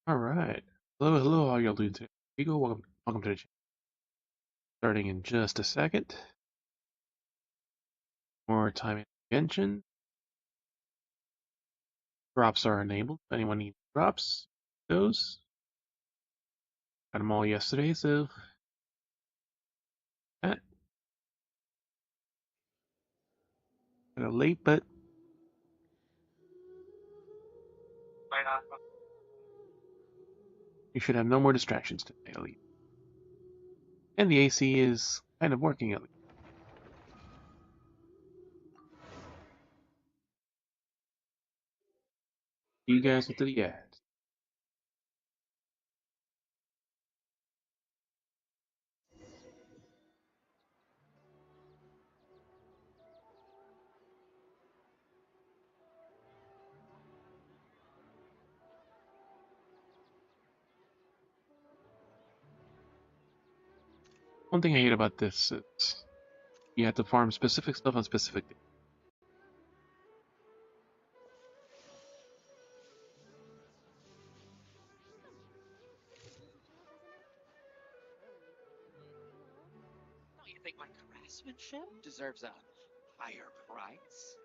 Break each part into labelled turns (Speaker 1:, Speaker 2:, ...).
Speaker 1: All right. Hello, hello, how y'all doing today? Eagle, welcome to the channel. Starting in just a second. More time intervention. Drops are enabled. If anyone needs drops, those. Got them all yesterday, so that kind of late, but you should have no more distractions today, at least. And the AC is kind of working at least. You guys into the ads. One thing I hate about this is you have to farm specific stuff on specific days.
Speaker 2: Don't you think my craftsmanship deserves a higher price?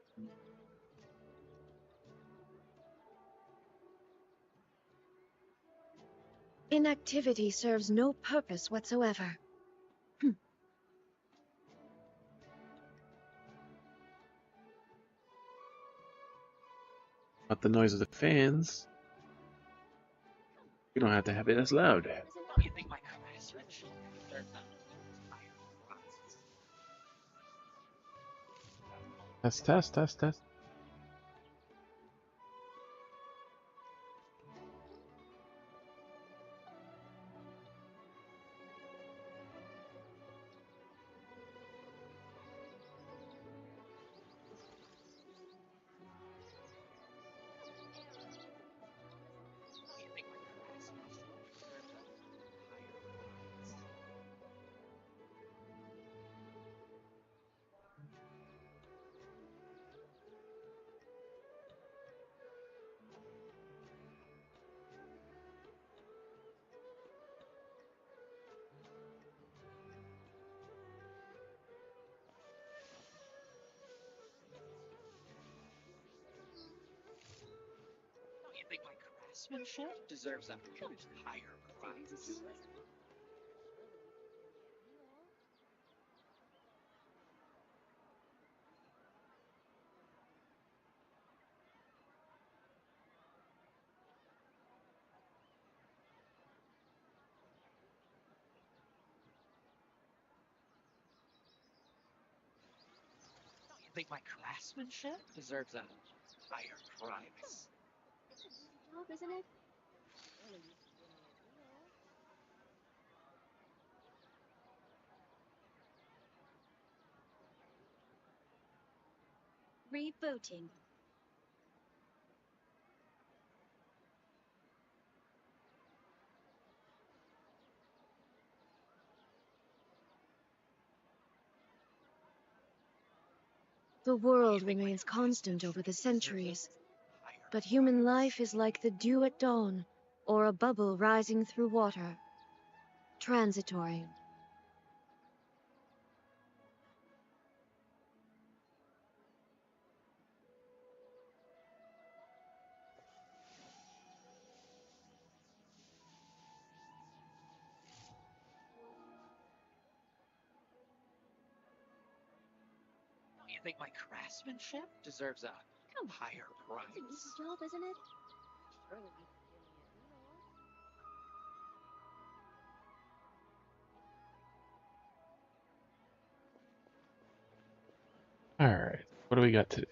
Speaker 3: Inactivity serves no purpose whatsoever.
Speaker 1: But the noise of the fans, you don't have to have it as loud.
Speaker 2: Don't you think my craftsmanship deserves a higher price?
Speaker 1: Test.
Speaker 2: Don't you think my craftsmanship deserves a higher price? Don't you think my craftsmanship deserves a higher price? Don't you think my craftsmanship deserves a higher price?
Speaker 4: Job, isn't it? Rebooting.
Speaker 3: The world remains constant over the centuries, but human life is like the dew at dawn, or a bubble rising through water. Transitory.
Speaker 2: Don't you think my craftsmanship deserves a higher
Speaker 4: It's an easy
Speaker 2: price?
Speaker 4: job, isn't it?
Speaker 1: Alright, what do we got today?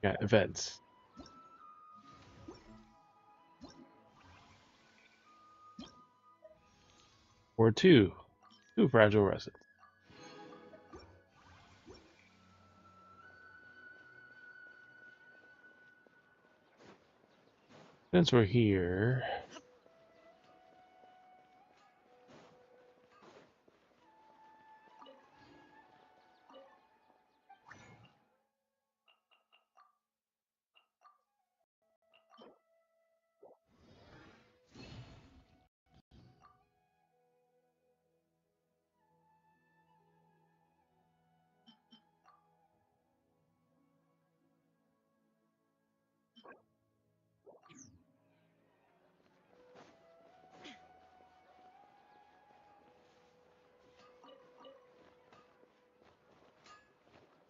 Speaker 1: We got events. Or two fragile residents. Since we're here,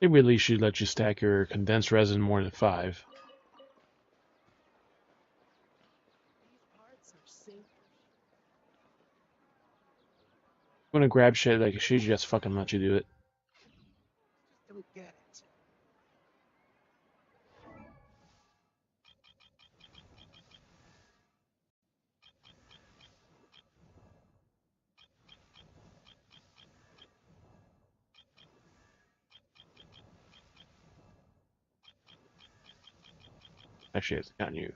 Speaker 1: They really should let you stack your condensed resin more than 5. I'm gonna grab shit like she just fucking let you do it.
Speaker 2: Don't get it.
Speaker 1: Actually, it's on you.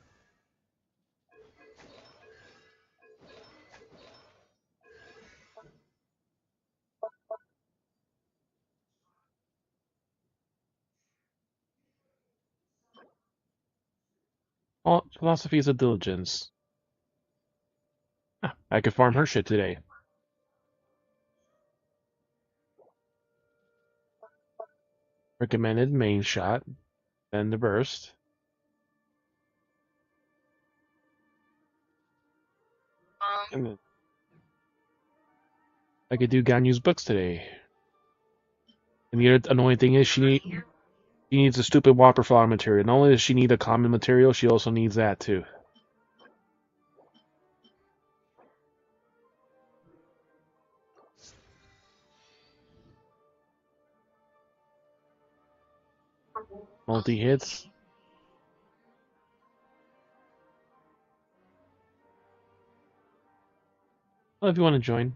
Speaker 1: All philosophies of diligence. Ah, I could farm her shit today. Recommended main shot, then the burst. And then I could do Ganyu's books today. And the other annoying thing is she needs a stupid Whopper flower material. Not only does she need a common material, she also needs that too. Multi-hits. Well, if you want to join.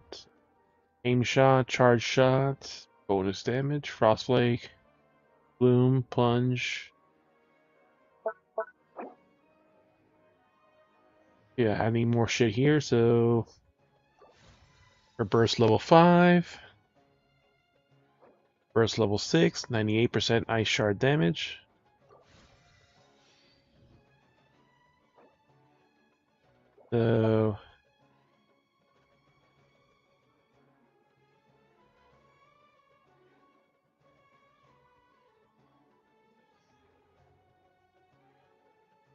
Speaker 1: Aim shot, charge shot, bonus damage, frostflake, bloom, plunge. Yeah, I need more shit here, so for burst level 5, burst level 6, 98% ice shard damage. So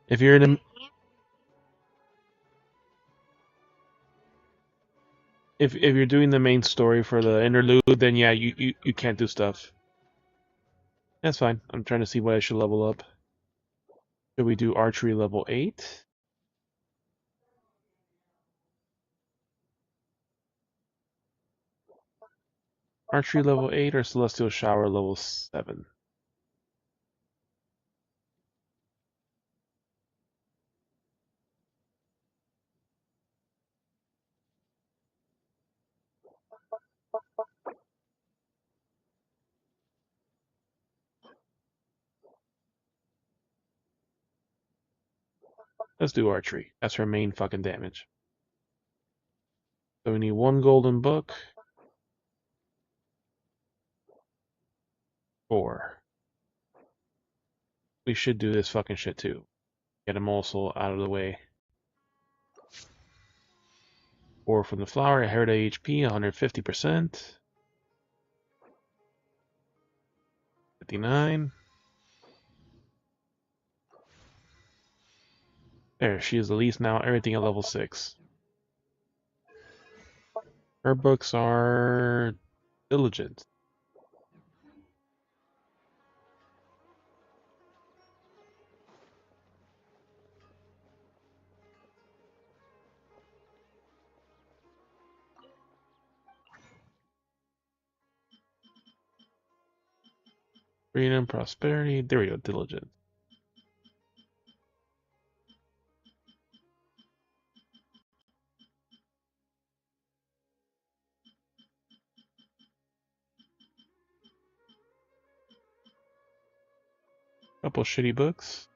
Speaker 1: if you're in a if you're doing the main story for the interlude, then yeah, you can't do stuff. That's fine. I'm trying to see what I should level up. Should we do archery level 8? Archery level 8 or celestial shower level 7? Let's do archery. That's her main fucking damage. So we need 1 golden book. 4. We should do this fucking shit too. Get him also out of the way. 4 from the flower, heritage HP, 150%. 59. There, she is at least now everything at level 6. Her books are diligent. Freedom, prosperity. There we go, diligent. Couple shitty books.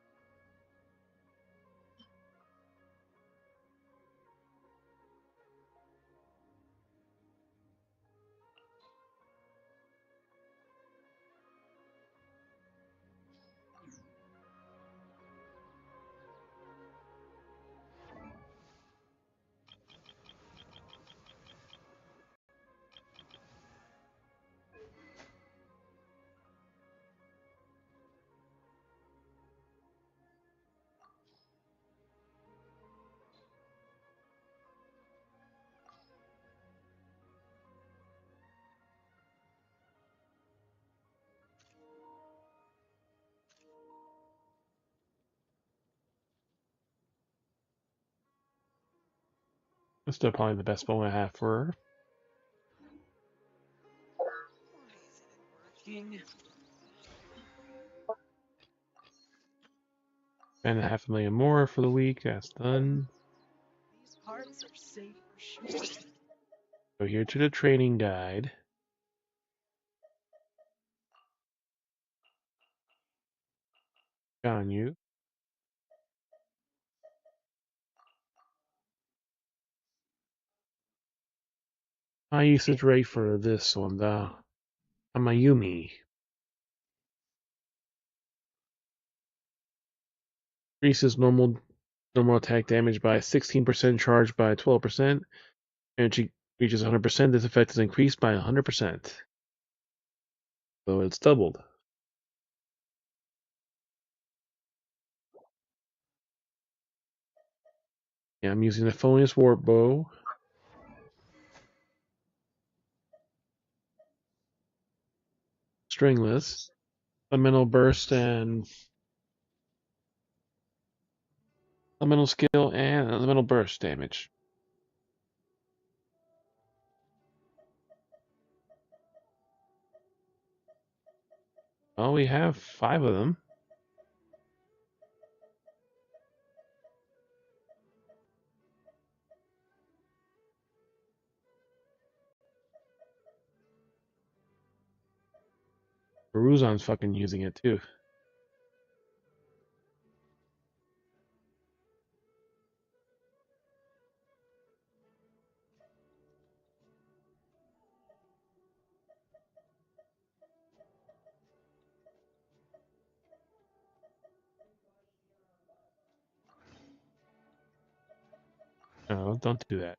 Speaker 1: That's still probably the best bow I have for her.
Speaker 2: Why isn't it working?
Speaker 1: Spend $500,000 more for the week. That's done.
Speaker 2: These parts are safe for sure.
Speaker 1: Go here to the training guide. On you. High usage rate for this one, the Amayumi. Increases normal attack damage by 16%, charge by 12%. Energy reaches 100%. This effect is increased by 100%. So it's doubled. Yeah, I'm using the Phonius Warp Bow. Stringless. Elemental Burst and Elemental Skill and Elemental Burst damage. Well, we have 5 of them. Beruzon's fucking using it too. No, don't do that.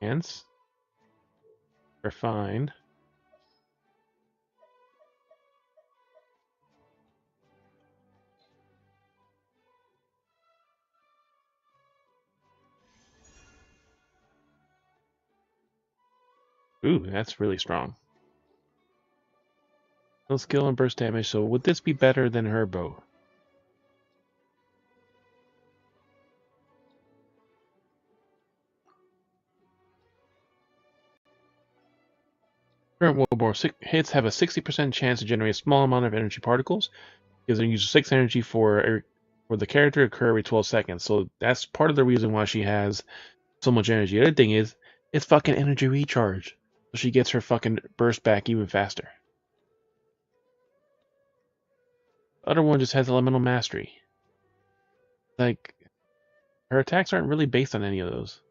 Speaker 1: Hands are fine. Ooh, that's really strong. No skill and burst damage, so would this be better than her bow? Current Warbow hits have a 60% chance to generate a small amount of energy particles, because they use 6 energy for the character occur every 12 seconds. So that's part of the reason why she has so much energy. The other thing is, it's fucking energy recharge. So she gets her fucking burst back even faster. The other one just has elemental mastery. Like, her attacks aren't really based on any of those.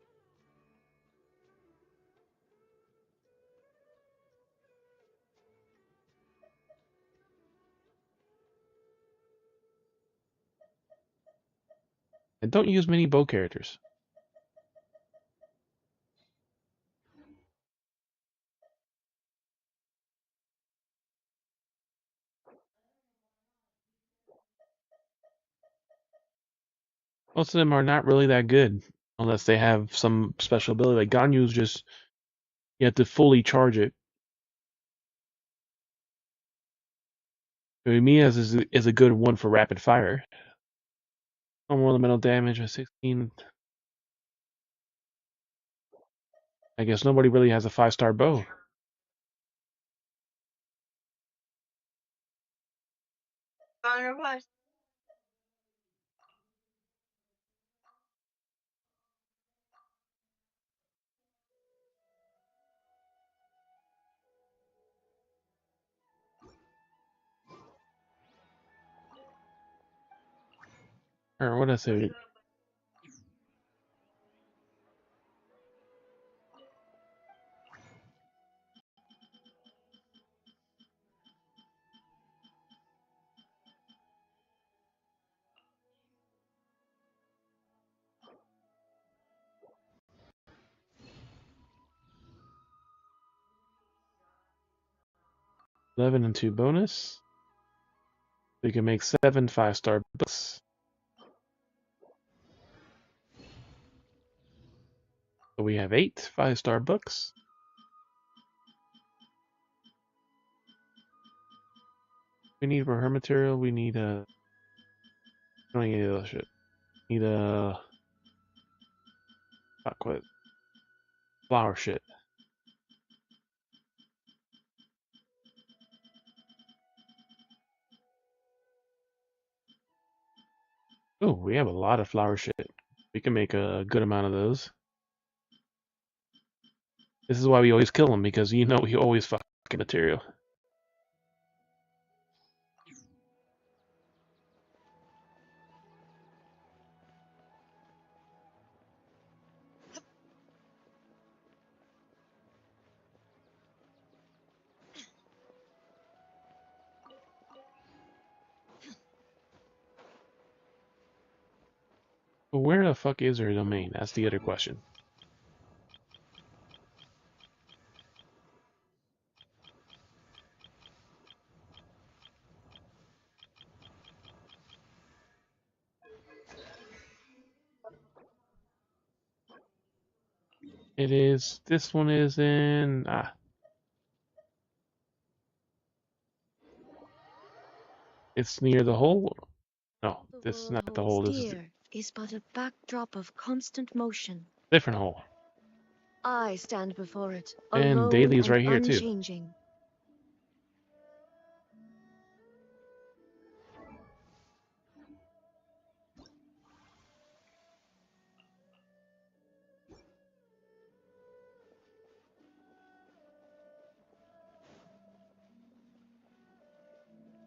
Speaker 1: And don't use many bow characters. Most of them are not really that good unless they have some special ability. Like Ganyu's just, you have to fully charge it. Mia's is a good one for rapid fire. Normal elemental damage of 16. I guess nobody really has a 5-star bow.
Speaker 3: Alright.
Speaker 1: Or what did I say? 11 and 2 bonus. We can make 7 5-star books. So we have 8 5-star books. We need for her material, we need a. I don't need any of that shit. Need a. Fuck with flower shit. Oh, we have a lot of flower shit. We can make a good amount of those. This is why we always kill them, because you know we always fucking material. But where the fuck is our domain? That's the other question. It is. This one is in. It's near the hole. No,
Speaker 3: The
Speaker 1: this is
Speaker 3: world
Speaker 1: not the
Speaker 3: holds
Speaker 1: hole. This is a
Speaker 3: dear is but a backdrop of constant motion.
Speaker 1: different hole.
Speaker 3: I stand before it,
Speaker 1: And
Speaker 3: alone
Speaker 1: Daly's
Speaker 3: and
Speaker 1: right here too.
Speaker 3: unchanging.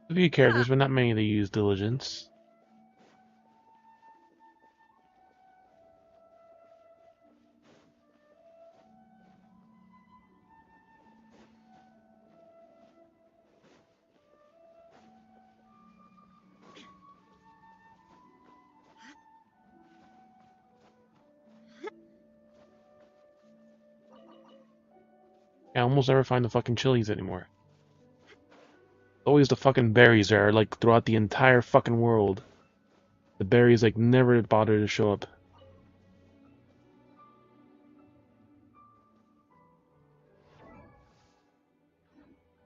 Speaker 1: A few characters, but not many that use diligence. I almost never find the fucking chilies anymore. Always the fucking berries there, like throughout the entire fucking world. The berries like never bother to show up.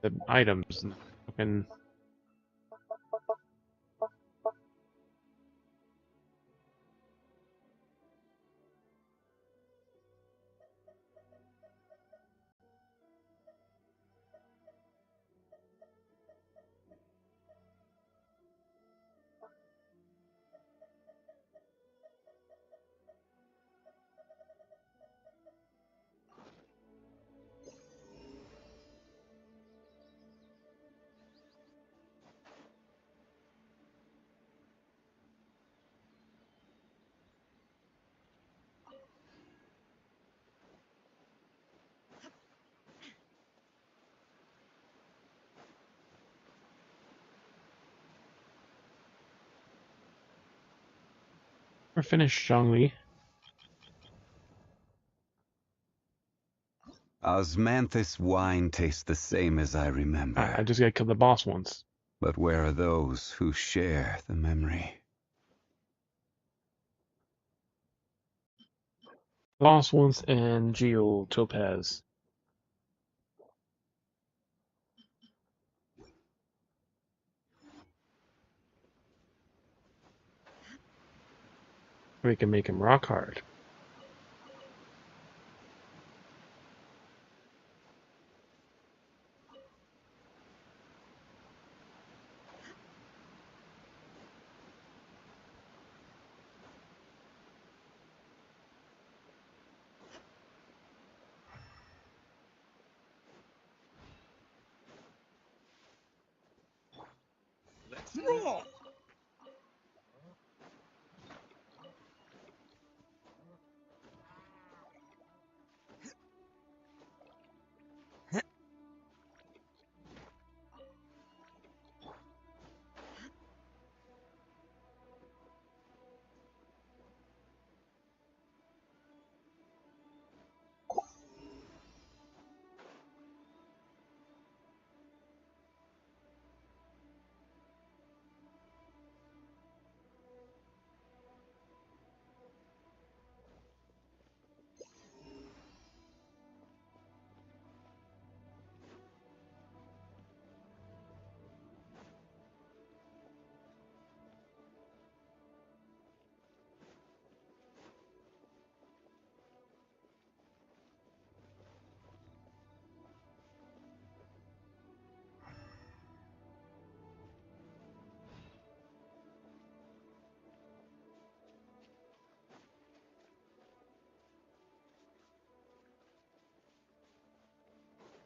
Speaker 1: The items, fucking. We're finished, Zhongli.
Speaker 5: Osmanthus wine tastes the same as I remember.
Speaker 1: I just gotta kill the boss once.
Speaker 5: But where are those who share the memory?
Speaker 1: Boss once and Geo Topaz. We can make him rock hard.
Speaker 2: Let's roll!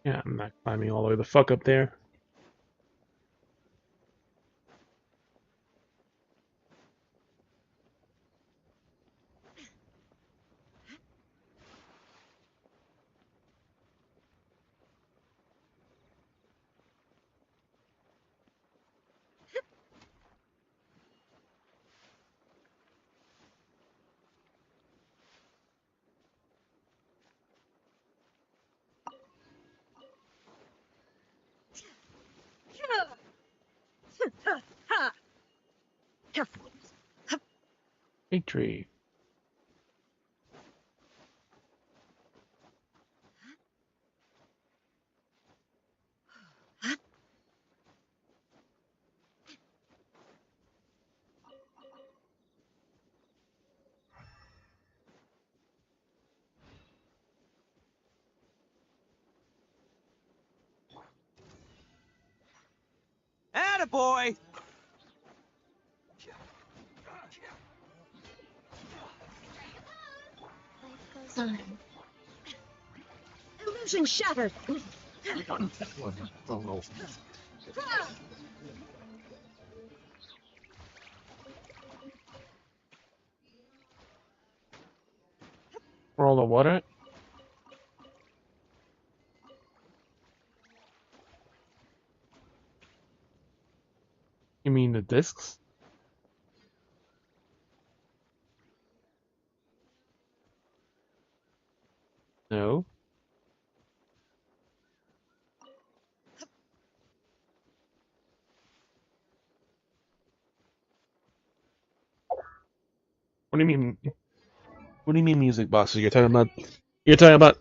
Speaker 1: Yeah, I'm not climbing all the way the fuck up there. Big tree.
Speaker 2: Attaboy!
Speaker 4: Life goes on.
Speaker 3: Illusion shattered!
Speaker 1: Where all the water at? You mean the discs? No. What do you mean? What do you mean music boxes? You're talking about? You're talking about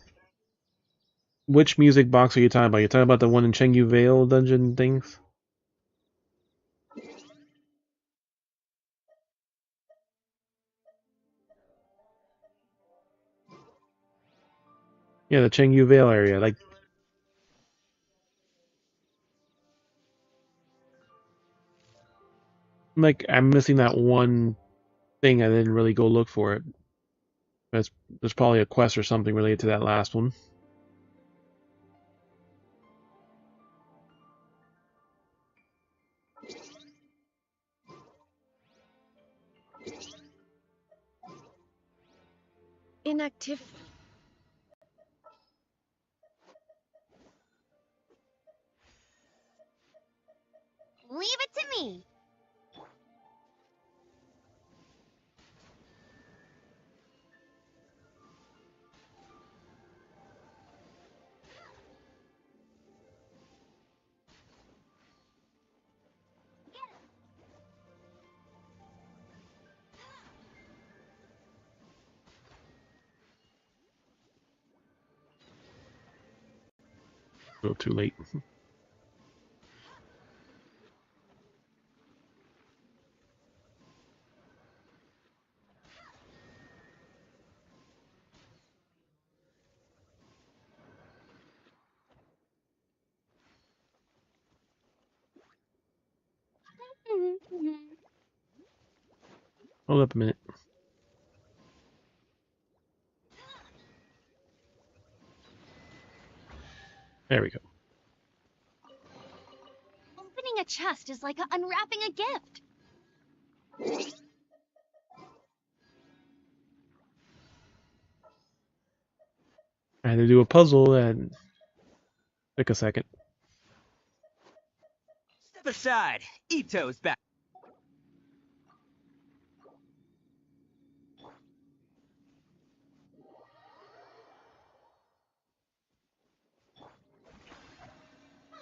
Speaker 1: which music box are you talking about? You're talking about the one in Chengyu Vale dungeon things? Yeah, the Chengyu Vale area. Like I'm missing that one thing. I didn't really go look for it. There's probably a quest or something related to that last one.
Speaker 3: Inactive.
Speaker 4: Leave it to me.
Speaker 1: A little too late. Hold up a minute. There we go.
Speaker 4: Opening a chest is like unwrapping a gift.
Speaker 1: I had to do a puzzle and took a second.
Speaker 2: Step aside. Ito's back.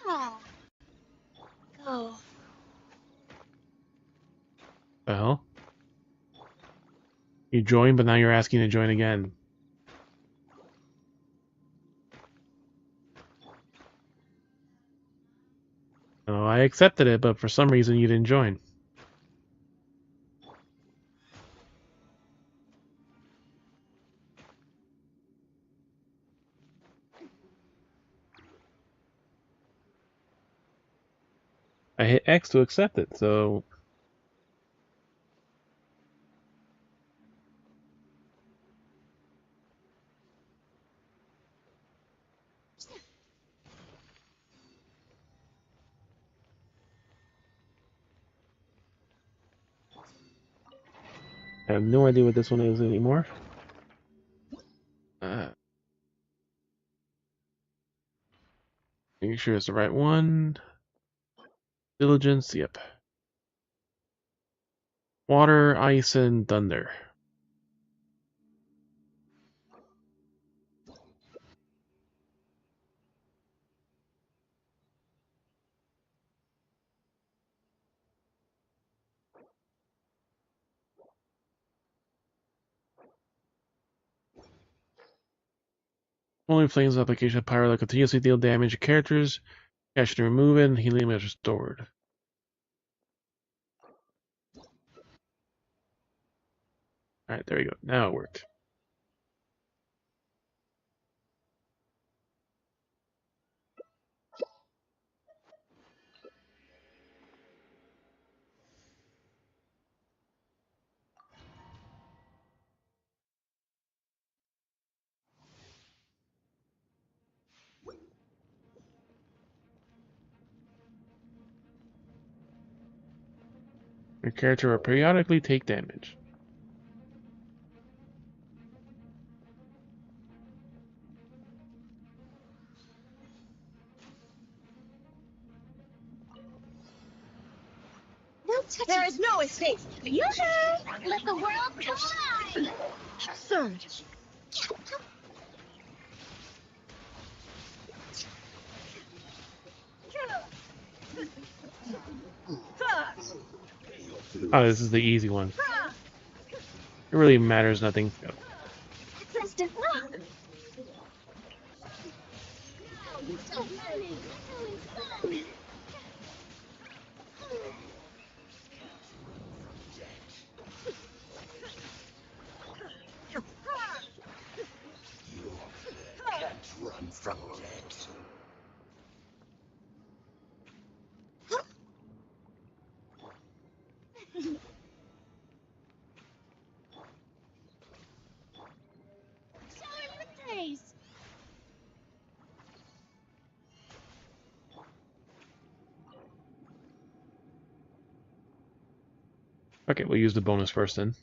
Speaker 4: Ah, go.
Speaker 1: The hell? You joined, but now you're asking to join again. Oh, I accepted it, but for some reason you didn't join. I hit X to accept it, so I have no idea what this one is anymore. Making sure it's the right one. Diligence, yep. Water, ice, and thunder. Only flames application of pyro that continuously deal damage to characters. Cash to remove it, and helium is restored. Alright, there we go. Now it worked. Your character will periodically take damage.
Speaker 4: No touching. There is no escape. Yoo-hoo! Let the world collide!
Speaker 3: Surge.
Speaker 1: Oh, this is the easy one. It really matters nothing.
Speaker 4: Instant love.
Speaker 5: Run from death.
Speaker 1: Okay, we'll use the bonus first then.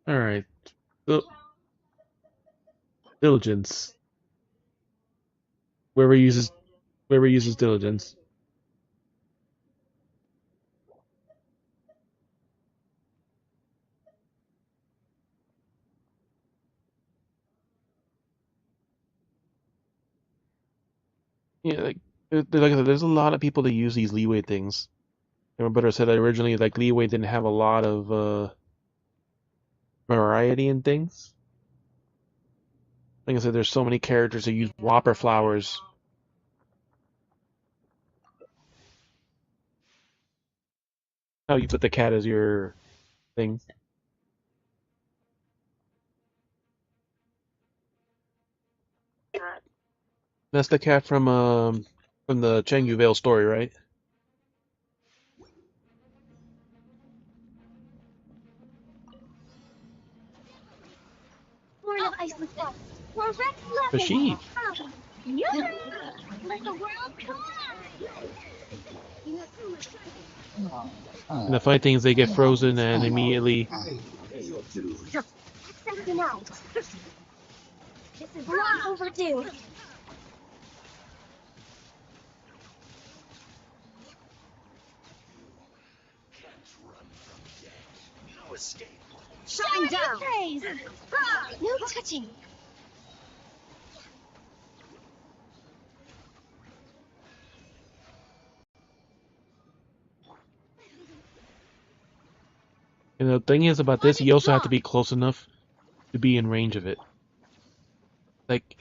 Speaker 1: Alright. Diligence. Whoever uses diligence. Yeah, like I said, there's a lot of people that use these leeway things. And my brother said that originally, like, leeway didn't have a lot of variety in things. Like I said, there's so many characters that use whopper flowers. Oh, you put the cat as your thing. That's the cat from the Chengyu Vale story, right?
Speaker 4: Born of ice with dust. We're Rex
Speaker 1: The
Speaker 4: loving.
Speaker 1: sheep.
Speaker 4: Yoo-hoo! Let the world collide!
Speaker 1: And the funny thing is they get frozen and immediately.
Speaker 4: Accepting out. This is long overdue.
Speaker 2: No escape.
Speaker 4: Shine down. Praise. No touching.
Speaker 1: And the thing is about this, you also have to be close enough to be in range of it. Like,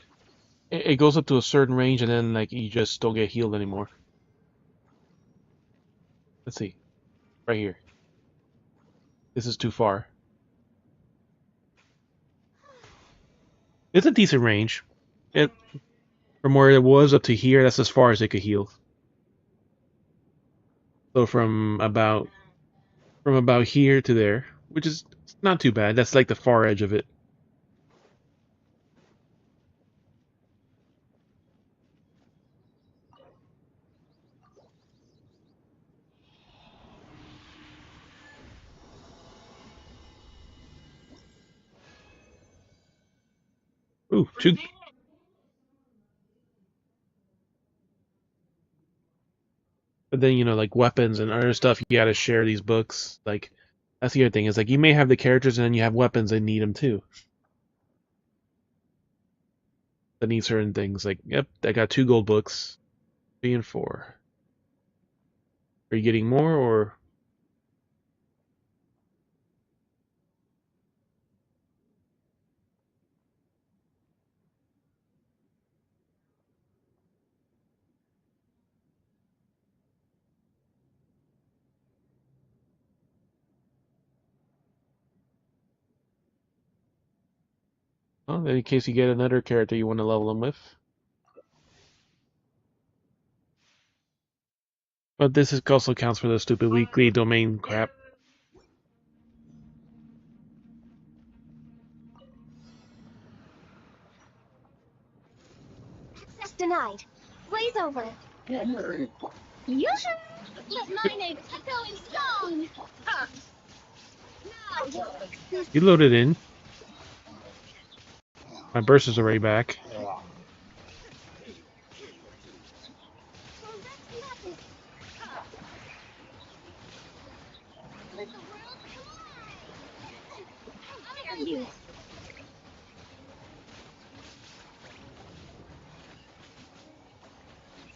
Speaker 1: it goes up to a certain range and then, like, you just don't get healed anymore. Let's see. Right here. This is too far. It's a decent range. From where it was up to here, that's as far as it could heal. So from about here to there, which is not too bad. That's like the far edge of it. Ooh, two. But then, you know, like weapons and other stuff, you gotta share these books. Like, that's the other thing. Is like you may have the characters and then you have weapons that need them too. That need certain things. Like, yep, I got 2 gold books. 3 and 4. Are you getting more or? Well, in case you get another character you want to level them with. But this also counts for the stupid weekly domain crap.
Speaker 4: Access denied. Blaze over. You should let my name echo in song. Now,
Speaker 1: You loaded in. My burst is already back.
Speaker 4: let the world collide. Dare you?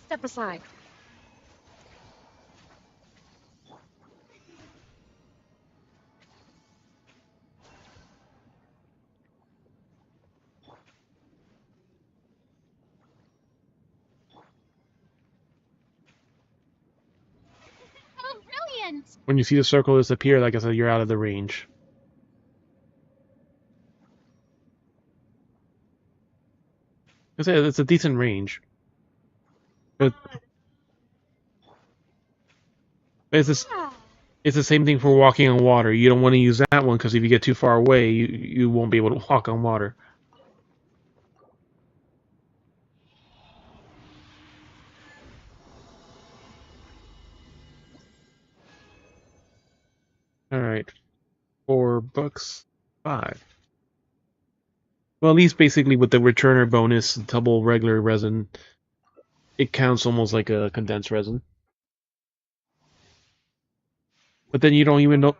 Speaker 3: Step aside.
Speaker 4: Oh, brilliant!
Speaker 1: When you see the circle disappear, like I said, you're out of the range. It's a decent range. But it's
Speaker 4: Ah,
Speaker 1: it's the same thing for walking on water. You don't want to use that one because if you get too far away, you won't be able to walk on water. All right, 4 bucks, 5. Well, at least basically with the returner bonus, double regular resin, it counts almost like a condensed resin. But then you don't even know.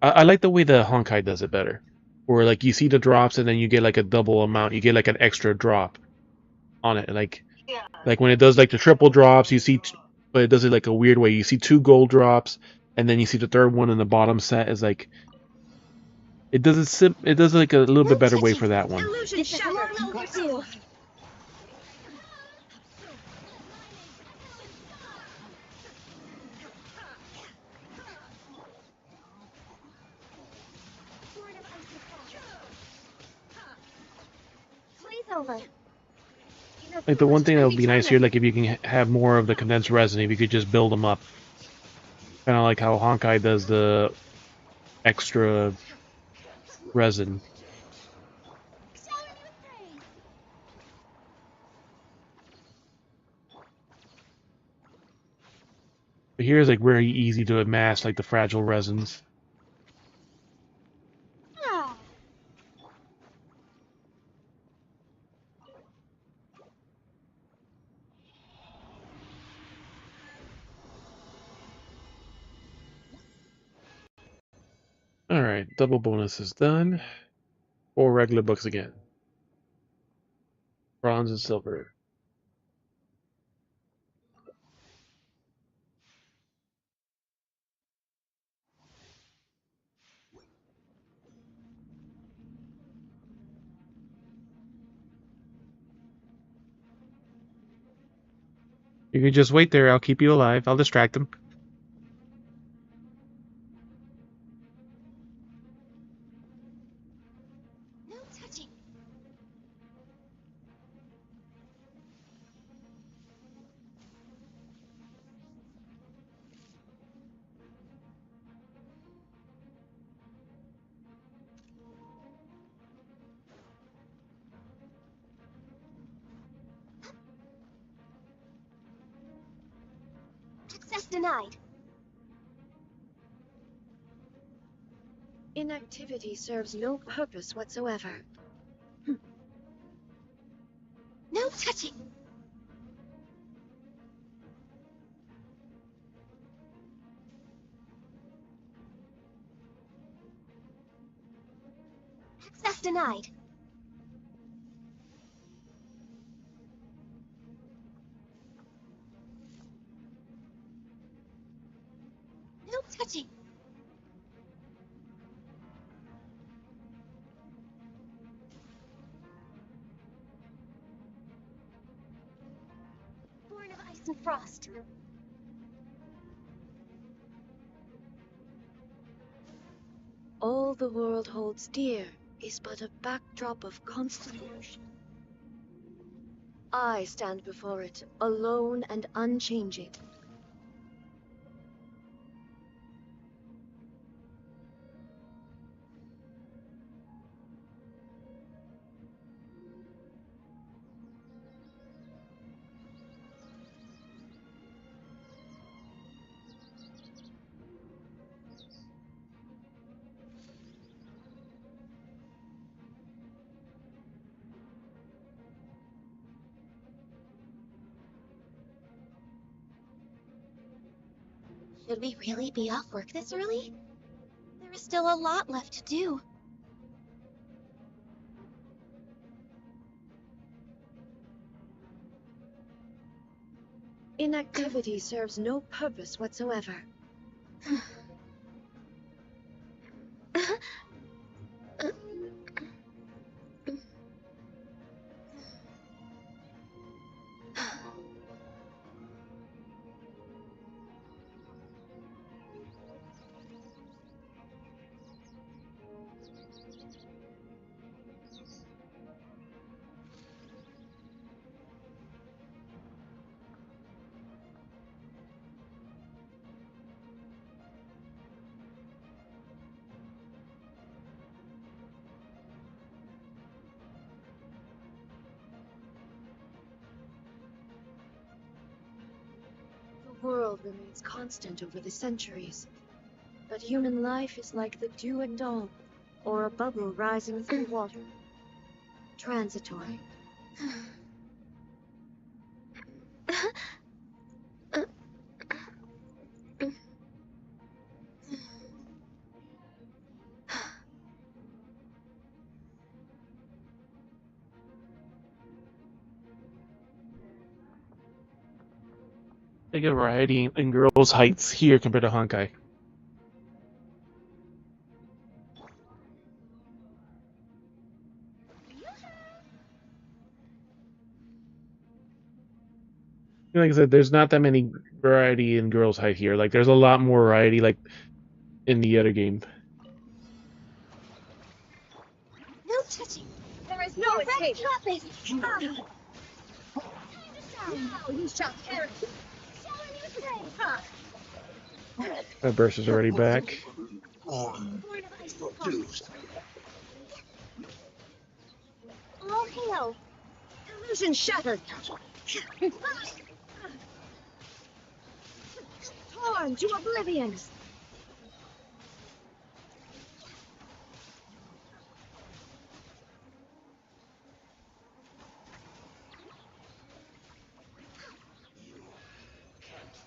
Speaker 1: I like the way the Honkai does it better. Where like you see the drops and then you get like a double amount. You get like an extra drop on it. Like when it does like the triple drops, you see, but it does it like a weird way. You see 2 gold drops, and then you see the third one in the bottom set is like it does it does like a little
Speaker 4: no
Speaker 1: bit better way
Speaker 4: touching.
Speaker 1: for that one.
Speaker 3: Illusion
Speaker 4: This is long
Speaker 3: shattered.
Speaker 4: overdue. Blaze over.
Speaker 1: Like the one thing that would be nice here,
Speaker 4: Returner.
Speaker 1: like if you can have more of the condensed resin, if you could just build them up, kind of like how Honkai does the extra resin.
Speaker 4: Shower you with praise.
Speaker 1: But here is like very easy to amass, like the fragile resins.
Speaker 4: Ah,
Speaker 1: All right, double bonus is done. 4 regular books again. Bronze and silver. You can just wait there. I'll keep you alive. I'll distract them.
Speaker 4: no touching. Access denied.
Speaker 3: Inactivity serves no purpose whatsoever.
Speaker 4: No touching. Access denied. No touching. Born of ice and frost.
Speaker 3: All the world holds dear is but a backdrop of constant motion. I stand before it, alone and unchanging.
Speaker 4: Should we really be off work this early? There is still a lot left to do.
Speaker 3: Inactivity serves no purpose whatsoever. The world remains constant over the centuries, but human life is like the dew at dawn, or a bubble rising through water. Transitory.
Speaker 1: Big variety in girls' heights here compared to Honkai. Like I said, there's not that many variety in girls' height here. Like, there's a lot more variety, like, in the other game.
Speaker 4: No touching. There is no escape. Now you shall perish. Shall you say?
Speaker 1: That burst is already back.
Speaker 4: Born of ice and frost. All hail.
Speaker 3: Illusion shattered! Torn to oblivion!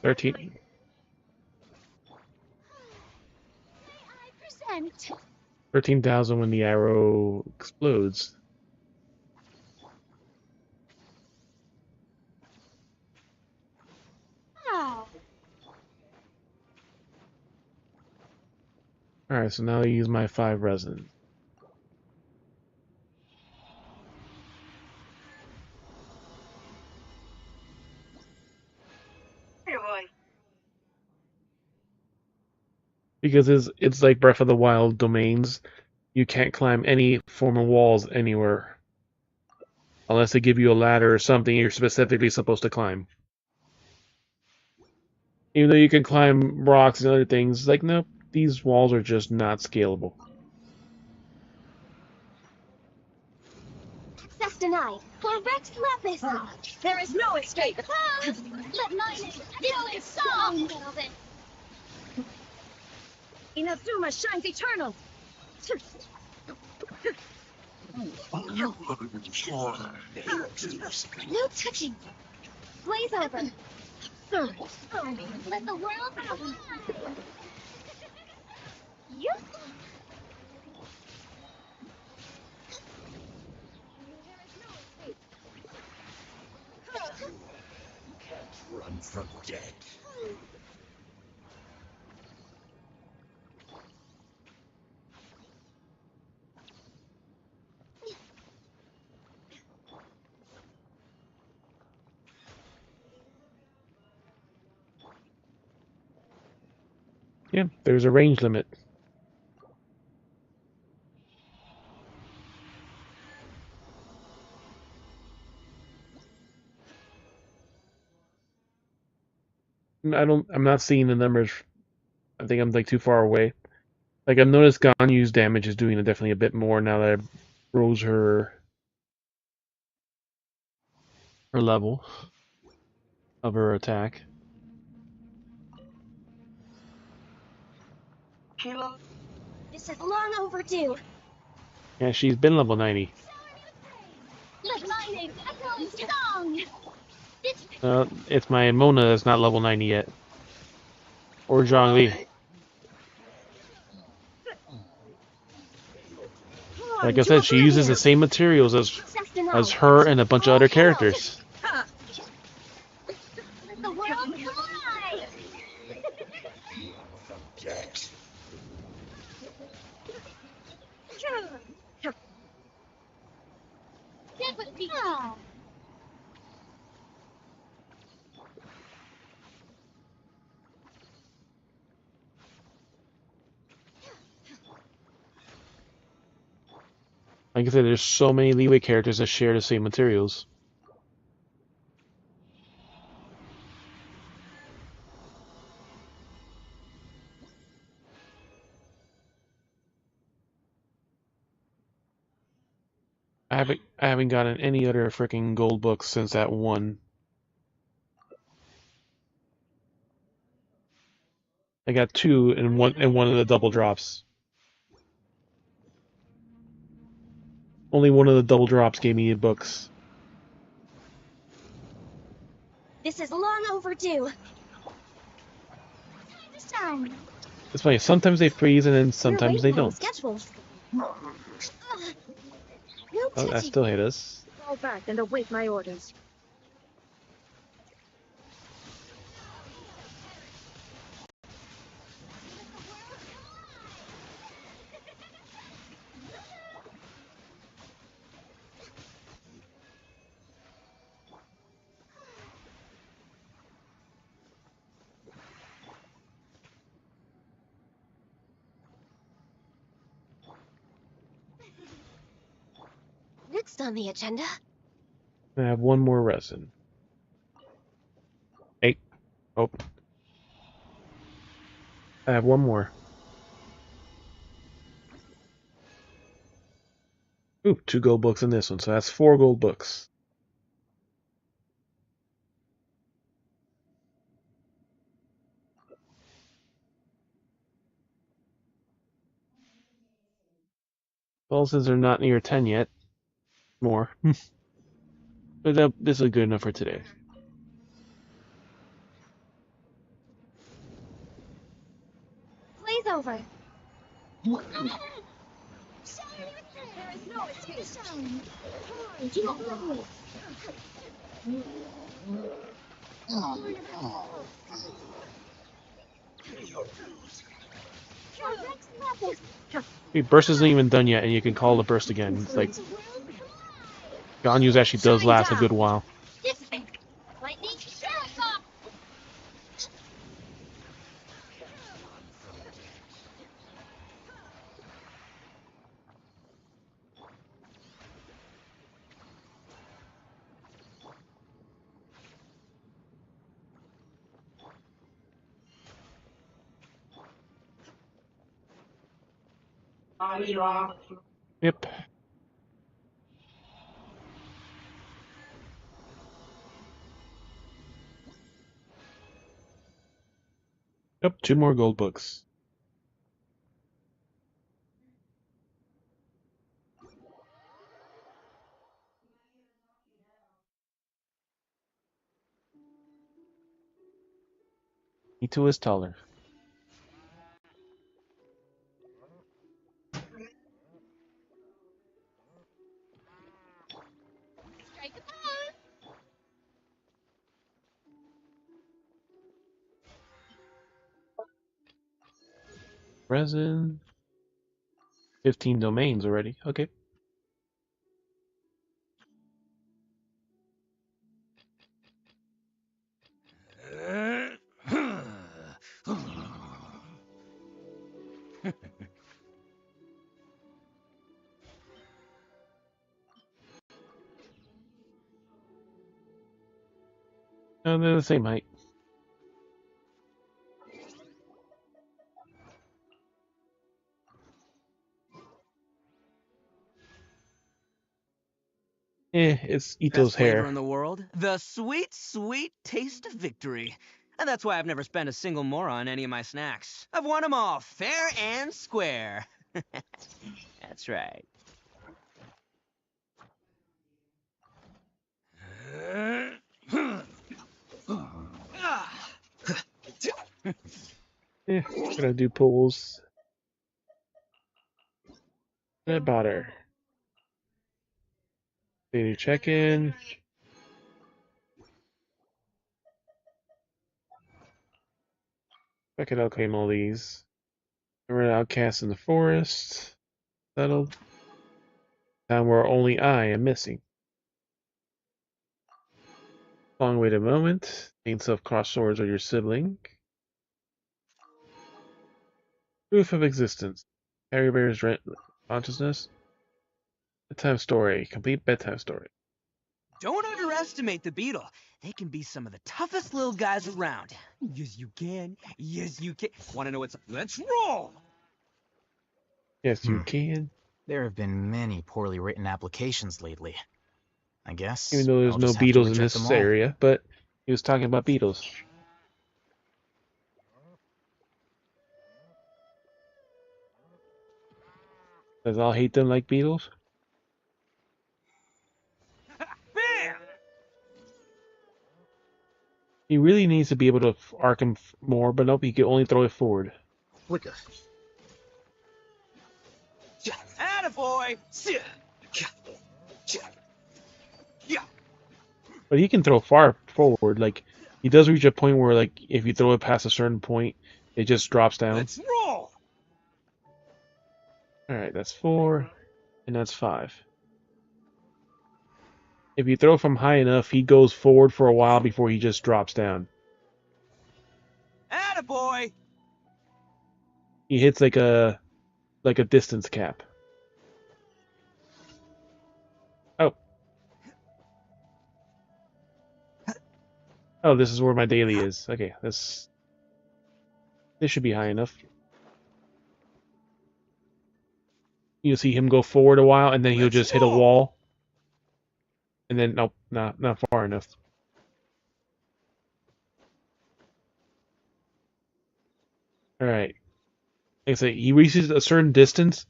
Speaker 1: $13.
Speaker 4: May I present?
Speaker 1: 13,000 when the arrow explodes.
Speaker 4: Ah.
Speaker 1: Alright, so now I use my 5 resins. Because it's like Breath of the Wild domains. You can't climb any form of walls anywhere. Unless they give you a ladder or something you're specifically supposed to climb. Even though you can climb rocks and other things, like, nope, these walls are just not scalable.
Speaker 4: Access denied. For Rex Lapis. There is no escape. Let my name fill its song.
Speaker 3: Inazuma shines eternal!
Speaker 4: No touching. Blaze over. Let the world go. You.
Speaker 5: Run from death.
Speaker 1: Yeah, there's a range limit. I'm not seeing the numbers. I think I'm like too far away. Like I've noticed Ganyu's damage is doing definitely a bit more now that I rose her level of her attack.
Speaker 4: This is long overdue.
Speaker 1: Yeah, she's been level 90.
Speaker 4: Let my name echo in song.
Speaker 1: It's my Mona that's not level 90 yet. Or Zhongli. Like I said, she uses the same materials as her and a bunch of other characters.
Speaker 4: Let the world collide. Get with me.
Speaker 1: Like I said, there's so many leeway characters that share the same materials. I haven't gotten any other freaking gold books since that one. I got two and one of the double drops. Only one of the double drops gave me books.
Speaker 4: This is long overdue. Time.
Speaker 1: It's funny, sometimes they freeze and then sometimes they don't.
Speaker 4: No
Speaker 1: Oh, that
Speaker 4: touching.
Speaker 1: still hit us.
Speaker 3: Fall back and await my orders.
Speaker 4: Next on the agenda.
Speaker 1: I have one more resin. Hey. Oh. I have one more. Ooh, 2 gold books in this one, so that's 4 gold books. Well, since they're not near 10 yet, more. But this is good enough for today.
Speaker 4: Blaze over.
Speaker 1: Wait, burst isn't even done yet, and you can call the burst again. It's like Ganyu's actually does last a good while.
Speaker 4: Lightning shock.
Speaker 1: Yep. Yep, 2 more gold books. He too is taller.
Speaker 4: Strike a pose.
Speaker 1: Resin. 15 domains already. Okay. No, they're the same height. It's
Speaker 6: Best
Speaker 1: Ito's
Speaker 6: flavor
Speaker 1: hair.
Speaker 6: in the world. The sweet, sweet taste of victory. And that's why I've never spent a single more on any of my snacks. I've won them all, fair and square. That's right.
Speaker 1: Gonna do pulls. Peanut butter. Daily check-in. I could outclaim all these. We're an outcast in the forest. Settled. Time where only I am missing. Long waited moment. Gain self-crossed swords or your sibling. Proof of existence. Harry Bear's consciousness. Bedtime story. Complete bedtime story.
Speaker 6: Don't underestimate the beetle. They can be some of the toughest little guys around. Yes, you can. Yes, you can. Want to know what's... Let's roll!
Speaker 1: Yes, you can.
Speaker 7: There have been many poorly written applications lately. I
Speaker 1: Even
Speaker 7: guess
Speaker 1: though there's
Speaker 7: I'll
Speaker 1: no
Speaker 7: just have to
Speaker 1: beetles in
Speaker 7: reject them
Speaker 1: this
Speaker 7: all.
Speaker 1: area, but he was talking about beetles. Does all hate them like beetles?
Speaker 6: Bam!
Speaker 1: He really needs to be able to arc him more, but nope, he can only throw it forward.
Speaker 7: Flicker.
Speaker 6: Attaboy!
Speaker 1: But he can throw far forward. Like, he does reach a point where, like, if you throw it past a certain point, it just drops down.
Speaker 6: Let's roll!
Speaker 1: Alright, that's 4, and that's 5. If you throw from high enough, he goes forward for a while before he just drops down.
Speaker 6: Attaboy!
Speaker 1: He hits like a distance cap. Oh. Oh, this is where my daily is. Okay, this should be high enough. You'll see him go forward a while, and then he'll just hit a wall. And then, nope, not far enough. Alright. Like I say, he reaches a certain distance,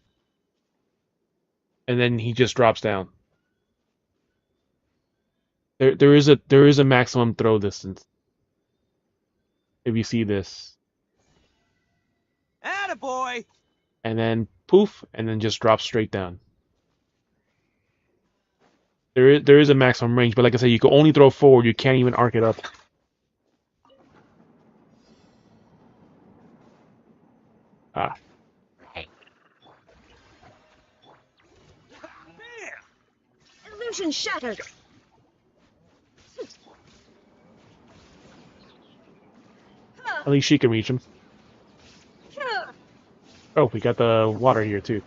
Speaker 1: and then he just drops down. There is a maximum throw distance. If you see this.
Speaker 6: Attaboy!
Speaker 1: And then poof, and then just drops straight down. There is a maximum range, but like I said, you can only throw forward, you can't even arc it up. Ah.
Speaker 3: Illusion shattered.
Speaker 1: At least she can reach him. Oh, we got the water here too.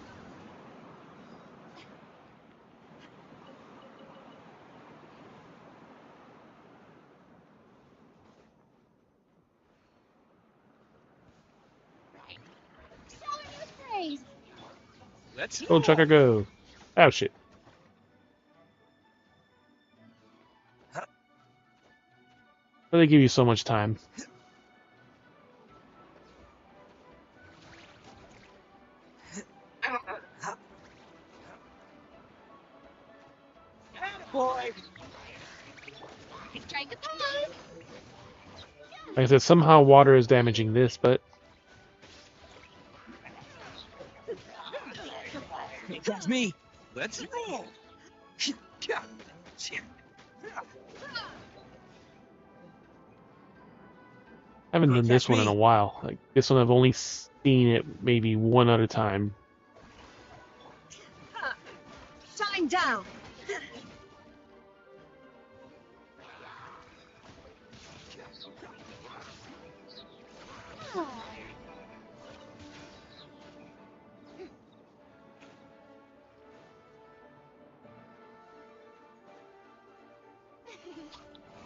Speaker 4: Stellar news praise.
Speaker 6: Let's
Speaker 1: Go, Chucker, go. Oh, shit. But they give you so much time.
Speaker 6: Attaboy!
Speaker 4: Strike a pose.
Speaker 1: Like I said, somehow water is damaging this, but
Speaker 6: Hey, catch me! Let's roll!
Speaker 1: I haven't
Speaker 6: Hey,
Speaker 1: done this
Speaker 6: catch
Speaker 1: one in a
Speaker 6: me!
Speaker 1: while. Like this one, I've only seen it maybe one other time.
Speaker 3: Shine down!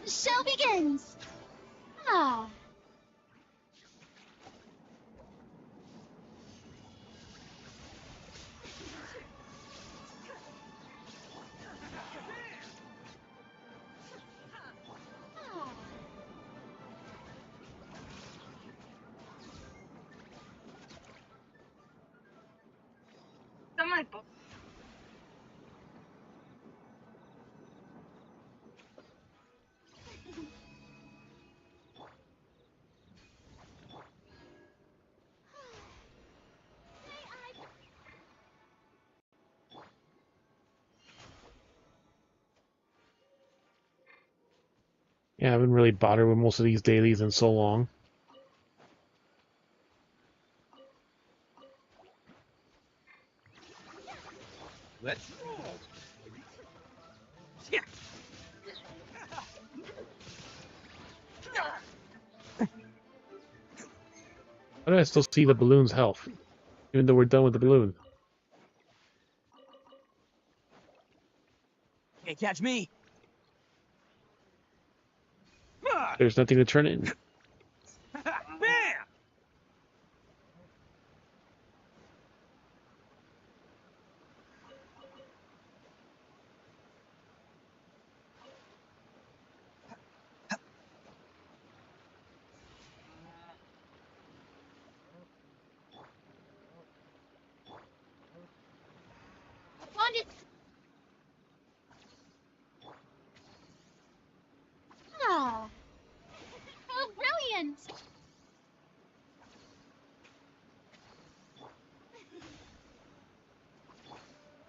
Speaker 4: The show begins. Ah.
Speaker 1: Yeah, I haven't really bothered with most of these dailies in so long.
Speaker 6: Let's roll!
Speaker 1: How do I still see the balloon's health? Even though we're done with the balloon.
Speaker 6: Hey, catch me!
Speaker 1: There's nothing to turn it in.
Speaker 6: Bam!
Speaker 4: Find it. Ah. Oh, brilliant.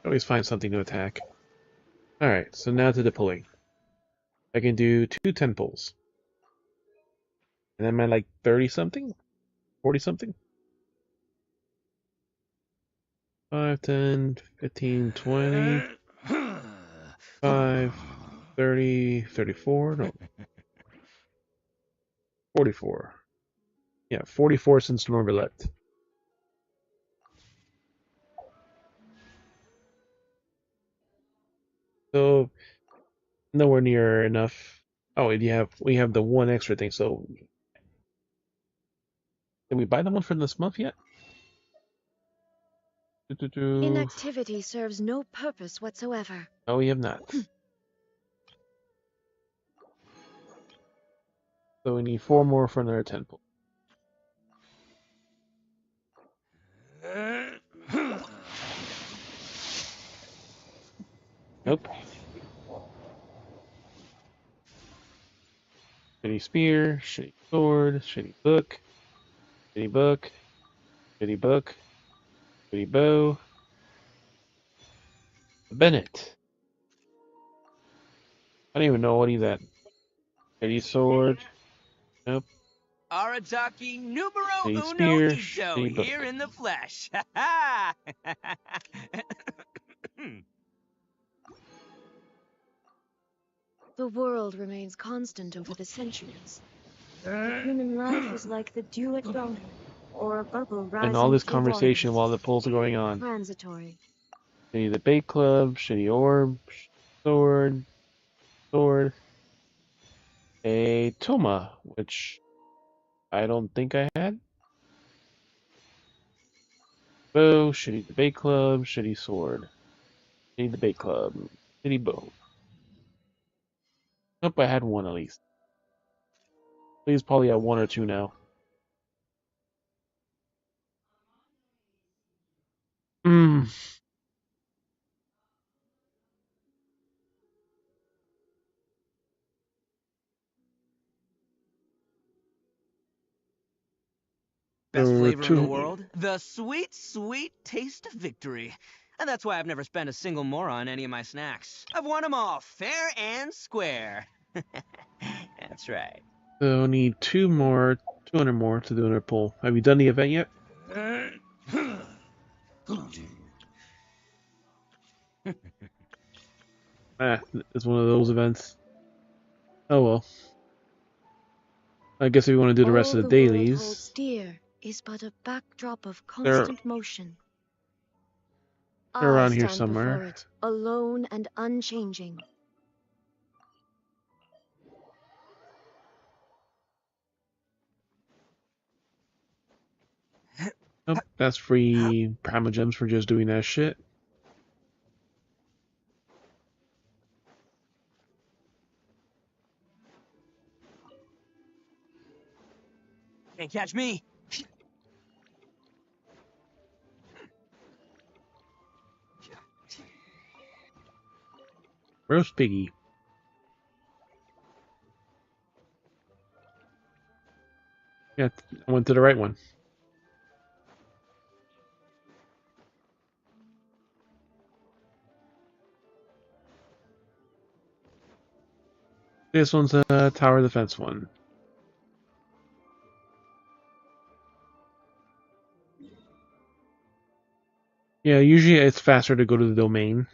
Speaker 1: Always find something to attack. Alright, so now to the pulling. I can do 2 10 pulls. And I'm at like 30 something? 40 something? 5, 10, 15, 20, 5, 30, 34, no, 44. Yeah, 44 since Norbelette. So, nowhere near enough. Oh, we have the one extra thing, so... Did we buy the one for this month yet? Do-do-do.
Speaker 3: Inactivity serves no purpose whatsoever.
Speaker 1: No, we have not. So we need 4 more for another 10 pull. Nope. Shitty spear, shitty sword, shitty book, shitty book, shitty book, shitty bow. Bennett. I don't even know what he's at. Shitty sword. Nope.
Speaker 6: Arataki numero
Speaker 1: Shitty
Speaker 6: uno
Speaker 1: spear,
Speaker 6: Ito
Speaker 1: shitty book.
Speaker 6: here in the flesh. Ha ha!
Speaker 3: The world remains constant over the centuries. But human life is like the dew at dawn, or a bubble rising
Speaker 1: And all this
Speaker 3: through
Speaker 1: conversation
Speaker 3: waters.
Speaker 1: while the pulls are going on.
Speaker 3: Transitory.
Speaker 1: Shitty the bait club, shitty orb, sword, sword. A Toma, which I don't think I had. Bow, shitty debate club, shitty sword. Shitty debate club, shitty bow. Nope, I had one at least. Please probably at 1 or 2 now. Hmm.
Speaker 6: Best
Speaker 1: Or
Speaker 6: flavor in the
Speaker 1: two.
Speaker 6: world? The sweet, sweet taste of victory. And that's why I've never spent a single more on any of my snacks. I've won them all fair and square. That's right.
Speaker 1: So need 200 more to do another pull. Have you done the event yet? It's one of those events. Oh well. I guess if you want to do the rest
Speaker 3: All
Speaker 1: of the
Speaker 3: the world
Speaker 1: dailies,
Speaker 3: holds dear is but a backdrop of
Speaker 1: they're
Speaker 3: constant motion.
Speaker 1: they're
Speaker 3: I
Speaker 1: around here
Speaker 3: stand before
Speaker 1: somewhere.
Speaker 3: it, alone and unchanging.
Speaker 1: Nope, that's free primogems for just doing that shit.
Speaker 6: Can't catch me.
Speaker 1: Roast piggy. Yeah, I went to the right one. This one's a tower defense one. Yeah, usually it's faster to go to the domain.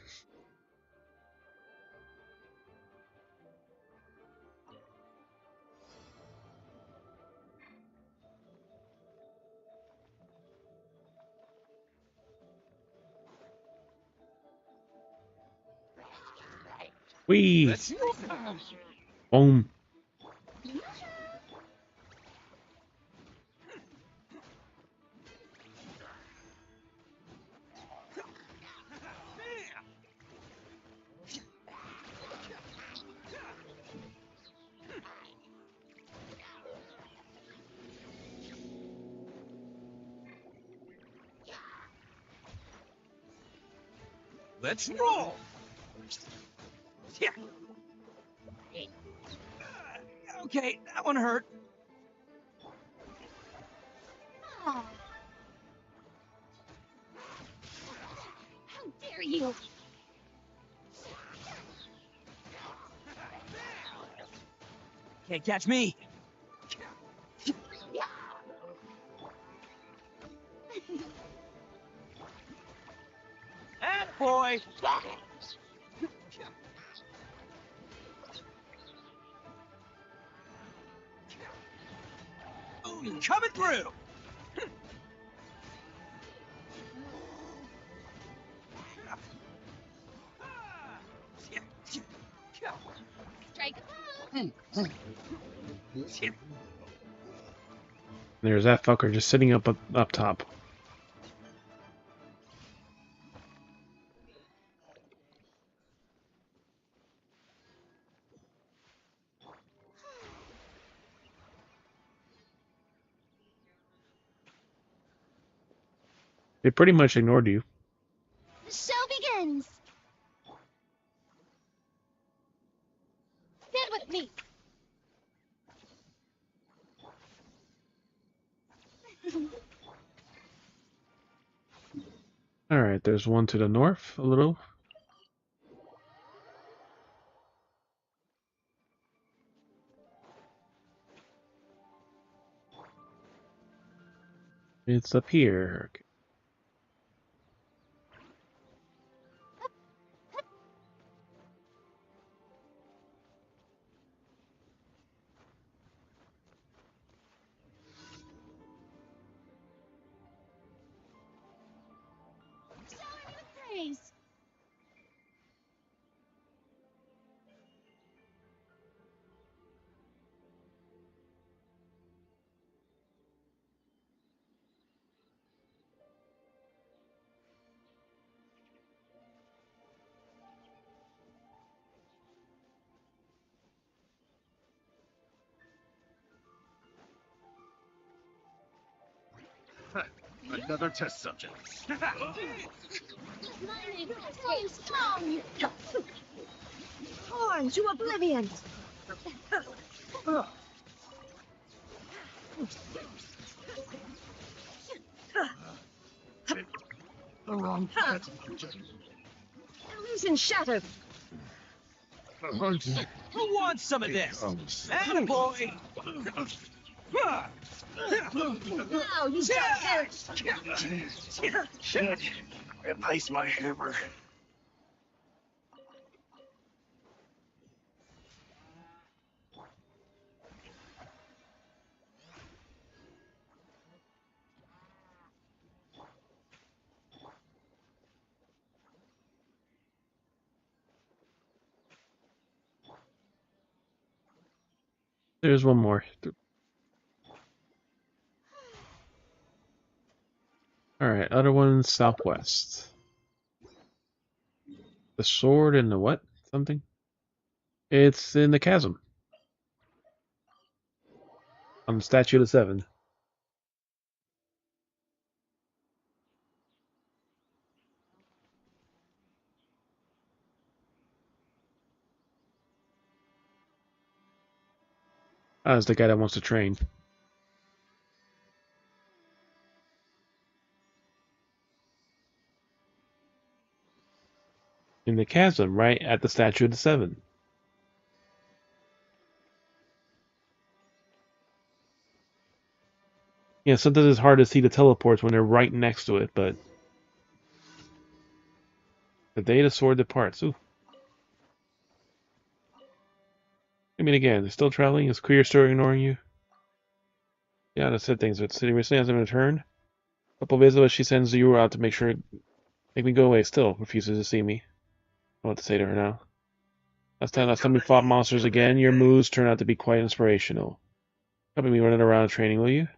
Speaker 1: Whee! Boom.
Speaker 6: Let's roll. Yeah. Okay, that one hurt.
Speaker 4: Aw. How dare you!
Speaker 6: Can't catch me. Boy. Coming through.
Speaker 4: Strike a pose!
Speaker 1: There's that fucker just sitting up top. They pretty much ignored you.
Speaker 4: The show begins! Stand with me!
Speaker 1: Alright, there's one to the north, a little. It's up here. Okay.
Speaker 4: Show him the praise!
Speaker 8: Another test subject.
Speaker 4: My name is so strong!
Speaker 3: Torn to oblivion! Illusion shattered.
Speaker 6: Who wants some of this? Attaboy!
Speaker 3: Now you shall perish.
Speaker 8: Should replace my hammer.
Speaker 1: There's one more. Alright, other one southwest. The sword and the what? Something? It's in the chasm. On the Statue of the Seven. That's the guy that wants to train. In the chasm, right at the Statue of the Seven. Yeah, sometimes it's hard to see the teleports when they're right next to it, but the day the sword departs. Ooh. I mean, again, they're still traveling. Is Queer still ignoring you? Yeah, that said things. But City recently hasn't returned. A couple of days ago, she sends you out to make me go away. Still refuses to see me. I don't know what to say to her now. Last time we fought monsters again, your moves turned out to be quite inspirational. Helping me running around training, will you?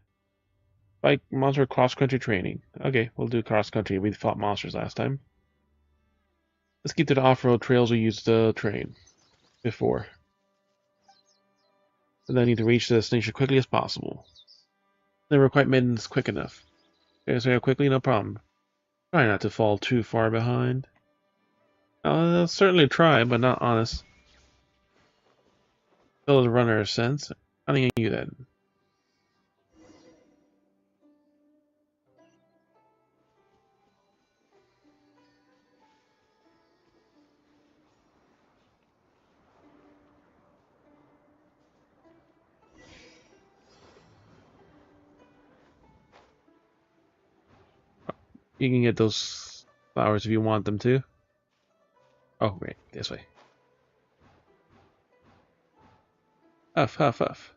Speaker 1: Like monster cross-country training. Okay, we'll do cross-country. We fought monsters last time. Let's keep to the off-road trails we used to train before. And then I need to reach the destination quickly as possible. Never quite made this quick enough. Okay, so quickly, no problem. Try not to fall too far behind. I'll certainly try, but not honest. Still as a runner of sense. I think you then. You can get those flowers if you want them to. Oh, right, this way. Huff, huff, huff.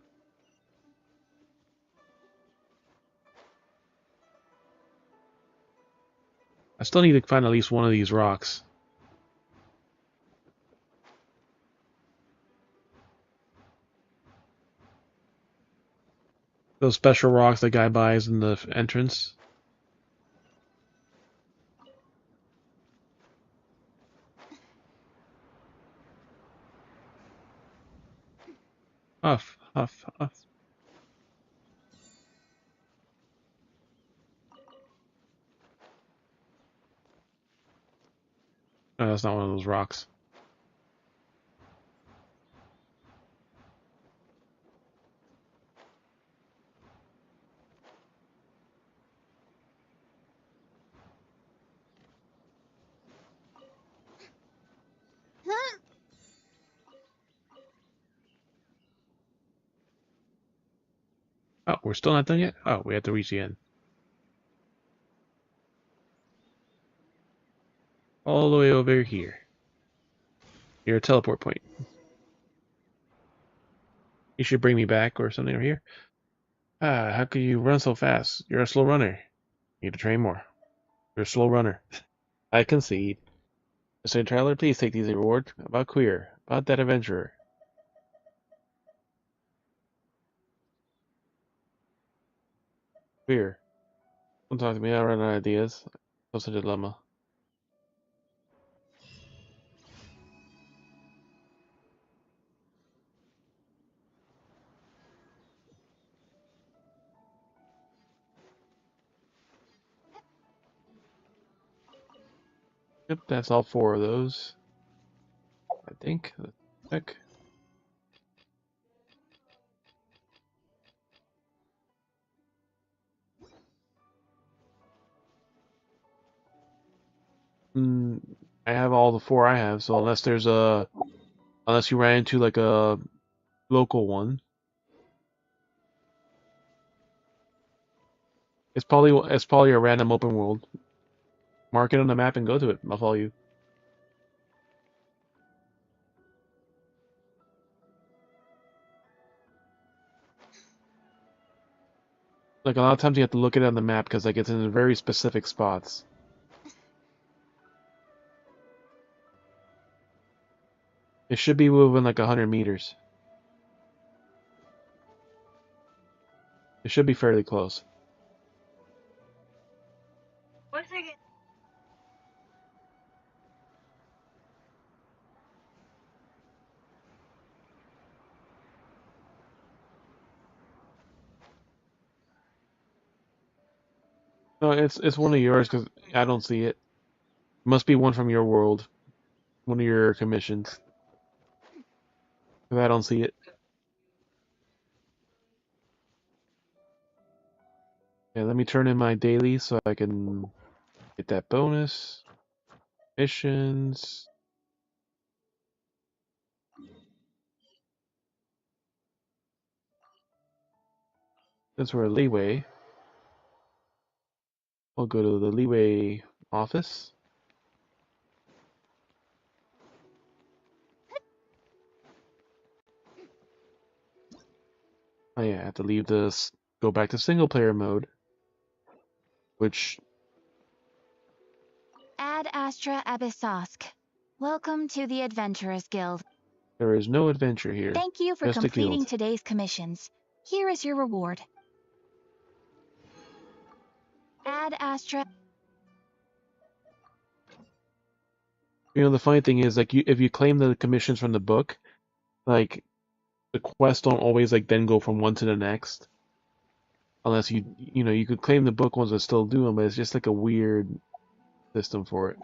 Speaker 1: I still need to find at least one of these rocks. Those special rocks the guy buys in the entrance. Huff, huff, huff. No, that's not one of those rocks. Oh, we're still not done yet? Oh, we have to reach the end. All the way over here. Your teleport point. You should bring me back or something over here. Ah, how could you run so fast? You're a slow runner. You need to train more. You're a slow runner. I concede. Mr. Traveler, please take these rewards. About Queer. About that adventurer. Queer. Don't talk to me. I run out of ideas. What's a dilemma? Yep, that's all four of those. I think. Heck. Mm, I have all the 4 I have, so unless you ran into like a local one, it's probably a random open world. Mark it on the map and go to it. I'll follow you. Like a lot of times you have to look at it on the map because like it's in very specific spots. It should be within like 100 meters. It should be fairly close.
Speaker 4: One second.
Speaker 1: No, it's one of yours because I don't see it. Must be one from your world, one of your commissions. Because I don't see it. Yeah, let me turn in my daily so I can get that bonus. Missions. Since we're a leeway, we'll go to the leeway office. Oh yeah, I have to leave this, go back to single player mode, which
Speaker 9: Ad Astra Abyssosk. Welcome to the Adventurers Guild.
Speaker 1: there is no adventure here,
Speaker 9: Thank you for
Speaker 1: just a
Speaker 9: completing
Speaker 1: guild.
Speaker 9: today's commissions. Here is your reward. Ad Astra.
Speaker 1: You know, the funny thing is, like, if you claim the commissions from the book, like, the quests don't always, like, then go from one to the next. Unless you could claim the book ones that still do them, but it's just like a weird system for it.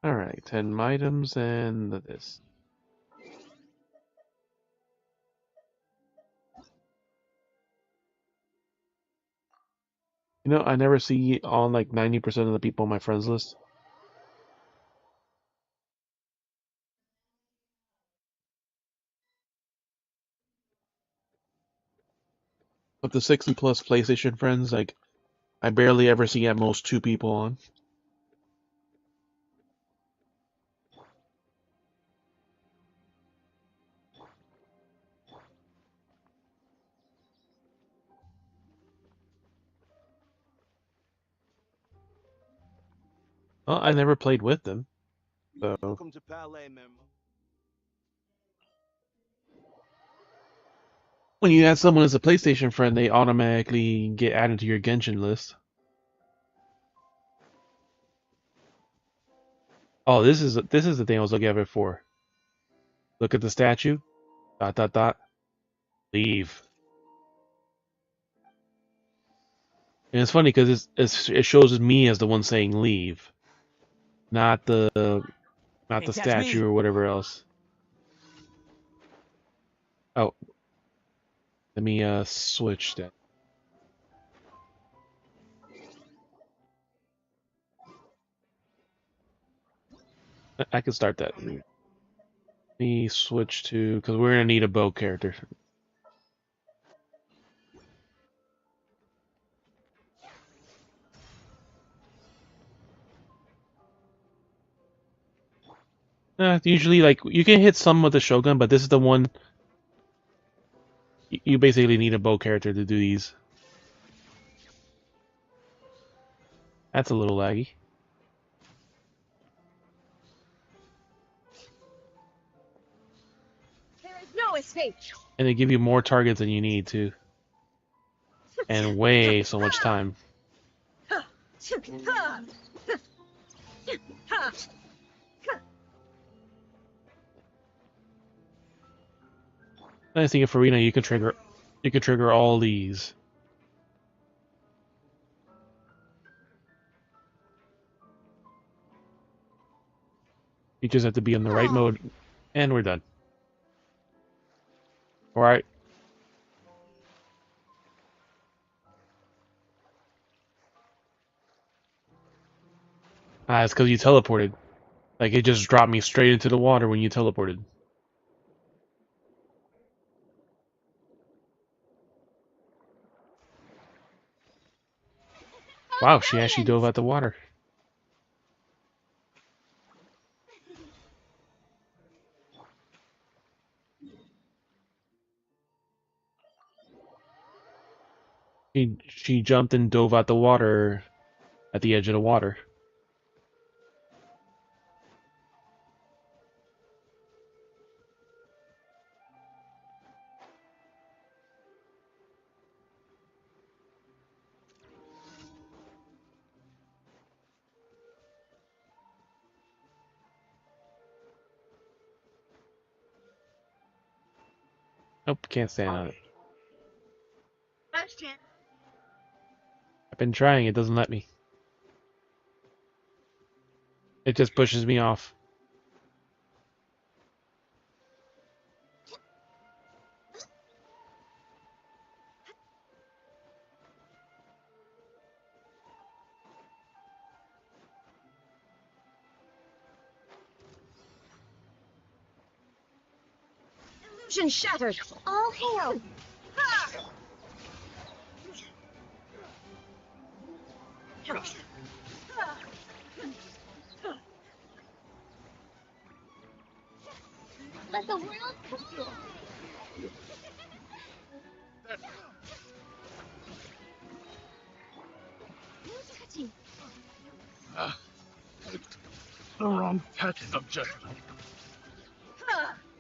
Speaker 1: Alright, 10 items and this. You know, I never see on like 90% of the people on my friends list. Of the 60 plus PlayStation friends, like, I barely ever see at most 2 people on. Well, I never played with them, so
Speaker 8: Welcome to Palais, member.
Speaker 1: when you add someone as a PlayStation friend, they automatically get added to your Genshin list. Oh, this is the thing I was looking at before. Look at the statue. Dot dot dot. Leave. And it's funny because it shows me as the one saying leave, not the
Speaker 6: Can't catch
Speaker 1: statue
Speaker 6: me.
Speaker 1: or whatever else. Oh, let me switch that. I can start that. Let me switch to because we're gonna need a bow character. Usually, like you can hit some with the Shogun, but this is the one you basically need a bow character to do these. That's a little laggy,
Speaker 4: There is no escape.
Speaker 1: and they give you more targets than you need to, and way so much time. Nice thing for Arena, you can trigger all these. You just have to be in the right mode, and we're done. All right. Ah, it's because you teleported. Like, it just dropped me straight into the water when you teleported. Wow, she actually dove out the water. She jumped and dove out the water at the edge of the water. Nope, can't stand on it.
Speaker 4: First chance.
Speaker 1: I've been trying, it doesn't let me. It just pushes me off.
Speaker 3: Illusion shattered.
Speaker 4: All hail. Let the world crumble. No touching.
Speaker 8: The wrong test subject.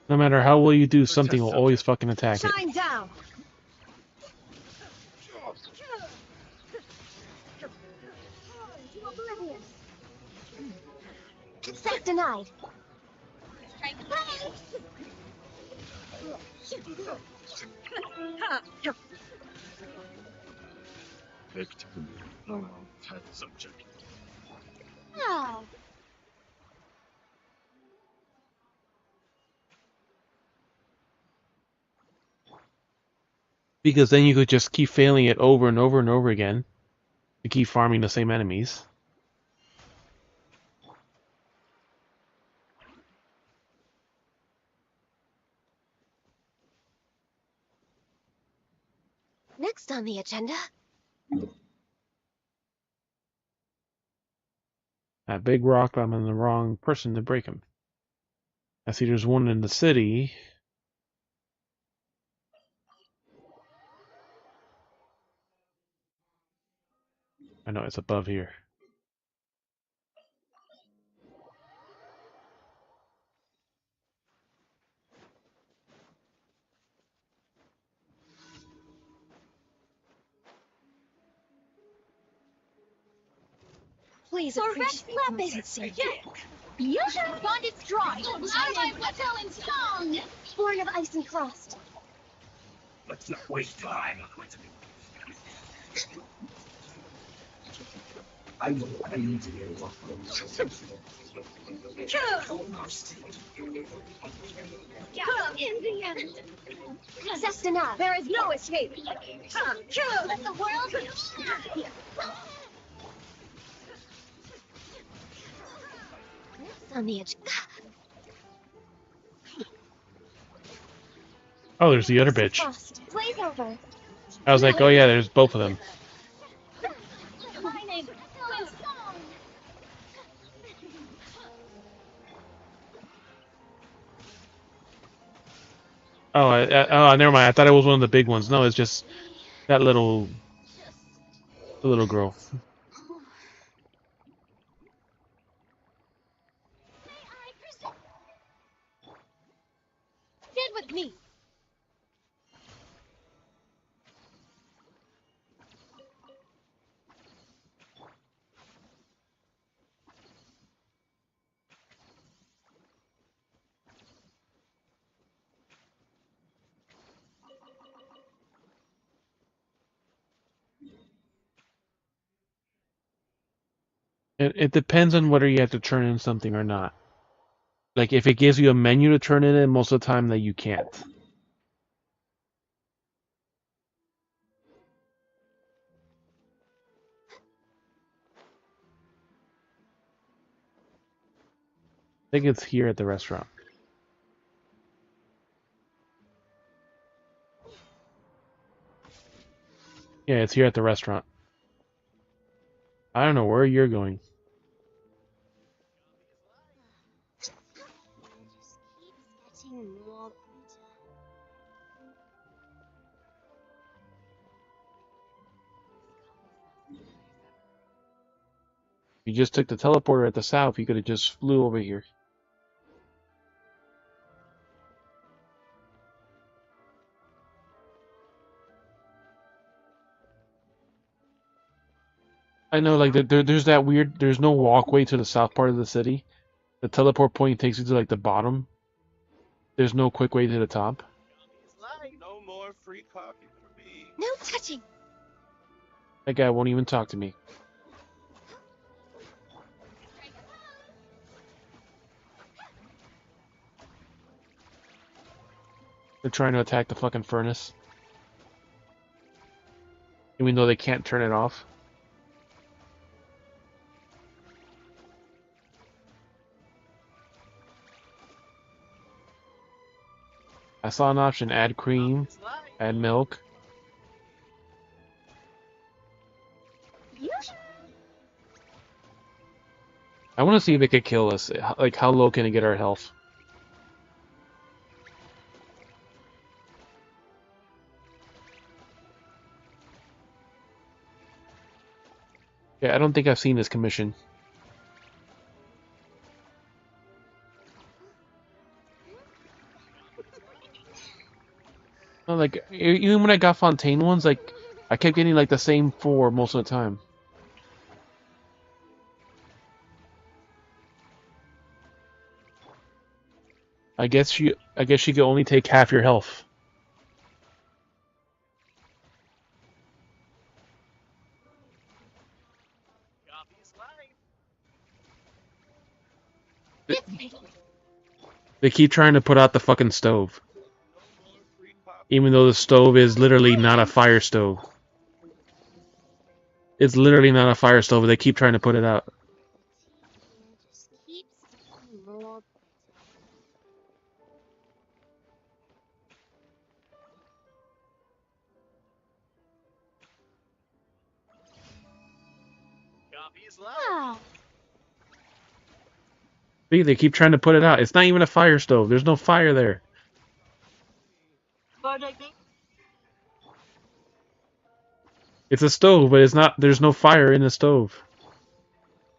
Speaker 1: No matter how well you do, something will always fucking attack it.
Speaker 3: Shine down.
Speaker 4: To oblivion. Access denied.
Speaker 8: Victim. The wrong test subject.
Speaker 4: Oh.
Speaker 1: Because then you could just keep failing it over and over and over again to keep farming the same enemies.
Speaker 4: Next on the agenda.
Speaker 1: That big rock, I'm the wrong person to break him. I see there's one in the city. I know it's above here.
Speaker 3: Please
Speaker 4: Direct
Speaker 3: appreciate
Speaker 4: weapons. You should find its dry. Out of my whittle and song. Born of ice and frost.
Speaker 8: Let's not waste time. I will end you.
Speaker 4: In the end. Access denied.
Speaker 3: There is no escape.
Speaker 4: Let the world. Next on the agenda.
Speaker 1: Oh, there's the other bitch.
Speaker 4: Frost. Blaze over.
Speaker 1: I was like, oh yeah, there's both of them.
Speaker 4: My name. Song.
Speaker 1: Oh, never mind. I thought it was one of the big ones. No, it's just that the little girl.
Speaker 4: Stand with me.
Speaker 1: It depends on whether you have to turn in something or not. Like, if it gives you a menu to turn it in, most of the time that you can't. think it's here at the restaurant. Yeah, it's here at the restaurant. I don't know where you're going. You just took the teleporter at the south, you could have just flew over here. I know, like, there's that weird, there's no walkway to the south part of the city. The teleport point takes you to, like, the bottom. There's no quick way to the top.
Speaker 8: No more free coffee for me.
Speaker 4: No touching.
Speaker 1: That guy won't even talk to me. They're trying to attack the fucking furnace. Even though they can't turn it off. I saw an option, add cream, add milk. I want to see if it could kill us. Like, how low can it get our health? Yeah, I don't think I've seen this commission. No, like, even when I got Fontaine ones, like, I kept getting, like, the same 4 most of the time. I guess she could only take half your health. They keep trying to put out the fucking stove. Even though the stove is literally not a fire stove. It's literally not a fire stove, but they keep trying to put it out.
Speaker 4: Wow.
Speaker 1: See, they keep trying to put it out. It's not even a fire stove. There's no fire there. It's a stove, but it's not. There's no fire in the stove.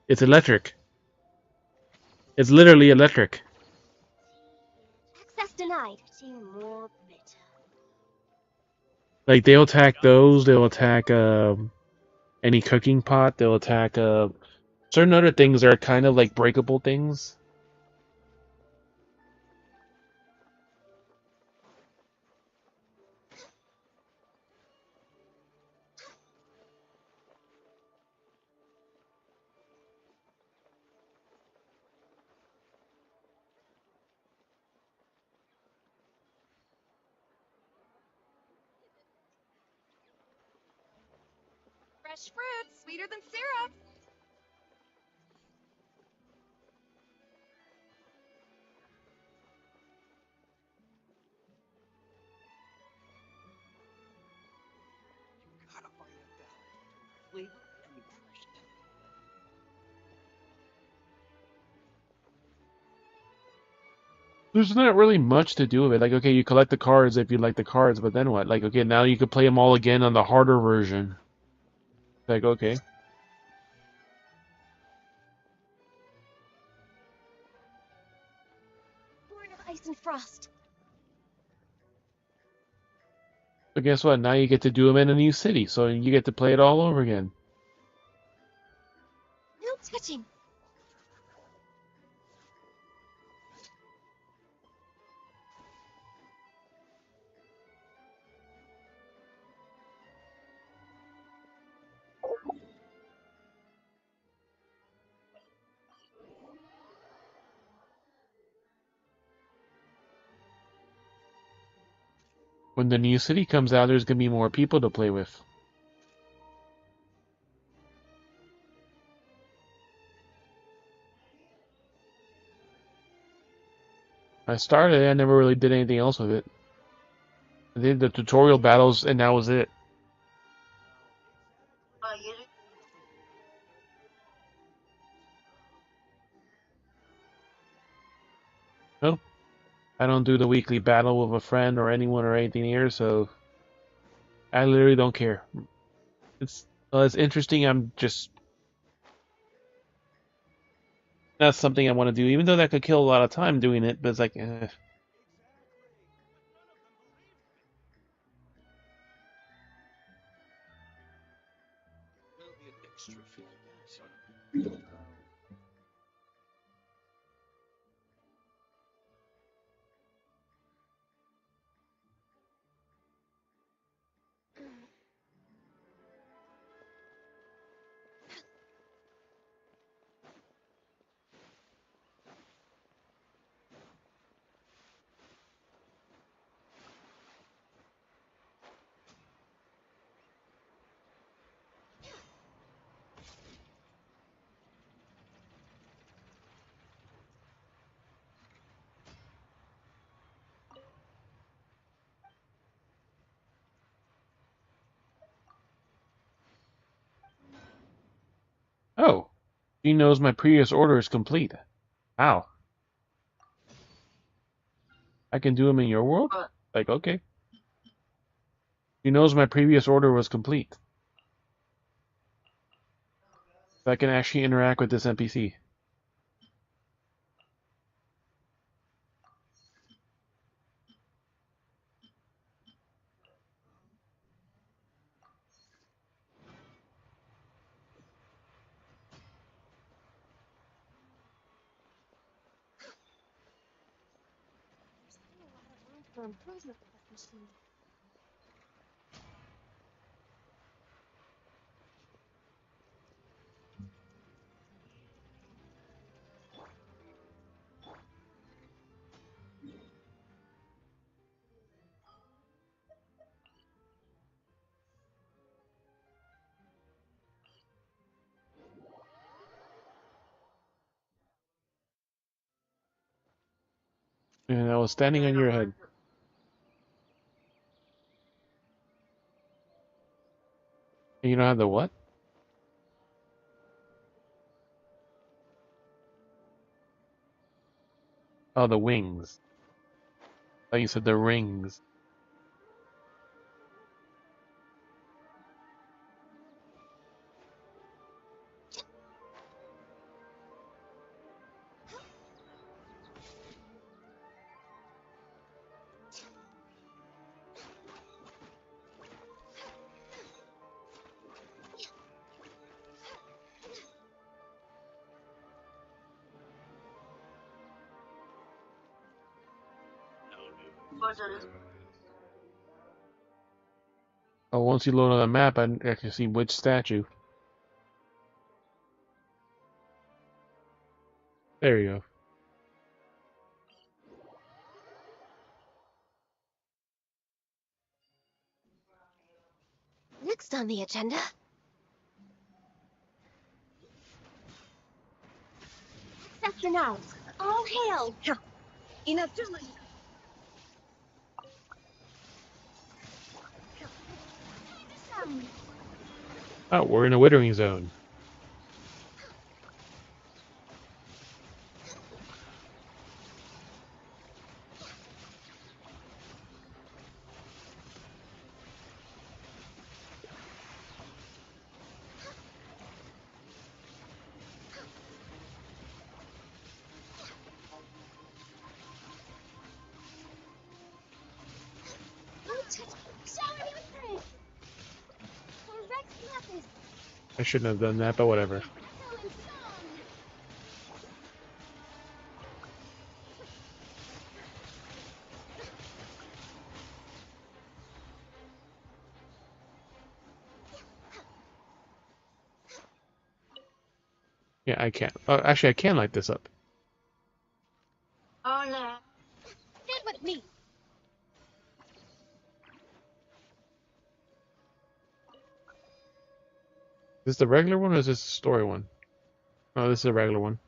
Speaker 1: It's electric. It's literally electric.
Speaker 4: Access denied.
Speaker 1: Like, they'll attack those. They'll attack any cooking pot. They'll attack certain other things that are kind of like breakable things.
Speaker 4: Fresh fruit, sweeter than syrup.
Speaker 2: Gotta find that balance between flavor and nutrition.
Speaker 1: There's not really much to do with it. Like, okay, you collect the cards if you like the cards, but then what? Like, okay, now you could play them all again on the harder version. Like, okay.
Speaker 4: Born of ice and frost.
Speaker 1: But guess what? Now you get to do them in a new city, so you get to play it all over again.
Speaker 4: No touching.
Speaker 1: When the new city comes out, there's gonna be more people to play with. I started it, I never really did anything else with it. I did the tutorial battles, and that was it. Nope. I don't do the weekly battle with a friend or anyone or anything here, so I literally don't care. It's interesting. I'm just not something I want to do, even though that could kill a lot of time doing it. But it's like,
Speaker 2: Will be an extra fill of gas on
Speaker 1: oh, she knows my previous order is complete. Wow, I can do them in your world? Like, okay. She knows my previous order was complete. So I can actually interact with this NPC.
Speaker 3: For improvement with this machine.
Speaker 1: And I was standing on your head. And you don't have the what? Oh, the wings. I thought you said the rings. Oh, once you load on the map, I can see which statue. There you go.
Speaker 3: Next on the agenda.
Speaker 4: Sector now. All hail.
Speaker 3: Enough doing.
Speaker 1: Oh, we're in a withering zone. I shouldn't have done that, but whatever. Yeah, I can't. Actually, I can light this up.
Speaker 4: Oh no. Stand with me.
Speaker 1: Is this the regular one or is this the story one? Oh, this is a regular one.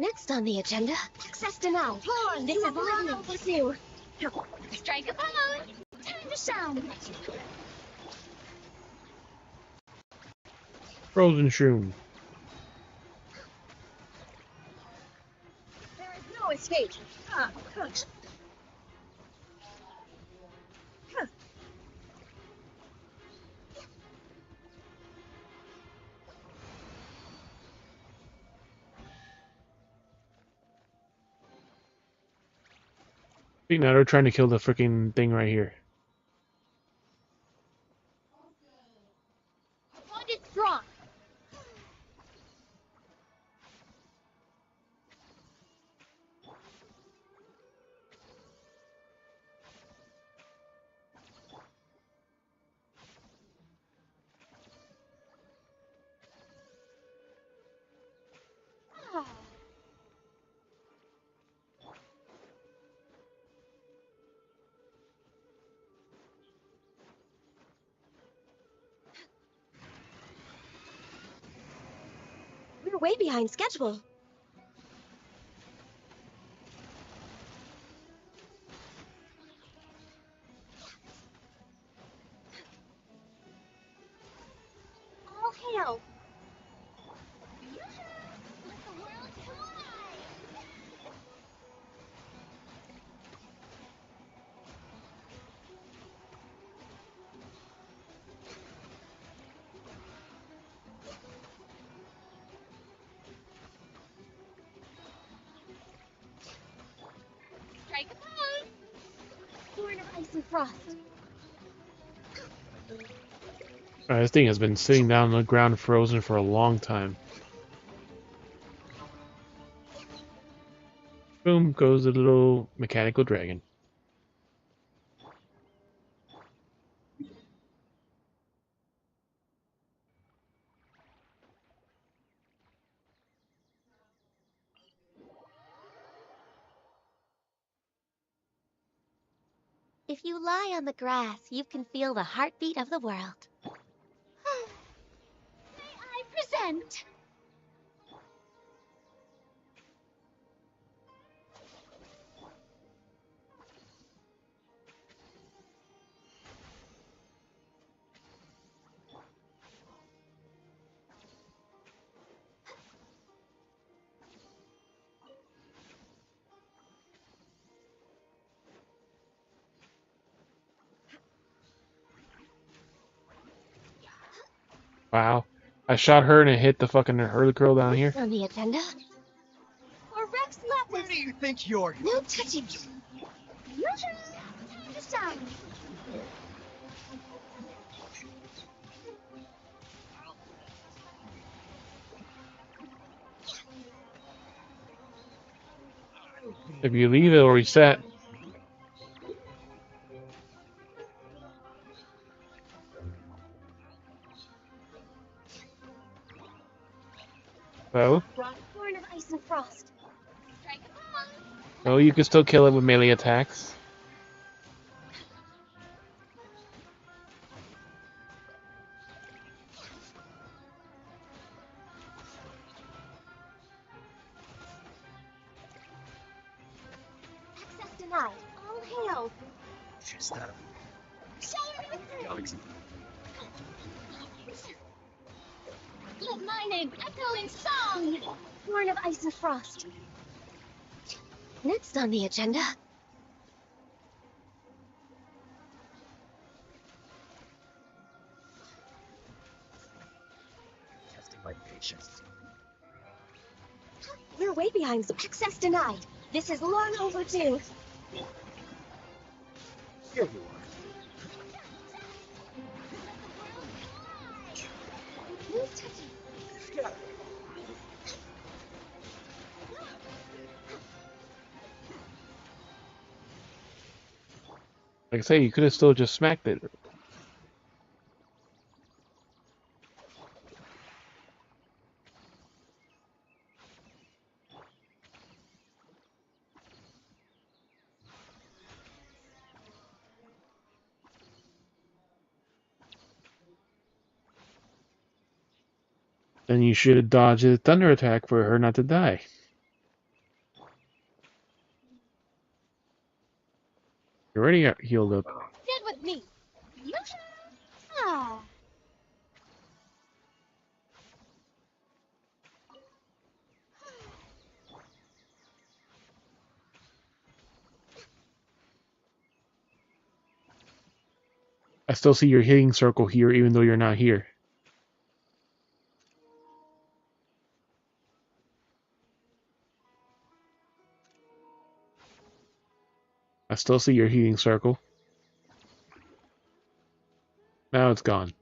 Speaker 3: Next on the agenda, access denied. This is long overdue.
Speaker 4: Strike a pose! Time to shine!
Speaker 1: Frozen shroom.
Speaker 3: There is no escape.
Speaker 1: See, now they're trying to kill the freaking thing right here.
Speaker 4: Bond is strong! Ah.
Speaker 3: We're way behind schedule.
Speaker 4: All hail! Let the world collide! Strike a pose!
Speaker 3: Born of ice and frost.
Speaker 1: This thing has been sitting down on the ground frozen for a long time. Boom goes the little mechanical dragon.
Speaker 4: If you lie on the grass, you can feel the heartbeat of the world. May I present?
Speaker 1: Wow. I shot her and it hit the fucking hurly girl down here.
Speaker 3: On the agenda,
Speaker 4: Or Rex
Speaker 6: Where
Speaker 4: Lapis?
Speaker 6: do you think you're...
Speaker 3: no touching.
Speaker 4: Usually, time to shine!
Speaker 1: If you leave, it'll reset. So,
Speaker 3: Born of ice and frost.
Speaker 4: Strike a pose!
Speaker 1: well, you can still kill it with melee attacks.
Speaker 3: Access denied. All hail.
Speaker 8: Just that.
Speaker 4: Galaxy. Let my name echo in song!
Speaker 3: Born of ice and frost. Next on the agenda,
Speaker 8: Testing my patience.
Speaker 3: we're way behind. Access denied. This is long overdue.
Speaker 8: Here you
Speaker 3: No touching.
Speaker 8: are. Scatter.
Speaker 1: Like I say, you could have still just smacked it. Then you should have dodged the thunder attack for her not to die. You already got healed up.
Speaker 4: Get with me. You ah.
Speaker 1: I still see your healing circle here, even though you're not here. I still see your healing circle. Now it's gone.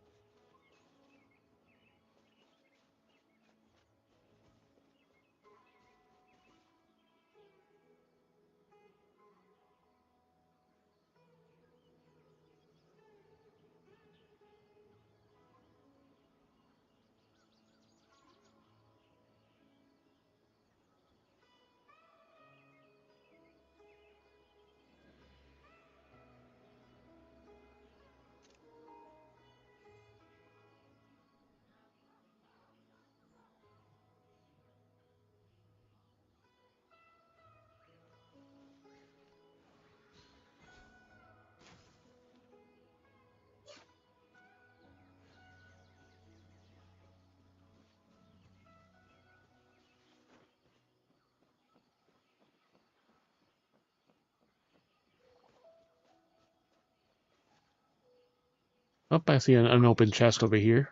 Speaker 1: Oh, I see an unopened chest over here.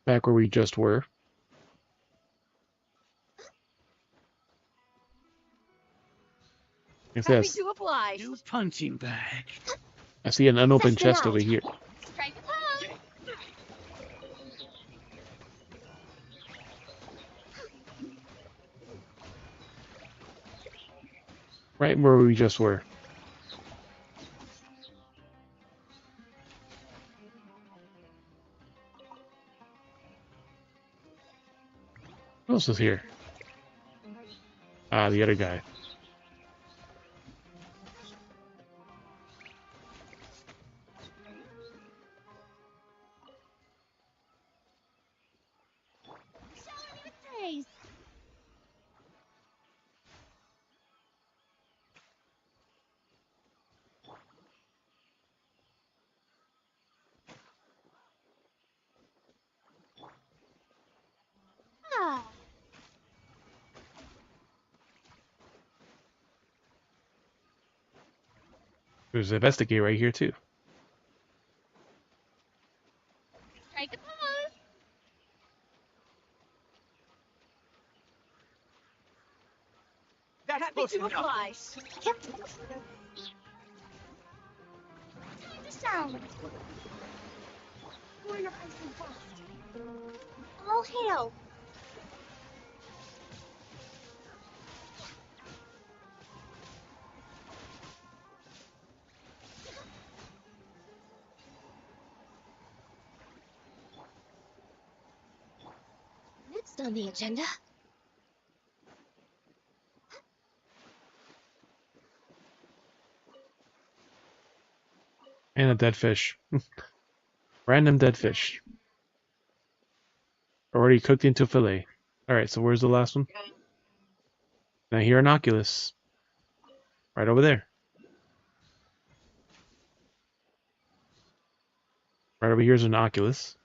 Speaker 1: Back where we just were. What's
Speaker 3: Happy
Speaker 1: this?
Speaker 3: to oblige.
Speaker 8: New punching bag.
Speaker 1: I see an unopened
Speaker 4: Suss them
Speaker 1: chest
Speaker 4: out.
Speaker 1: over here.
Speaker 4: Strike a pose.
Speaker 1: Right where we just were. Who else is here? Ah, the other guy.
Speaker 4: Shower victories. Ah.
Speaker 1: There's an investigator right here too.
Speaker 4: Strike a pose.
Speaker 6: That's
Speaker 3: Happy
Speaker 6: close
Speaker 3: to
Speaker 6: enough.
Speaker 3: oblige.
Speaker 4: Time to sound. Born of ice and frost. All hail.
Speaker 3: Next on the agenda.
Speaker 1: And a dead fish. Random dead fish. Already cooked into fillet. Alright, so where's the last one? Now here an Oculus. Right over there. Right over here's an Oculus.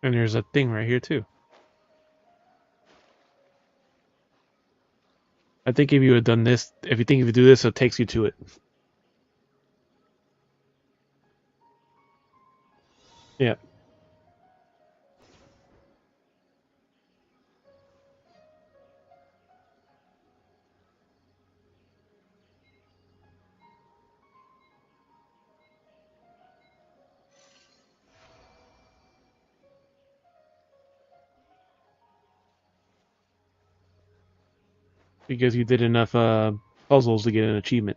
Speaker 1: And there's a thing right here too. I think if you had done this, if you do this, it takes you to it. Yeah. Because you did enough puzzles to get an achievement.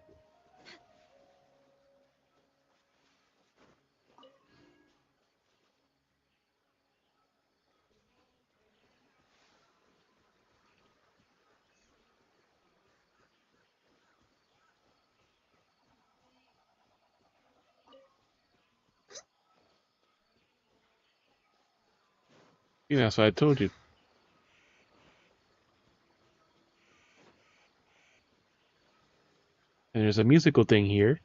Speaker 1: Yeah, that's what I told you. And there's a musical thing here.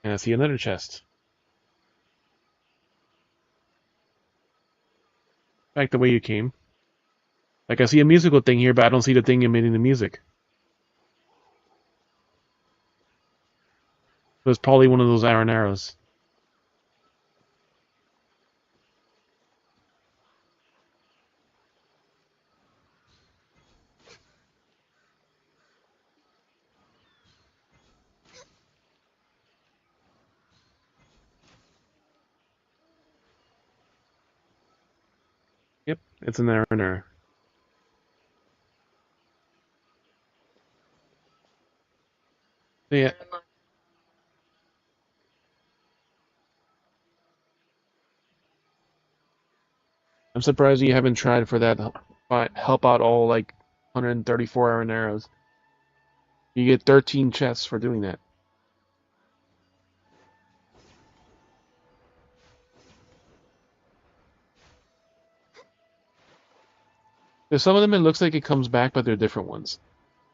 Speaker 1: And I see another chest. Back the way you came. Like I see a musical thing here, but I don't see the thing emitting the music. So it's probably one of those iron arrows. Yep, it's an iron arrow. So yeah, I'm surprised you haven't tried for that help out all like 134 iron arrows. You get 13 chests for doing that. There's some of them it looks like it comes back, but they're different ones.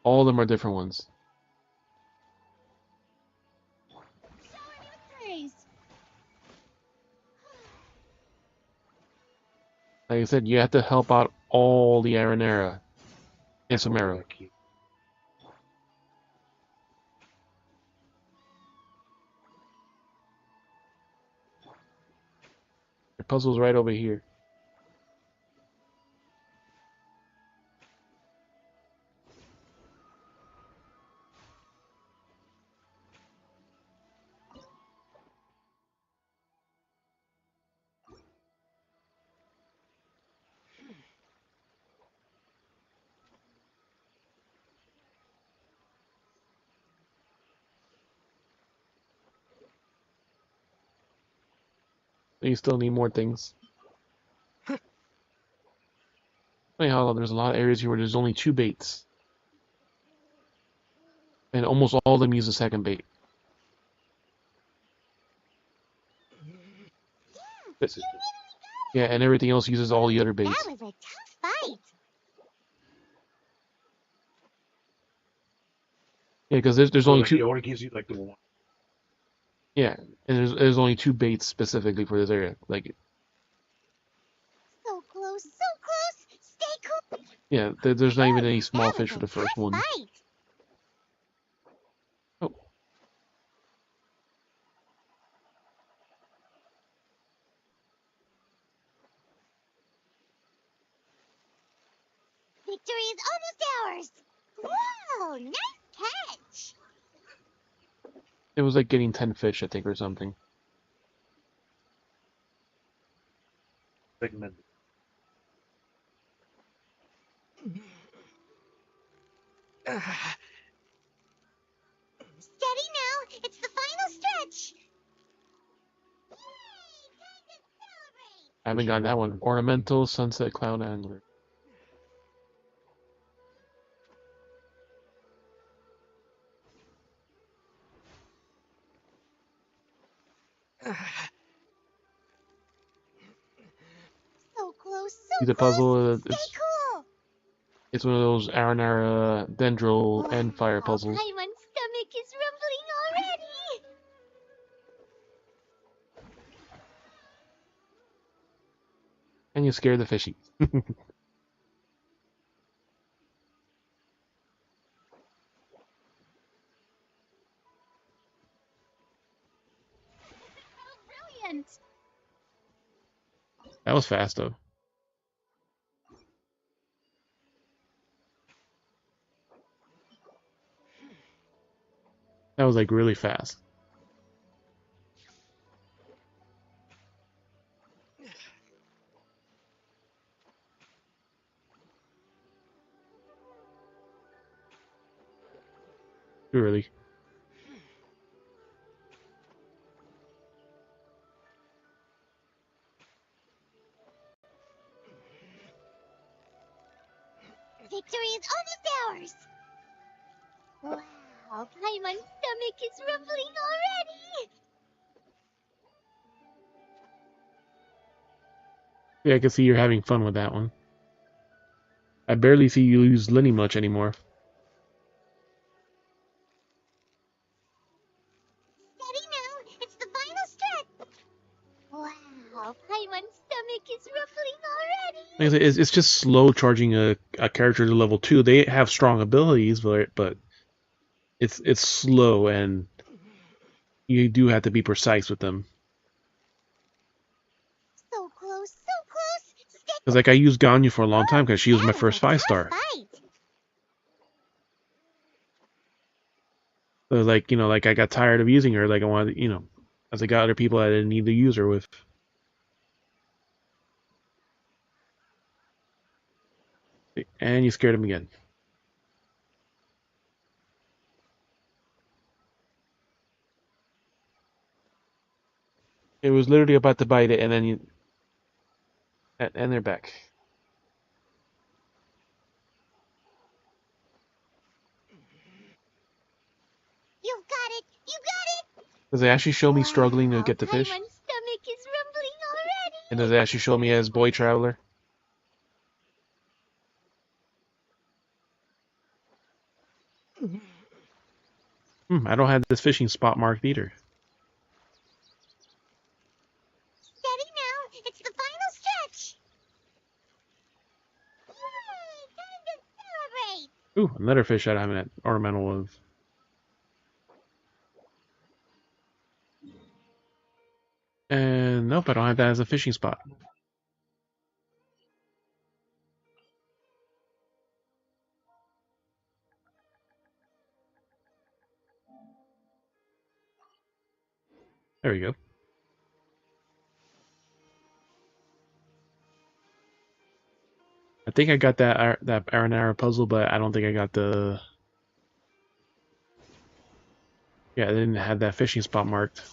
Speaker 1: All of them are different ones.
Speaker 4: Praise.
Speaker 1: Like I said, you have to help out all the iron arrow. And some arrow. The puzzle's right over here. You still need more things. Anyhow, there's a lot of areas here where there's only 2 baits. And almost all of them use a second bait. But, yeah, and everything else uses all the other baits.
Speaker 4: That was a tough fight.
Speaker 1: Yeah, because there's only 2.
Speaker 8: It only gives you like the one.
Speaker 1: Yeah, and there's only 2 baits specifically for this area. Like,
Speaker 4: So close, so close. Stay cool.
Speaker 1: yeah, there's not even any small
Speaker 4: That
Speaker 1: fish
Speaker 4: was
Speaker 1: for
Speaker 4: a
Speaker 1: the first
Speaker 4: tough
Speaker 1: one.
Speaker 4: fight.
Speaker 1: Oh,
Speaker 4: Victory is almost ours. Whoa, nice catch.
Speaker 1: it was like getting 10 fish, I think, or something.
Speaker 8: Segmented.
Speaker 4: Steady now. It's the final stretch. Yay! Time to celebrate.
Speaker 1: I haven't gotten that one. Ornamental Sunset Cloud Angler.
Speaker 4: So close,
Speaker 1: See
Speaker 4: so
Speaker 1: the
Speaker 4: close.
Speaker 1: puzzle?
Speaker 4: Stay cool.
Speaker 1: It's one of those Aranara, Dendril, and Fire puzzles.
Speaker 4: Paimon's stomach is rumbling already.
Speaker 1: And you scare the fishy.
Speaker 4: Brilliant.
Speaker 1: That was fast, though. That was like really fast. Too early.
Speaker 4: Victory is almost ours. Wow, Paimon's stomach is rumbling already.
Speaker 1: Yeah, I can see you're having fun with that one. I barely see you use Lenny much anymore.
Speaker 4: Steady now, it's the final stretch. Wow, Paimon's stomach is rumbling already.
Speaker 1: Like I said, it's just slow charging a character to level 2. They have strong abilities, but it's slow and you do have to be precise with them.
Speaker 4: So close, so close. Stick.
Speaker 1: Because like I used Ganyu for a long time because she was my
Speaker 4: That was
Speaker 1: first
Speaker 4: a
Speaker 1: 5-star.
Speaker 4: tough fight.
Speaker 1: So like like I got tired of using her. Like I wanted, as I got other people I didn't need to use her with. And you scared him again. It was literally about to bite it, and then and they're back.
Speaker 4: You got it, you got it.
Speaker 1: Does it actually show me struggling to
Speaker 4: Wow,
Speaker 1: get the fish?
Speaker 4: Paimon's stomach is rumbling already.
Speaker 1: And does it actually show me as Boy Traveler? I don't have this fishing spot marked either.
Speaker 4: Steady now, it's the final stretch. Yay, time to celebrate.
Speaker 1: Ooh, another fish that I haven't had ornamental of. And nope, I don't have that as a fishing spot. There we go. I think I got that Aranara puzzle, but I don't think I got the. Yeah, I didn't have that fishing spot marked.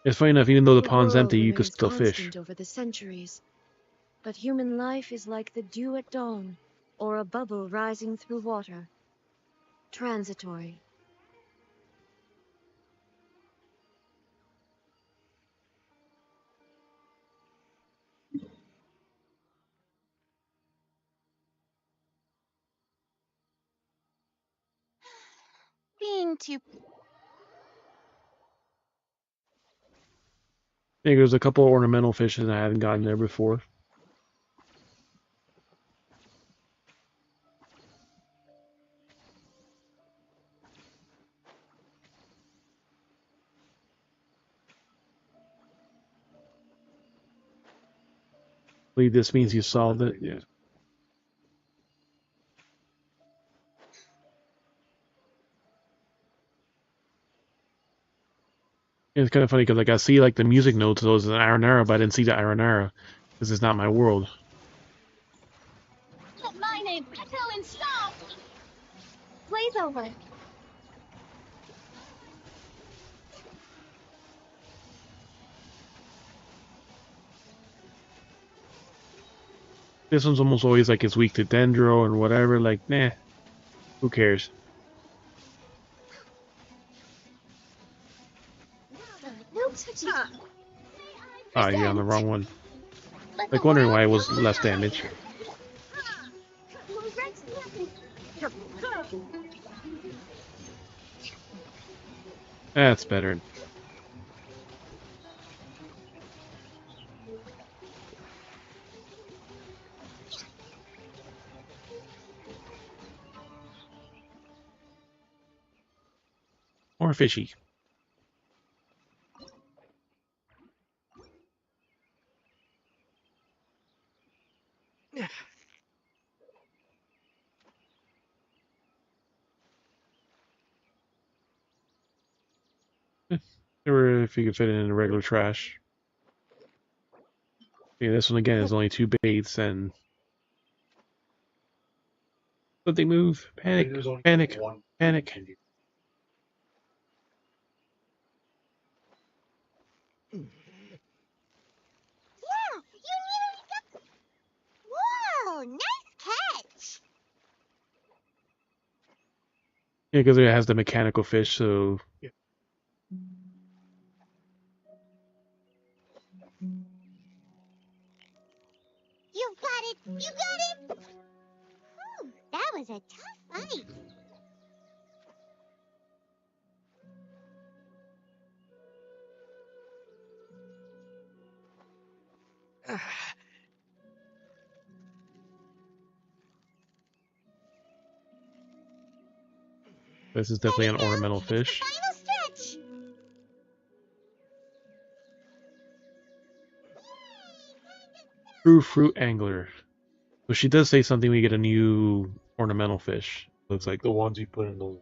Speaker 1: It's funny enough, even though the pond's
Speaker 3: world
Speaker 1: empty, you could
Speaker 3: remains
Speaker 1: still fish.
Speaker 3: constant over the centuries, but human life is like the dew at dawn, or a bubble rising through water. Transitory.
Speaker 9: Being too
Speaker 1: I think there's a couple of ornamental fishes that I haven't gotten there before. I believe this means you solved it. Yeah. It's kind of funny because like I see like the music notes, those an Aranara, but I didn't see the Aranara because it's not my world.
Speaker 4: Let my name echo and stop. Blaze over.
Speaker 1: This one's almost always like it's weak to Dendro and whatever. Like, nah, who cares? Ah, you're on the wrong one. Like wondering why it was less damage. That's better. More fishy. Or if you could fit it in the regular trash. Yeah, this one again is only 2 baits and. But they move. Panic. Panic. Panic.
Speaker 4: Yeah, you nearly got. Whoa, nice catch.
Speaker 1: Yeah, because it has the mechanical fish, so
Speaker 4: was a tough fight.
Speaker 1: This is definitely an
Speaker 4: Ready now?
Speaker 1: ornamental
Speaker 4: It's the
Speaker 1: fish.
Speaker 4: final stretch.
Speaker 1: True fruit angler. So she does say something. We get a new ornamental fish. Looks like
Speaker 8: The ones you put in the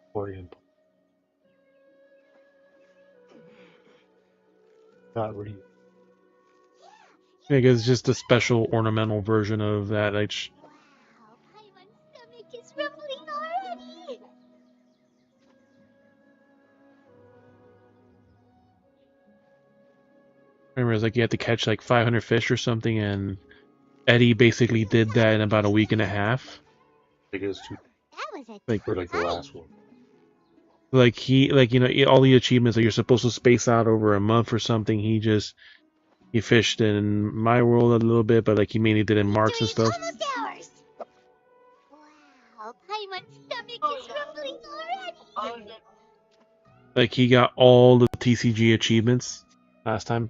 Speaker 8: aquarium. Not really.
Speaker 1: I guess it's just a special ornamental version of that.
Speaker 4: Wow, Paimon's stomach is rumbling already.
Speaker 1: Remember, it's like you had to catch like 500 fish or something, and Eddie basically did that in about a week and a half.
Speaker 8: I think it's too
Speaker 4: That was a
Speaker 1: Like,
Speaker 8: for
Speaker 4: tough
Speaker 8: like the
Speaker 4: fight.
Speaker 8: last one.
Speaker 1: like he, like all the achievements that you're supposed to space out over a month or something. He fished in my world a little bit, but like he mainly did in marks and
Speaker 4: Victory is
Speaker 1: stuff.
Speaker 4: almost ours. Wow, Paimon's stomach is rumbling already.
Speaker 1: Like he got all the TCG achievements last time.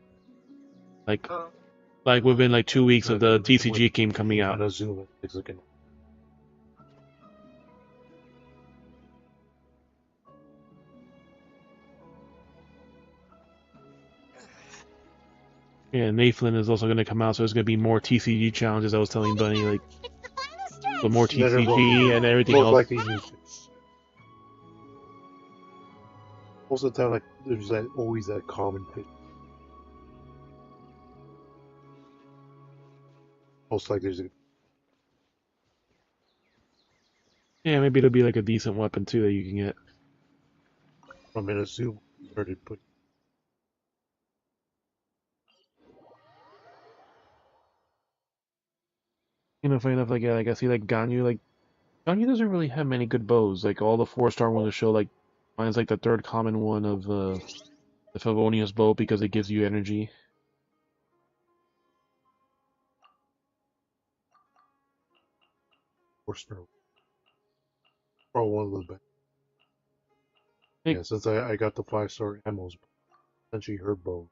Speaker 1: Like within like 2 weeks of the TCG game coming out.
Speaker 8: On a Zoom, it's looking.
Speaker 1: Yeah, Nathan is also going to come out, so there's going to be more TCG challenges. I was telling Bunny, like,
Speaker 4: It's the final stretch.
Speaker 1: the more
Speaker 8: Yeah, they're
Speaker 1: TCG and everything
Speaker 8: Most
Speaker 1: else.
Speaker 8: likely, most of the time, like there's always that common pitch. Most likely, there's a
Speaker 1: Yeah, maybe it'll be like a decent weapon too that you can get.
Speaker 8: I'm in a Zoom started put.
Speaker 1: Funny enough, like, yeah, like I see, like Ganyu doesn't really have many good bows. Like all the 4-star ones show, like mine's like the third common one of the Favonius bow because it gives you energy.
Speaker 8: Or probably one of the best.
Speaker 1: Hey,
Speaker 8: Yeah, since I got the 5-star ammos, essentially her bow.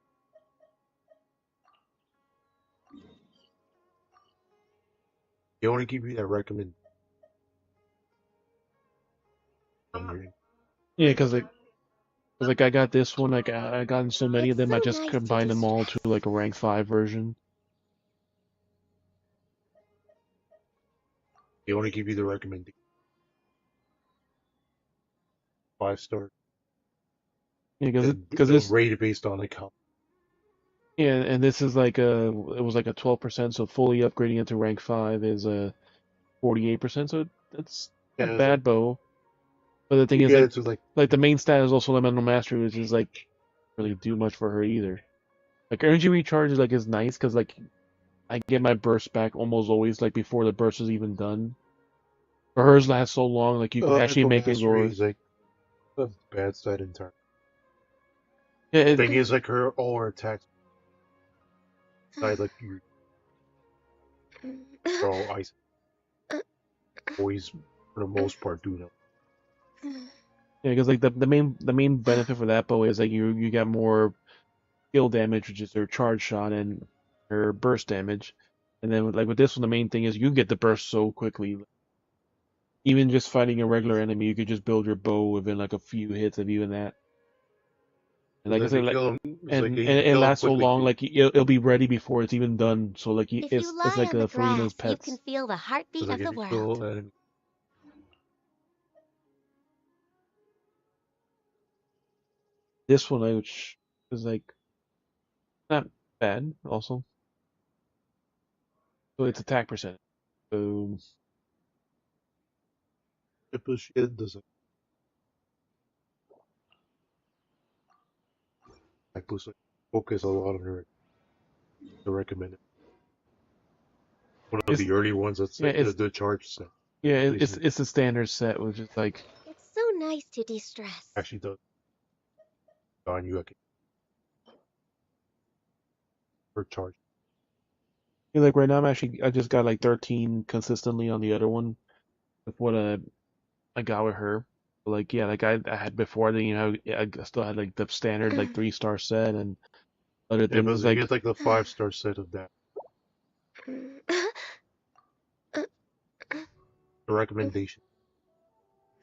Speaker 8: They only give you that recommend.
Speaker 1: yeah, because I got this one, like I gotten so many of
Speaker 3: It's
Speaker 1: them, I
Speaker 3: so
Speaker 1: just
Speaker 3: nice to
Speaker 1: combined them all to
Speaker 3: de-stress.
Speaker 1: like a rank 5 version.
Speaker 8: They only give you the recommendation. 5-star.
Speaker 1: Yeah, because
Speaker 8: They'll
Speaker 1: this
Speaker 8: rate it based on like how.
Speaker 1: yeah, and this is like it was like a 12%, so fully upgrading it to rank 5 is a 48%, so it's a
Speaker 8: Yeah, it's like
Speaker 1: bad bow. But the thing
Speaker 8: you
Speaker 1: is,
Speaker 8: get it to
Speaker 1: like the main stat is also elemental mastery, which is like really do much for her either. Like energy recharge is nice because like I get my burst back almost always like before the burst is even done. For hers lasts so long, like you can actually
Speaker 8: elemental
Speaker 1: make it
Speaker 8: mastery
Speaker 1: go.
Speaker 8: is like a bad side entirely.
Speaker 1: Yeah,
Speaker 8: Thing is, like all her attacks side like you're all ice. Always for the most part do that.
Speaker 1: yeah, because like the main benefit for that bow is like you get more skill damage, which is her charge shot and her burst damage. And then like with this one, the main thing is you get the burst so quickly. Even just fighting a regular enemy, you could just build your bow within like a few hits of even that. And like I
Speaker 8: Like
Speaker 1: said,
Speaker 8: they
Speaker 1: like
Speaker 8: kill him, it's like
Speaker 1: and
Speaker 8: you
Speaker 1: it
Speaker 8: kill him
Speaker 1: lasts so
Speaker 8: quickly
Speaker 1: long,
Speaker 8: too.
Speaker 1: like it'll be ready before it's even done. So like
Speaker 4: If you
Speaker 1: it's
Speaker 4: lie
Speaker 1: like
Speaker 4: on the
Speaker 1: a Felina's
Speaker 4: grass, you can
Speaker 1: pets.
Speaker 4: feel the
Speaker 8: It's
Speaker 4: heartbeat
Speaker 8: like
Speaker 4: of
Speaker 8: if
Speaker 4: the
Speaker 8: you kill
Speaker 4: world.
Speaker 8: an enemy,
Speaker 1: This one, which is like not bad, also. So it's attack percentage. So
Speaker 8: it push it doesn't like push like focus a lot on her to recommend it. One of
Speaker 1: it's
Speaker 8: the early ones that's
Speaker 1: yeah,
Speaker 8: like the charge set. Basically
Speaker 1: it's a standard set, which is like
Speaker 4: It's so nice to de-stress.
Speaker 8: actually does on you again for charge.
Speaker 1: Yeah, like right now, I just got like 13 consistently on the other one with what I got with her. Like yeah, like I had before, then I still had like the standard like 3-star set and other
Speaker 8: Yeah,
Speaker 1: things.
Speaker 8: but
Speaker 1: It's
Speaker 8: you
Speaker 1: like
Speaker 8: get like the 5-star set of that. The recommendation.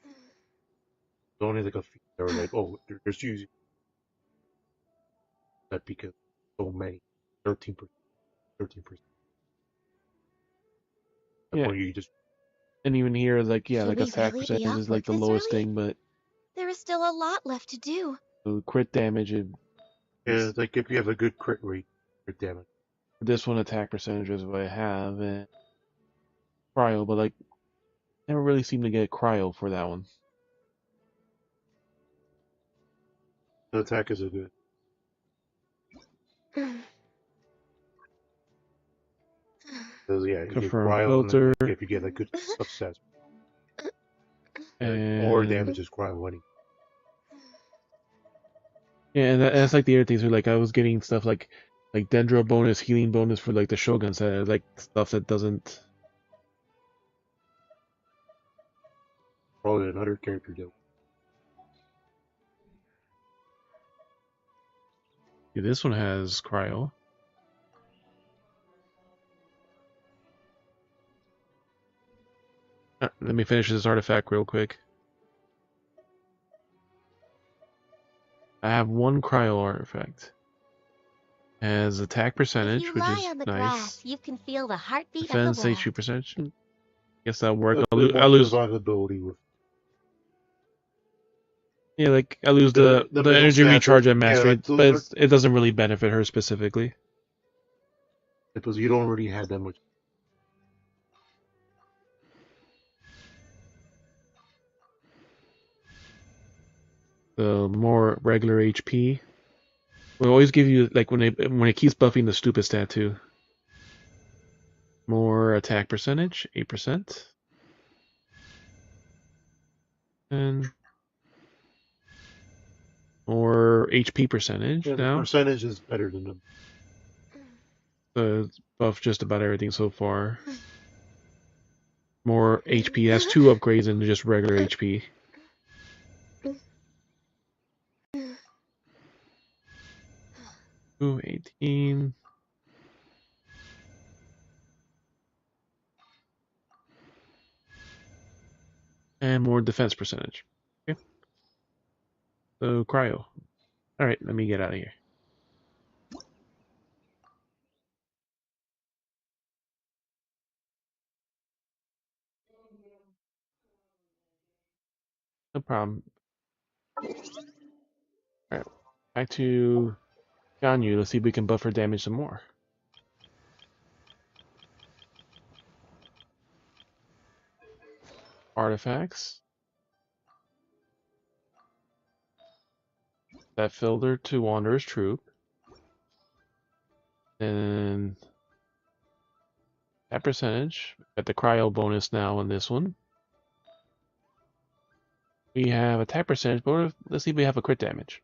Speaker 8: It's only like a few that are like, oh, there's usually that because so many. 13%. 13%. That
Speaker 1: yeah,
Speaker 8: point you just
Speaker 1: and even here like yeah,
Speaker 4: Should
Speaker 1: like
Speaker 4: we
Speaker 1: attack
Speaker 4: really be
Speaker 1: percentage
Speaker 4: off
Speaker 1: is like
Speaker 4: work
Speaker 1: the
Speaker 4: this
Speaker 1: lowest
Speaker 4: early?
Speaker 1: thing, but
Speaker 4: There is still a lot left to do.
Speaker 1: the crit damage
Speaker 8: yeah, it's like if you have a good crit rate, crit damage.
Speaker 1: this one attack percentage is what I have and cryo, but like never really seem to get cryo for that one.
Speaker 8: The attack is a good. Because yeah, you get
Speaker 1: Confirm
Speaker 8: cryo and
Speaker 1: filter
Speaker 8: if you get a good subset, like all her
Speaker 1: and
Speaker 8: damage is cryo anyway.
Speaker 1: yeah, and that's like the other things where like I was getting stuff like dendro bonus, healing bonus for like the Shogun set, like stuff that doesn't.
Speaker 8: Probably another character that
Speaker 1: Yeah, this one has cryo. Let me finish this artifact real quick. I have one cryo artifact. Has attack
Speaker 4: If
Speaker 1: percentage,
Speaker 4: you
Speaker 1: which
Speaker 4: lie
Speaker 1: is
Speaker 4: on the
Speaker 1: nice.
Speaker 4: grass, you can feel the heartbeat of the
Speaker 1: Defense
Speaker 4: world.
Speaker 1: HP percentage. Guess that'll work.
Speaker 8: a
Speaker 1: I'll,
Speaker 8: bit
Speaker 1: lo-
Speaker 8: more
Speaker 1: I'll lose.
Speaker 8: survivability with
Speaker 1: Yeah, like I lose
Speaker 8: the
Speaker 1: the
Speaker 8: middle
Speaker 1: energy
Speaker 8: stats.
Speaker 1: recharge and
Speaker 8: Yeah,
Speaker 1: mastery,
Speaker 8: like those
Speaker 1: but
Speaker 8: are
Speaker 1: it doesn't really benefit her specifically.
Speaker 8: because you don't really have that much.
Speaker 1: The more regular HP. We always give you like when it keeps buffing the stupid stat too. More attack percentage, 8%. And more HP percentage
Speaker 8: Yeah, the
Speaker 1: now.
Speaker 8: percentage is better than them.
Speaker 1: It's buff just about everything so far. More HP. That's 2 upgrades than just regular HP. Ooh, 18. And more defense percentage. Okay. So cryo. Alright, let me get out of here. No problem. Alright. Back to Ganyu. Let's see if we can buff her damage some more. Artifacts. That filled her to Wanderer's Troop. And that percentage. Got the cryo bonus now on this one. We have attack percentage, but let's see if we have a crit damage.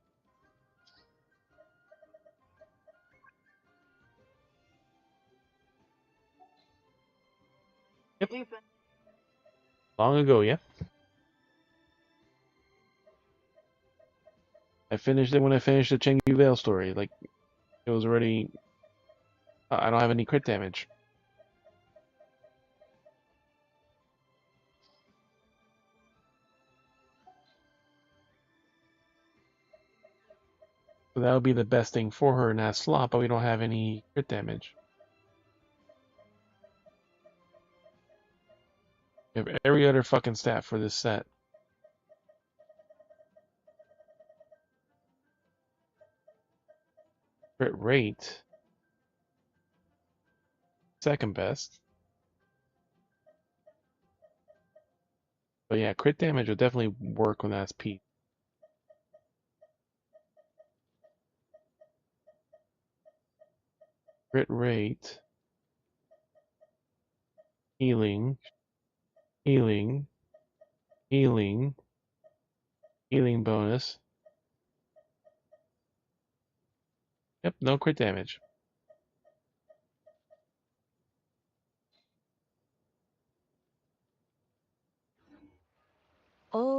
Speaker 1: Yep. Long ago, yeah. I finished it when I finished the Chengdu Vale story. Like, it was already... I don't have any crit damage. So that would be the best thing for her in that slot, but we don't have any crit damage. We have every other fucking stat for this set. Crit rate. Second best. But yeah, crit damage would definitely work when that's peak. Crit rate. Healing. Healing. Healing. Healing bonus. Yep, no crit damage.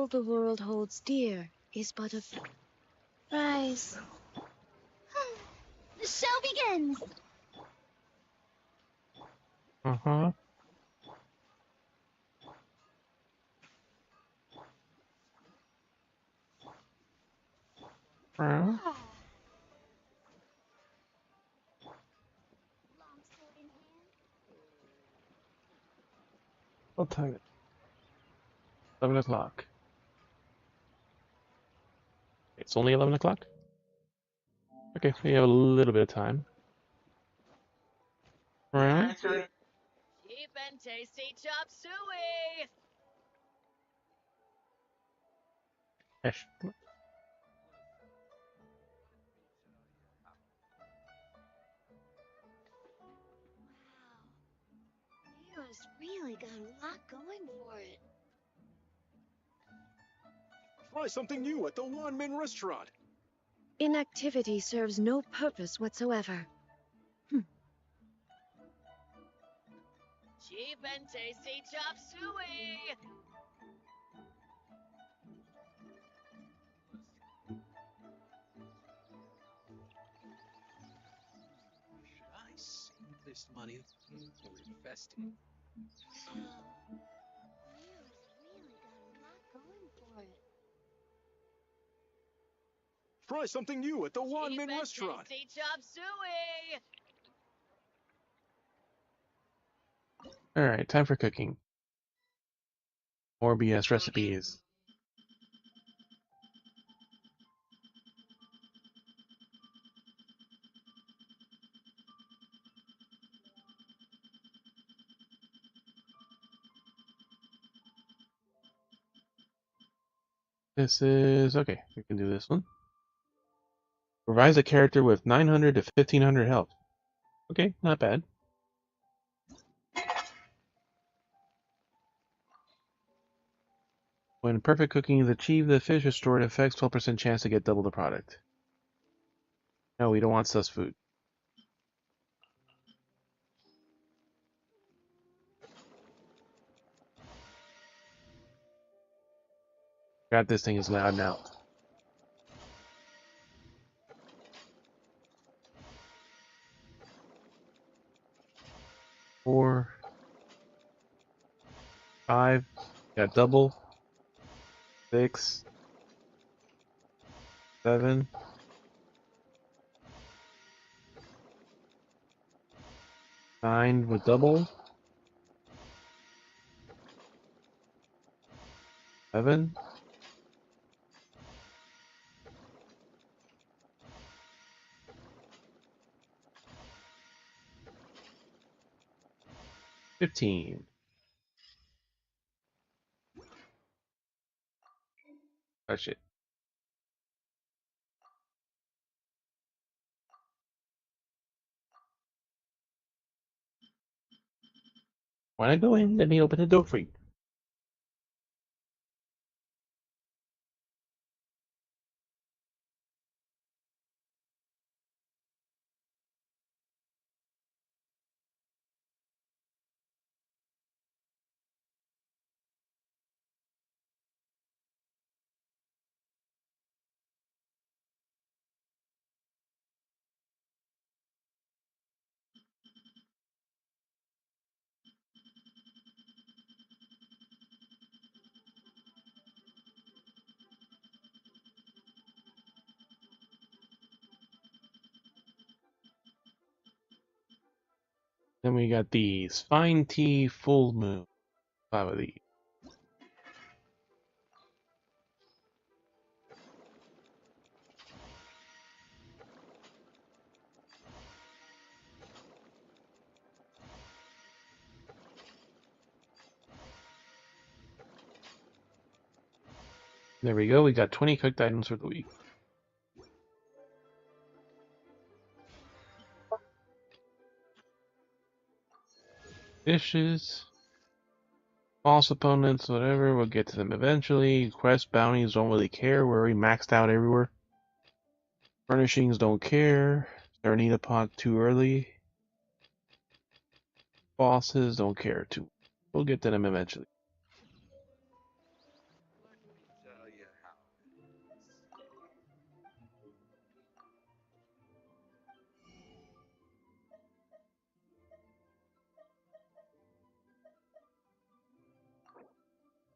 Speaker 3: all the world holds dear is but a prize.
Speaker 4: The show begins!
Speaker 1: Uh-huh. Well,
Speaker 4: Longsword in hand.
Speaker 1: what time is it? 11 o'clock. It's only 11 o'clock? Okay, we have a little bit of time. Well,
Speaker 2: Cheap and tasty chop suey!
Speaker 1: ish.
Speaker 4: Wow. Hero's really got a lot going for it.
Speaker 10: Try something new at the one-man restaurant.
Speaker 3: Inactivity serves no purpose whatsoever.
Speaker 2: Cheap and tasty chop suey!
Speaker 10: Should I save this money or invest it?
Speaker 4: Wow. Hero's really got a lot going for it.
Speaker 10: Try something new at the one-man
Speaker 2: Cheap and
Speaker 10: restaurant.
Speaker 2: tasty chop suey!
Speaker 1: Alright, time for cooking. More BS recipes. This is... okay, we can do this one. Revise a character with 900 to 1500 health. Okay, not bad. When perfect cooking is achieved, the fish is stored affects 12% chance to get double the product. No, we don't want sus food. God, this thing is loud now. Four, five, got double, 6, 7, 9 with double, 11, 15. Touch it. When I go in, let me open the door for you. Then we got these. Fine tea full moon. 5 of these. There we go. We got 20 cooked items for the week. Dishes. Boss opponents, whatever. We'll get to them eventually. Quest bounties don't really care. We're already maxed out everywhere. Furnishings don't care. Serenita pot too early. Bosses don't care too. We'll get to them eventually.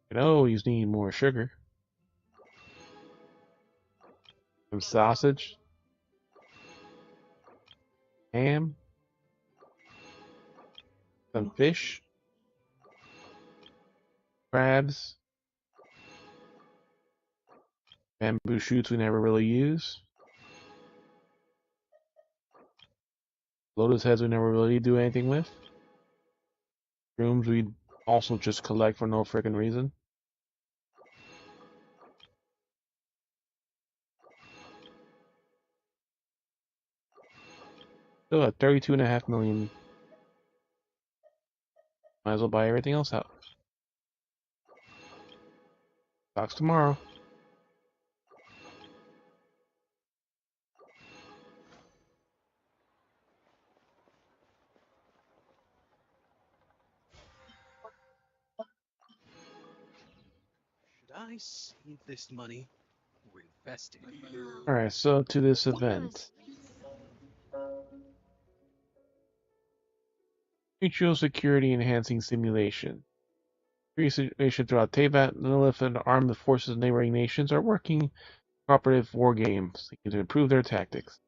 Speaker 1: You know, he's need more sugar. Some sausage. Ham. Some fish. Crabs. Bamboo shoots we never really use. Lotus heads we never really do anything with. Rooms we also just collect for no freaking reason. Still at 32.5 million. Might as well buy everything else out. Stocks tomorrow.
Speaker 10: Should I save this money or invest it?
Speaker 1: Alright, so to this
Speaker 3: Yes.
Speaker 1: event. Mutual security enhancing simulation. Simulation throughout Teyvat, Lilith and armed forces of neighboring nations are working cooperative war games to improve their tactics.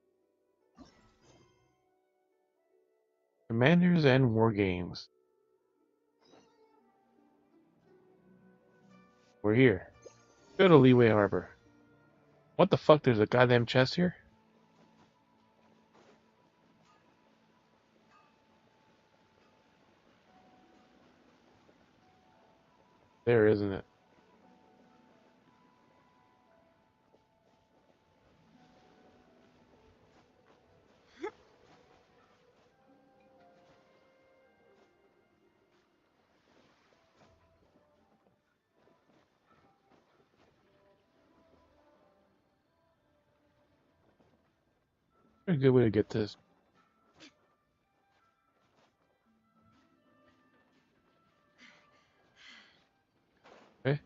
Speaker 1: Commanders and war games. We're here. Go to Leeway Harbor. What the fuck? There's a goddamn chest here? There, isn't it? A good way to get this. Okay.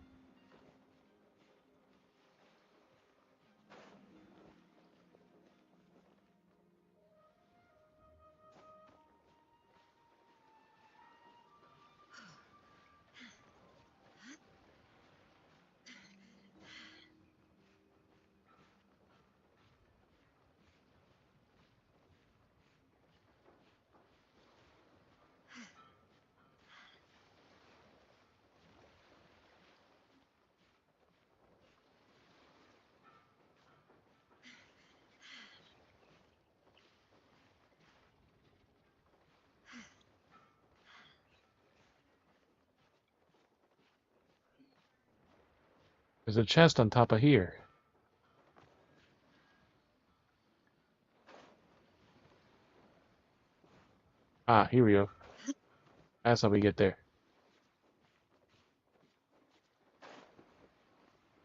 Speaker 1: There's a chest on top of here. Ah, here we go. That's how we get there.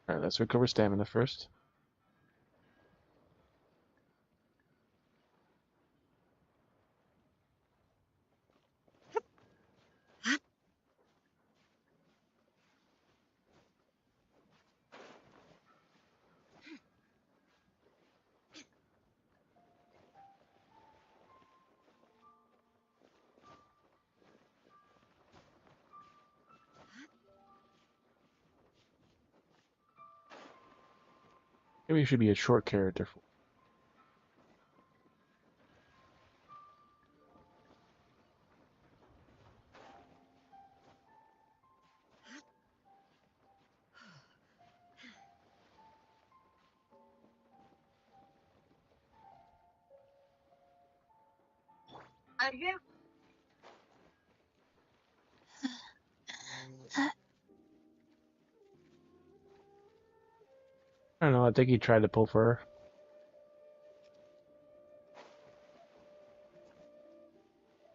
Speaker 1: Alright, let's recover stamina first. Maybe it should be a short character. I don't know, I think he tried to pull for her.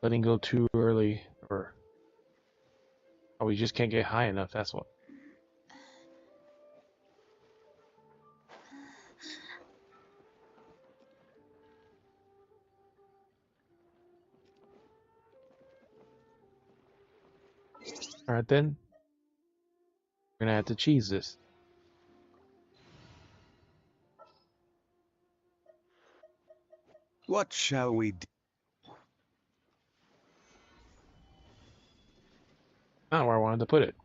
Speaker 1: Letting go too early, or... Oh, we just can't get high enough, that's what. Alright then. We're gonna have to cheese this.
Speaker 5: What shall we do?
Speaker 1: Not where I wanted to put it.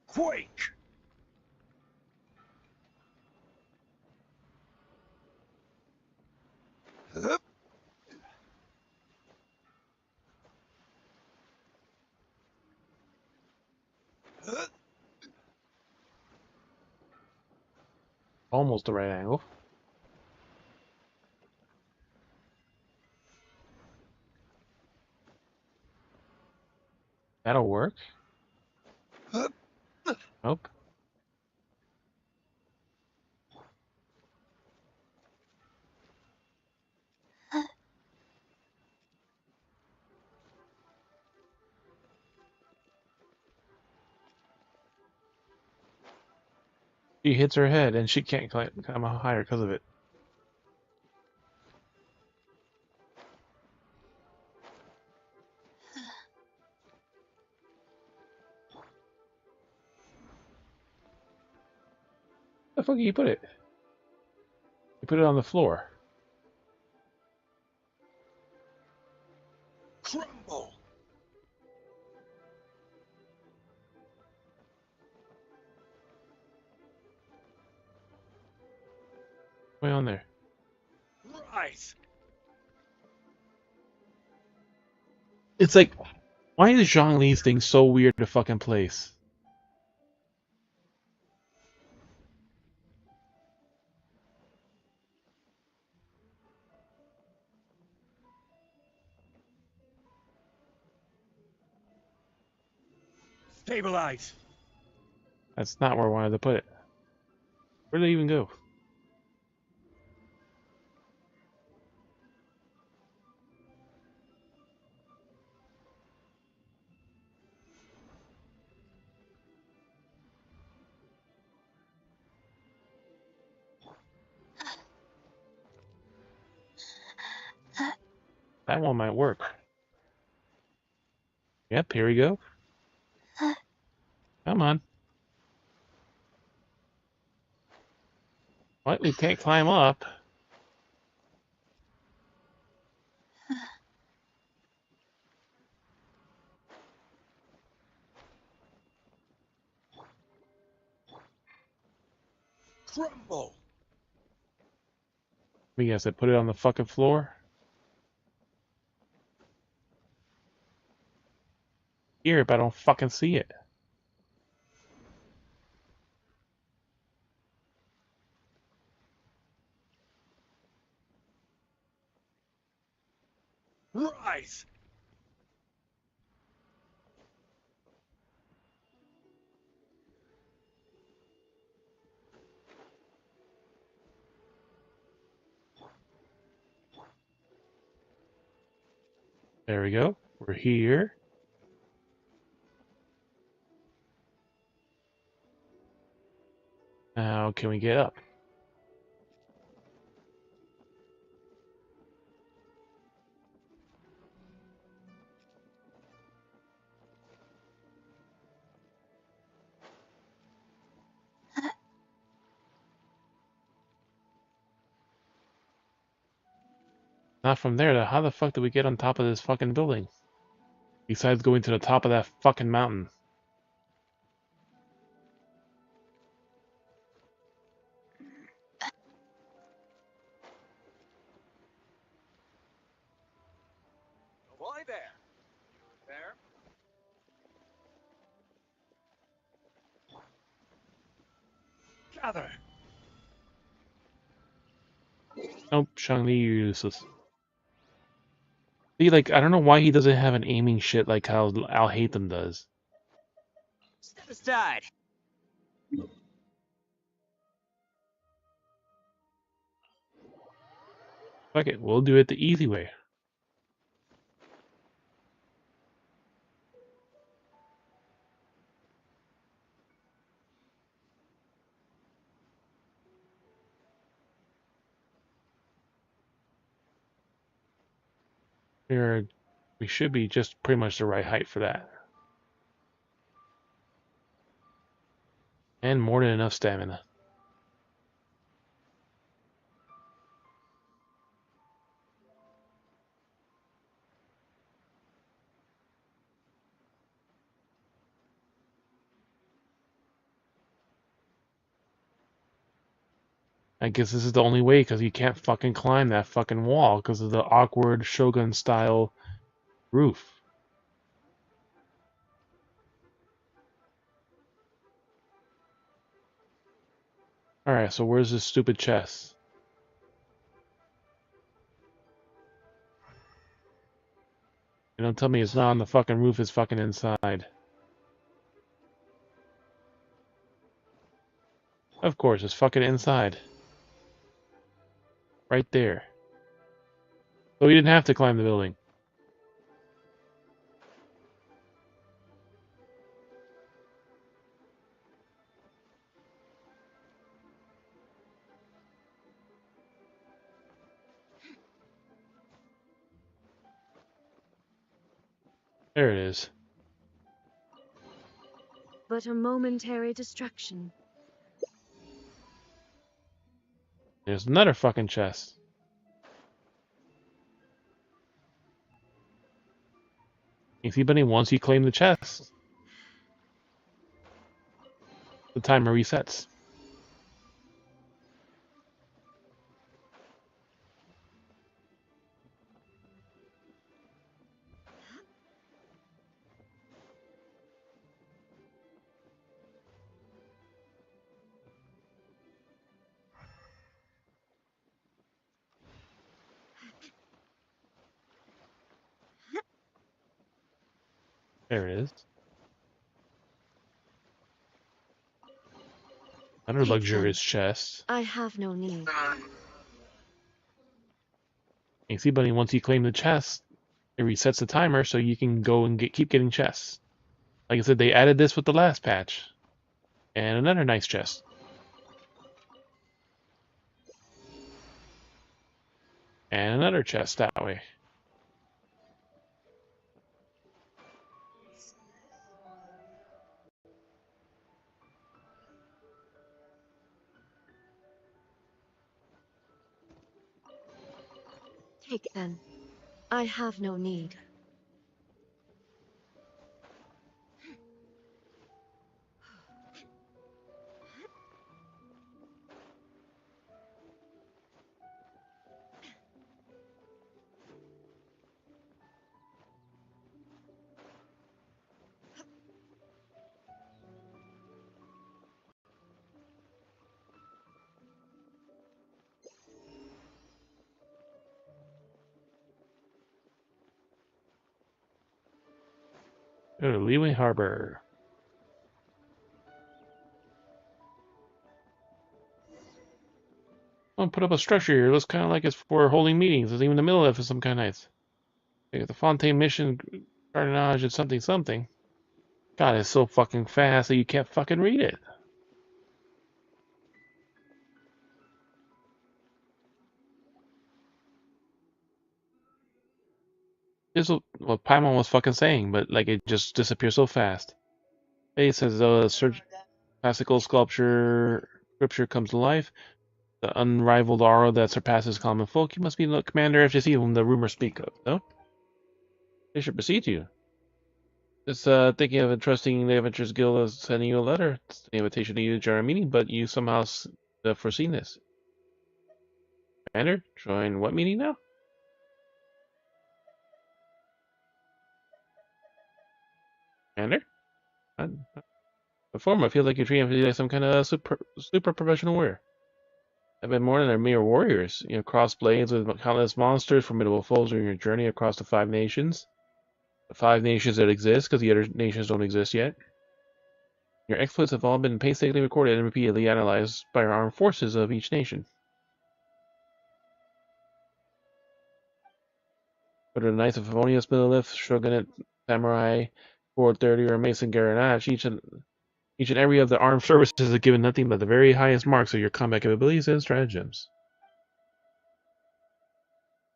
Speaker 10: Quake! Hup. Hup.
Speaker 1: Almost the right angle. That'll work.
Speaker 10: Hup.
Speaker 1: Nope. She hits her head and she can't climb higher because of it. Where the fuck did you put it? You put it on the floor.
Speaker 10: Crumble!
Speaker 1: Way on there.
Speaker 10: Rise!
Speaker 1: It's like, why is Zhongli's thing so weird to fucking place?
Speaker 10: Stabilize!
Speaker 1: That's not where I wanted to put it. Where did it even go? That one might work. Yep, here we go. Come on. What? We can't climb up.
Speaker 10: Crumble!
Speaker 1: I guess I put it on the fucking floor. Here, but I don't fucking see it.
Speaker 10: Rise!
Speaker 1: There we go. We're here. Now, can we get up? Not from there. How the fuck did we get on top of this fucking building? Besides going to the top of that fucking mountain.
Speaker 10: Ahoy there! There? Gather!
Speaker 1: Nope, Shang-Li, you're useless. See, like, I don't know why he doesn't have an aiming shit like how Al Hatham does.
Speaker 6: Step aside.
Speaker 1: Fuck it, we'll do it the easy way. We should be just pretty much the right height for that. And more than enough stamina. I guess this is the only way because you can't fucking climb that fucking wall because of the awkward Shogun style roof. Alright, so where's this stupid chest? You don't tell me it's not on the fucking roof, it's fucking inside. Of course, it's fucking inside. Right there. So we didn't have to climb the building. There it is.
Speaker 3: But a momentary distraction.
Speaker 1: There's another fucking chest. You see, buddy, once you claim the chest, the timer resets. There it is. Another
Speaker 3: Take
Speaker 1: luxurious
Speaker 3: them.
Speaker 1: chest.
Speaker 3: I have no need.
Speaker 1: You see, buddy, once you claim the chest, it resets the timer so you can go and keep getting chests. Like I said, they added this with the last patch. And another nice chest. And another chest that way.
Speaker 3: Take them. I have no need.
Speaker 1: Go to Leeway Harbor. I'll put up a structure here. It looks kind of like it's for holding meetings. It's even the middle of it some kind of nice. The Fontaine mission, carnage, and something something. God, it's so fucking fast that you can't fucking read it. This is what Paimon was fucking saying, but like it just disappears so fast. It says classical scripture comes to life. The unrivaled aura that surpasses common folk. You must be the commander FGC whom the rumors speak of, no? They should proceed to you. Just thinking of entrusting the Adventurers Guild as sending you a letter. It's an invitation to you to join our meeting, but you somehow have foreseen this. Commander, join what meeting now? Commander? The former feels like you're treating me like some kind of super professional warrior. I've been more than a mere warriors. You know, cross blades with countless monsters, formidable foes during your journey across the 5 nations. The 5 nations that exist, because the other nations don't exist yet. Your exploits have all been painstakingly recorded and repeatedly analyzed by our armed forces of each nation. Whether the Knights of Favonius, Millilith, Shogunate, Samurai, 430, or Mason Garanach, each and every of the armed services is given nothing but the very highest marks of your combat capabilities and stratagems.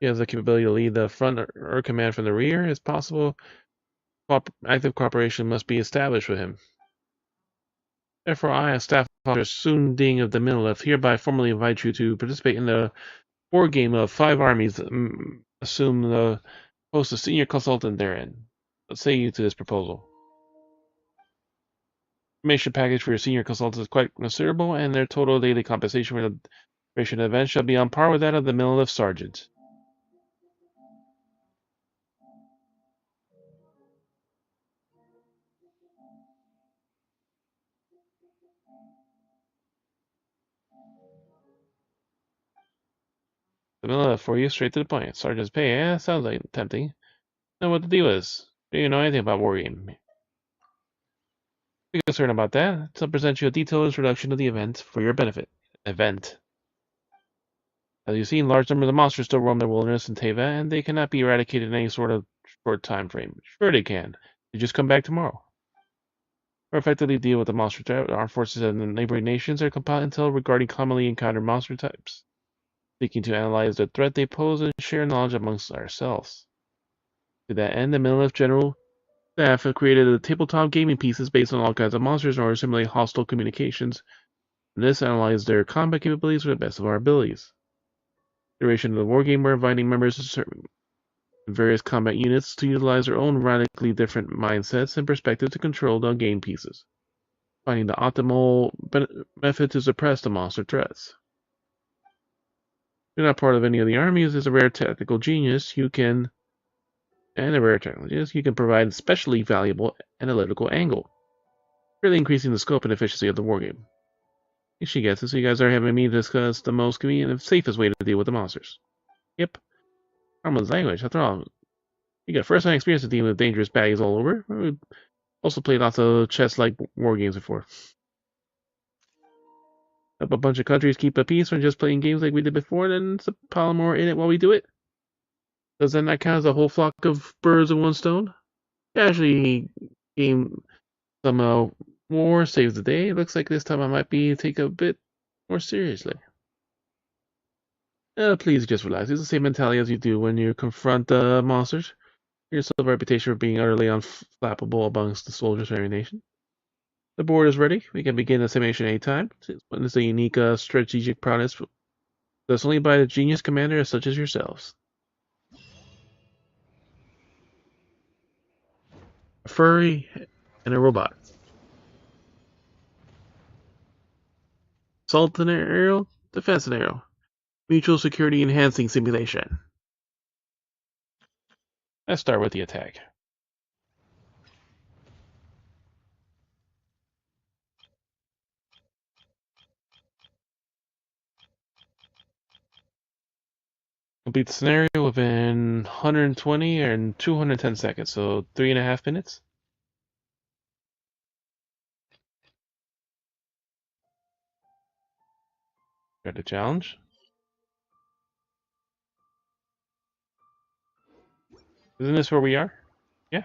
Speaker 1: He has the capability to lead the front or command from the rear. It's possible active cooperation must be established with him. Therefore, I, as Staff Officer Sun Ding of the Millilith, hereby formally invite you to participate in the war game of 5 armies. Assume the post of senior consultant therein. What say you to this proposal? Information package for your senior consultants is quite considerable, and their total daily compensation for the Duration of the event shall be on par with that of the Middle Sergeant. The middle for you, straight to the point. Sergeant's pay, yeah, sounds like tempting. Know what the deal is. Do you know anything about wargame? Be concerned about that. I'll present you a detailed introduction to the event for your benefit. Event. As you've seen, large numbers of monsters still roam the wilderness in Teva, and they cannot be eradicated in any sort of short time frame. Sure they can. You just come back tomorrow. Or effectively deal with the monster threat. Armed forces and the neighboring nations are compiling intel regarding commonly encountered monster types, seeking to analyze the threat they pose and share knowledge amongst ourselves. To that end, the Middle General Staff have created a tabletop gaming pieces based on all kinds of monsters in order to simulate hostile communications, and this analyzes their combat capabilities to the best of our abilities. Duration of the wargame, we're inviting members to certain various combat units to utilize their own radically different mindsets and perspectives to control the game pieces, finding the optimal method to suppress the monster threats. If you're not part of any of the armies, as a rare tactical genius, you can provide a especially valuable analytical angle, really increasing the scope and efficiency of the wargame. She gets it, so you guys are having me discuss the most convenient and safest way to deal with the monsters. Yep. Harmless language, after all. You got first-hand experience of dealing with dangerous baddies all over. We also played lots of chess-like war games before. Help a bunch of countries keep a peace from just playing games like we did before, then it's a pile more in it while we do it. Does that not count as a whole flock of birds of one stone? Casually game some war saves the day. Looks like this time I might be take a bit more seriously. Please just relax. It's the same mentality as you do when you confront monsters. Yourself a reputation for being utterly unflappable amongst the soldiers of every nation. The board is ready. We can begin the simulation anytime. It's a unique strategic prowess that's only by a genius commander such as yourselves. A furry and a robot. Assault scenario, defense scenario. Mutual security enhancing simulation. Let's start with the attack. Complete the scenario within 120 and 210 seconds, so 3.5 minutes. Got the challenge. Isn't this where we are? Yeah.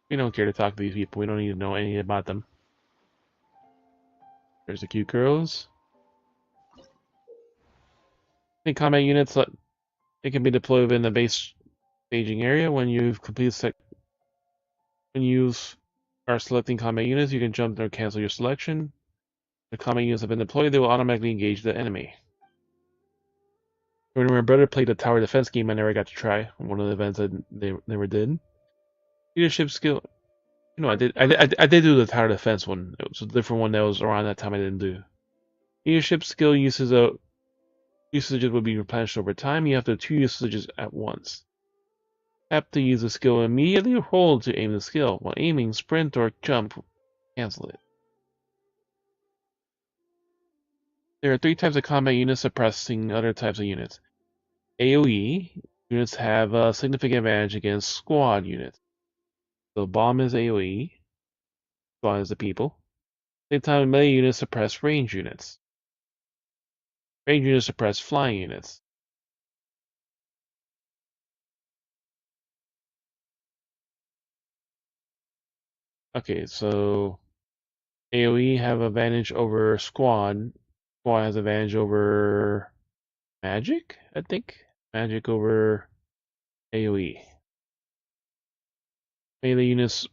Speaker 1: We don't care to talk to these people. We don't need to know anything about them. There's the cute girls. The combat units, it can be deployed within the base staging area. When you've completed when you are selecting combat units, you can jump or cancel your selection. The combat units have been deployed, they will automatically engage the enemy. When my brother played the tower defense game, I never got to try. One of the events they never did. Leadership skill. You know, I did do the tower defense one. It was a different one that was around that time I didn't do. Leadership skill usages will be replenished over time. You have to do 2 usages at once. Tap to use the skill immediately or hold to aim the skill. While aiming, sprint or jump, cancel it. There are 3 types of combat units suppressing other types of units. AoE units have a significant advantage against squad units. So bomb is AoE, squad is the people. Same time, melee units suppress range units. Range units suppress flying units. Okay, so AoE have advantage over squad. Squad has advantage over magic, I think. Magic over AoE. Melee units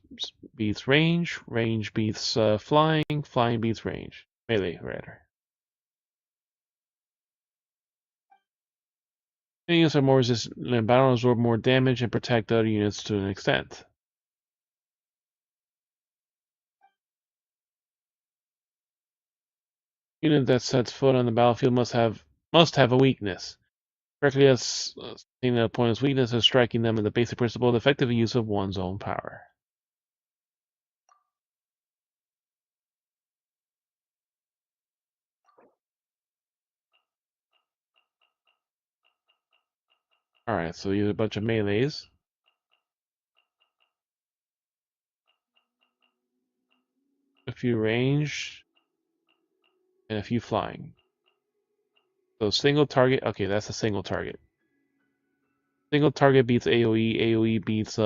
Speaker 1: beats range. Range beats flying. Flying beats range. Melee, rather. Melee units are more resistant in battle, absorb more damage, and protect other units to an extent. Unit that sets foot on the battlefield must have a weakness. Correctly seeing the opponent's weakness and striking them is the basic principle of effective use of one's own power. Alright, so use a bunch of melees. A few range, and a few flying. So single target, okay, that's a single target. Single target beats AoE, AoE beats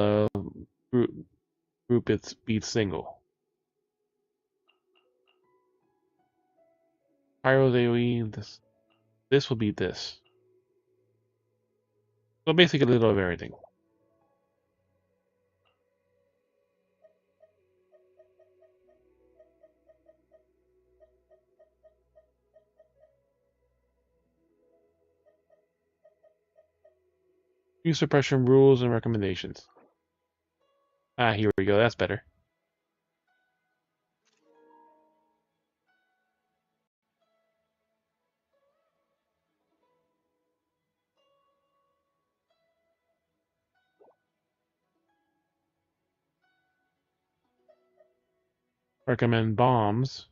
Speaker 1: group beats single. Pyro's AoE, this will beat this. So basically a little of everything. Use suppression rules and recommendations. Ah, here we go, that's better. Recommend bombs.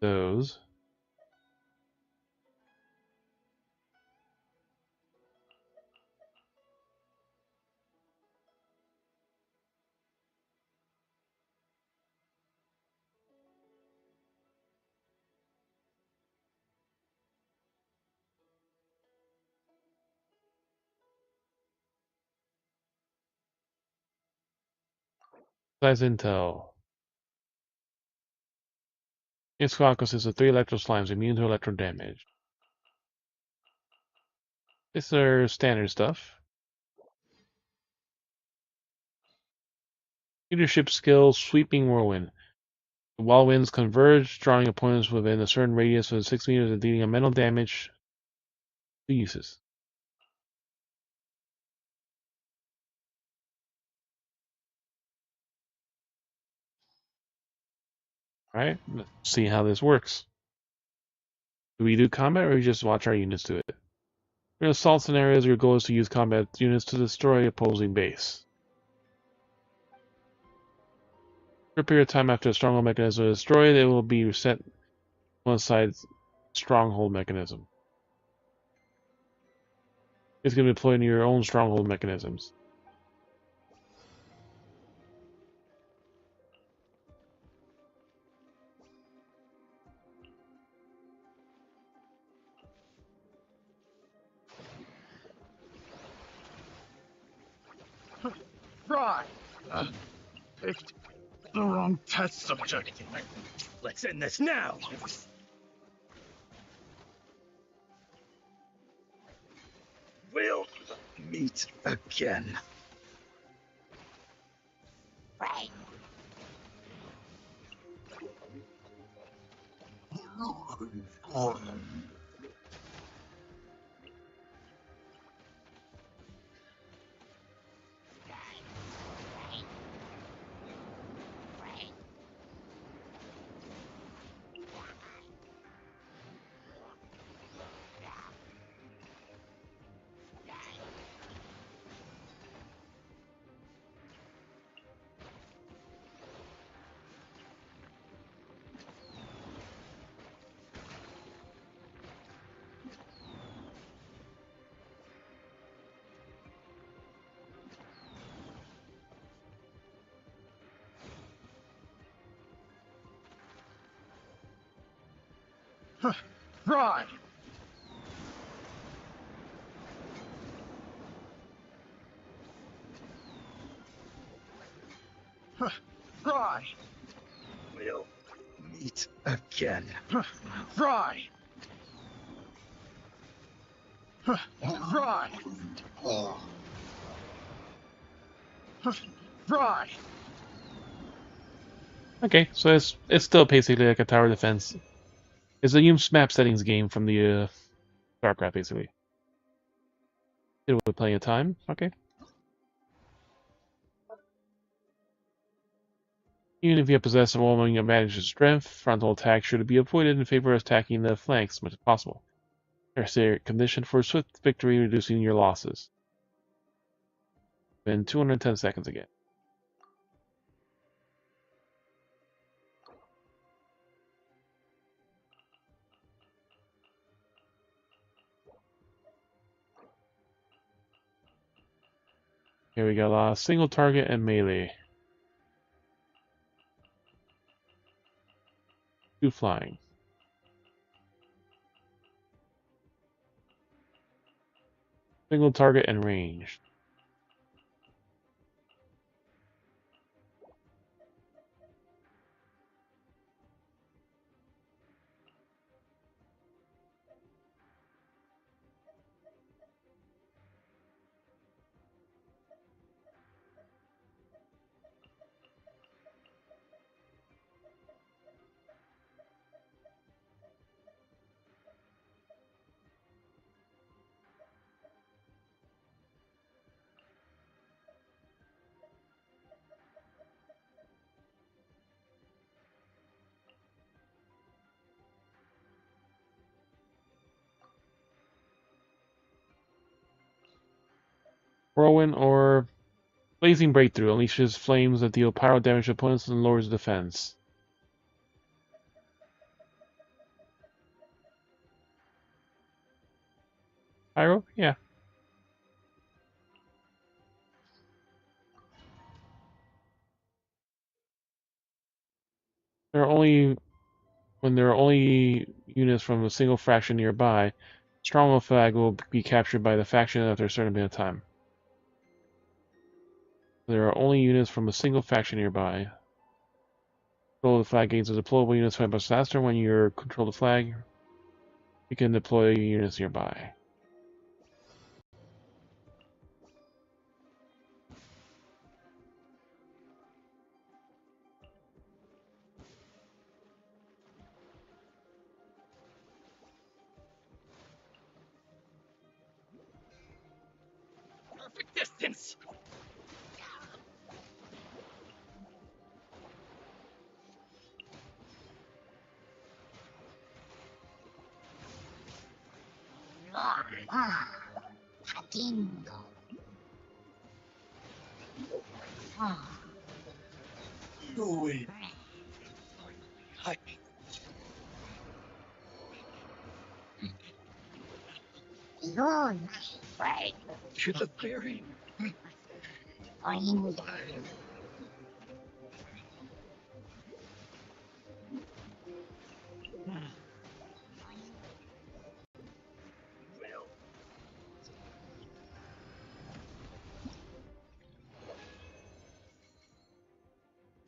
Speaker 1: Those. Size intel. Its squad consists of 3 electro slimes immune to electro damage. These are standard stuff. Leadership skill, Sweeping Whirlwind. The wall winds converge, drawing opponents within a certain radius of 6 meters and dealing a mental damage to uses. Alright, let's see how this works. Do we do combat or we just watch our units do it? In assault scenarios, your goal is to use combat units to destroy opposing base. For a period of time after a stronghold mechanism is destroyed, it will be reset one side's stronghold mechanism. It's going to deploy into your own stronghold mechanisms.
Speaker 11: Fry! Picked the wrong test subject. Let's end this now! We'll meet again.
Speaker 4: Right.
Speaker 11: Fry! Fry! We'll meet again. Fry! Fry! Fry!
Speaker 1: Okay, so it's still basically like a tower defense. It's a use map settings game from the StarCraft, basically. Did we plenty of time? Okay. Even if you possess overwhelming advantage of strength, frontal attack should be avoided in favor of attacking the flanks as much as possible. Necessary condition for swift victory, reducing your losses. In 210 seconds again. Here we got single target and melee. 2 flying. Single target and range. Whirlwind or Blazing Breakthrough unleashes flames that deal pyro damage to opponents and lowers defense. Pyro? Yeah. There are only when there are only units from a single faction nearby, Stronghold flag will be captured by the faction after a certain amount of time. There are only units from a single faction nearby. Control the flag gains a deployable units fight much faster when you control the flag. You can deploy units nearby.
Speaker 11: Perfect distance. Go in. Hide me. To the very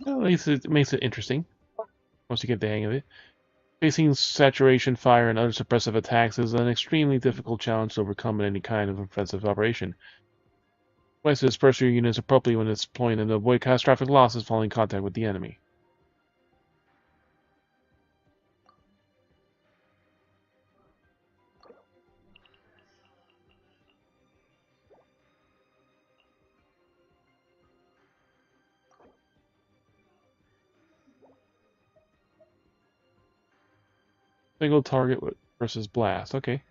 Speaker 1: Well, at least it makes it interesting once you get the hang of it. Facing saturation fire and other suppressive attacks is an extremely difficult challenge to overcome in any kind of offensive operation. Twice to disperse your units appropriately when it's deploying and to avoid catastrophic losses following contact with the enemy. Single target versus blast. Okay.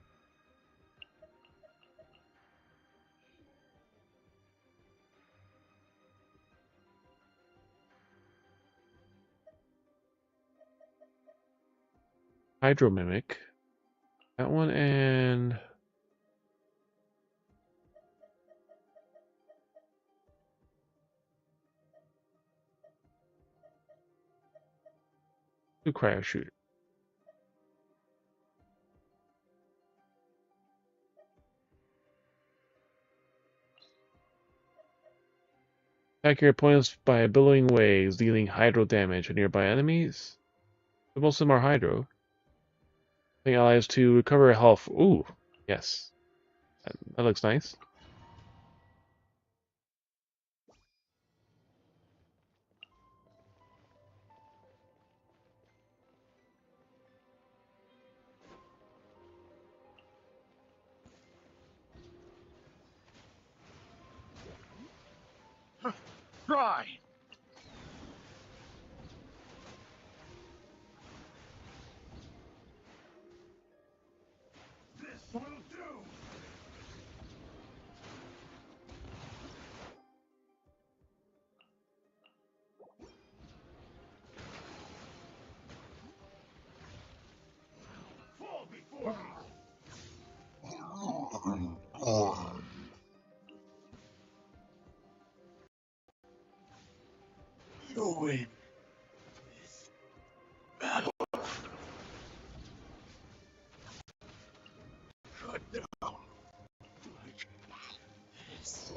Speaker 1: Hydro Mimic. That one and two cryo shooter. Attack your opponents by billowing waves, dealing hydro damage to nearby enemies. But most of them are hydro. The allies to recover health. Ooh, yes. That looks nice.
Speaker 11: try. win this battle. Shut down like this.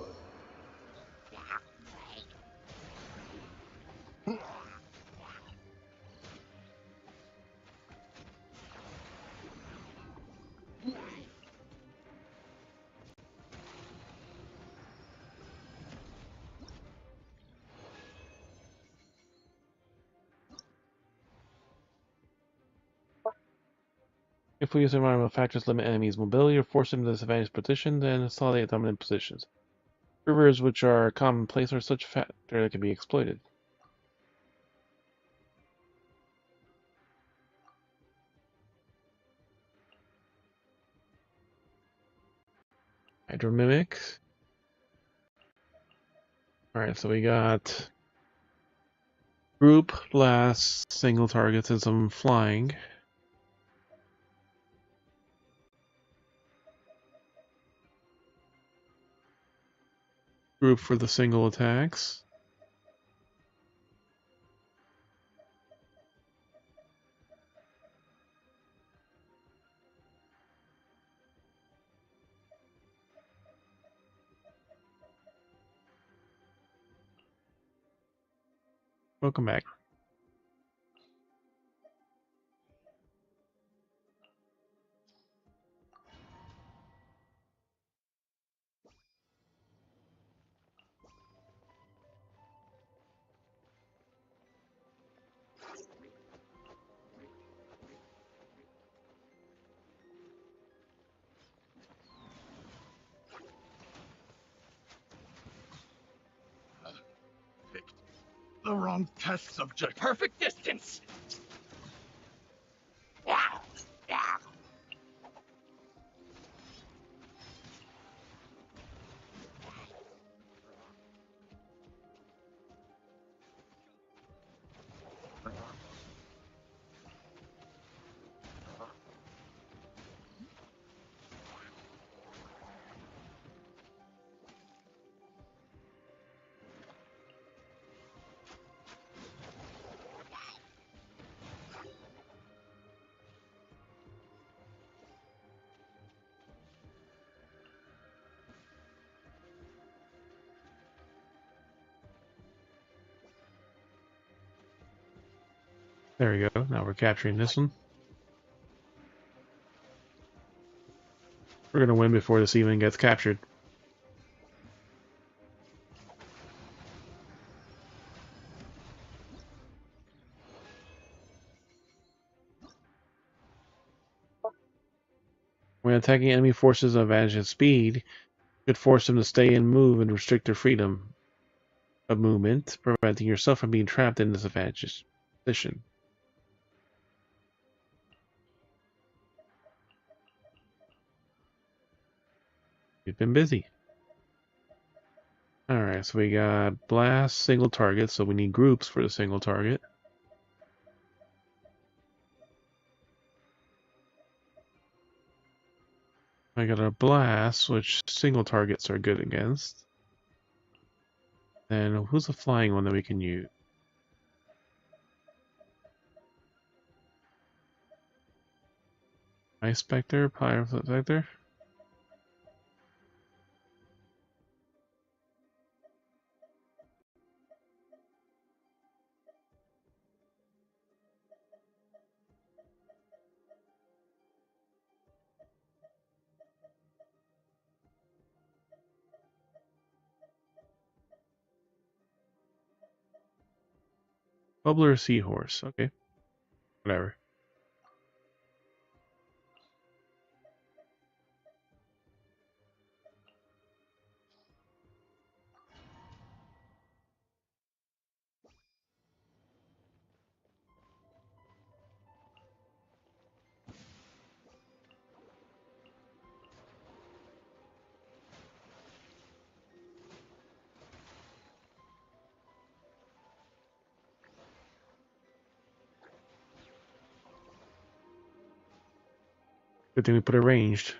Speaker 1: If we use environmental factors limit enemies' mobility or force them to disadvantaged position, then consolidate dominant positions. Rivers, which are commonplace, are such a factor that can be exploited. Hydromimic. Alright, so we got group, blast, single targets, and some flying. Group for the single attacks. Welcome back.
Speaker 11: Picked the wrong test subject. Perfect distance.
Speaker 1: There we go. Now we're capturing this one. We're going to win before this even gets captured. When attacking enemy forces of advantage in speed, could force them to stay and move and restrict their freedom of movement, preventing yourself from being trapped in this advantageous position. We've been busy. Alright, so we got blast, single target, so we need groups for the single target. I got a blast, which single targets are good against. And who's the flying one that we can use? Ice Spectre, Pyro Spectre. Bubbler Seahorse. Okay. Whatever. Good thing we put it ranged.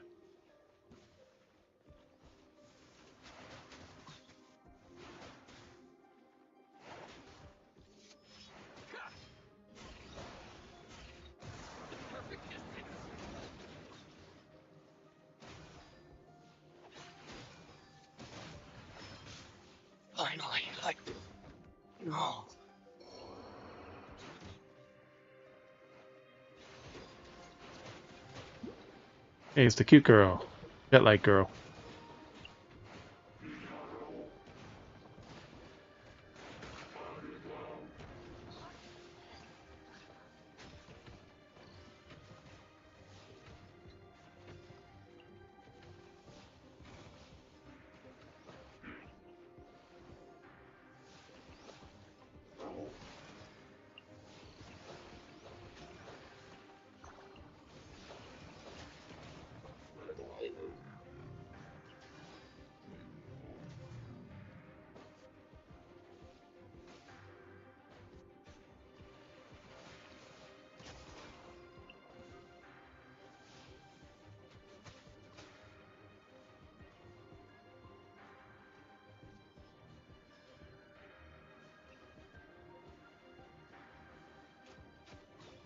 Speaker 1: Hey, it's the cute girl. Jet light girl.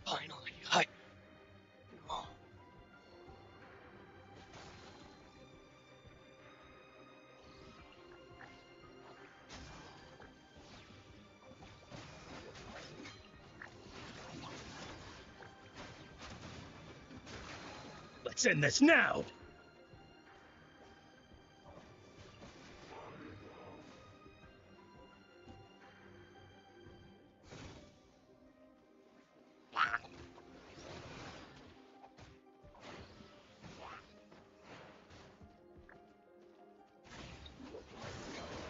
Speaker 11: Finally, I... Oh. Let's end this now!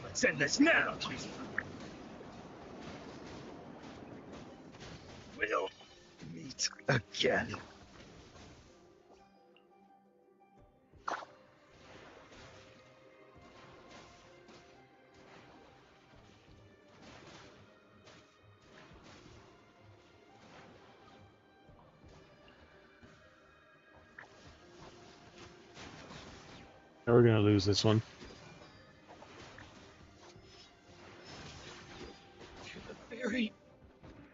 Speaker 11: Let's end this now! We'll meet again.
Speaker 1: We're gonna lose this one.
Speaker 11: To the very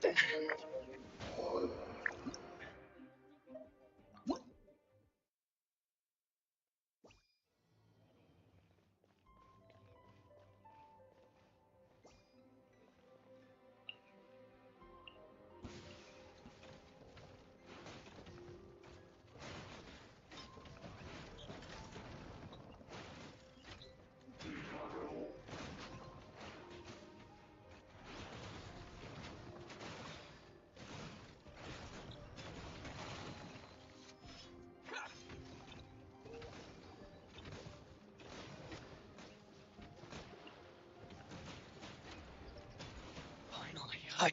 Speaker 11: end. Finally, I...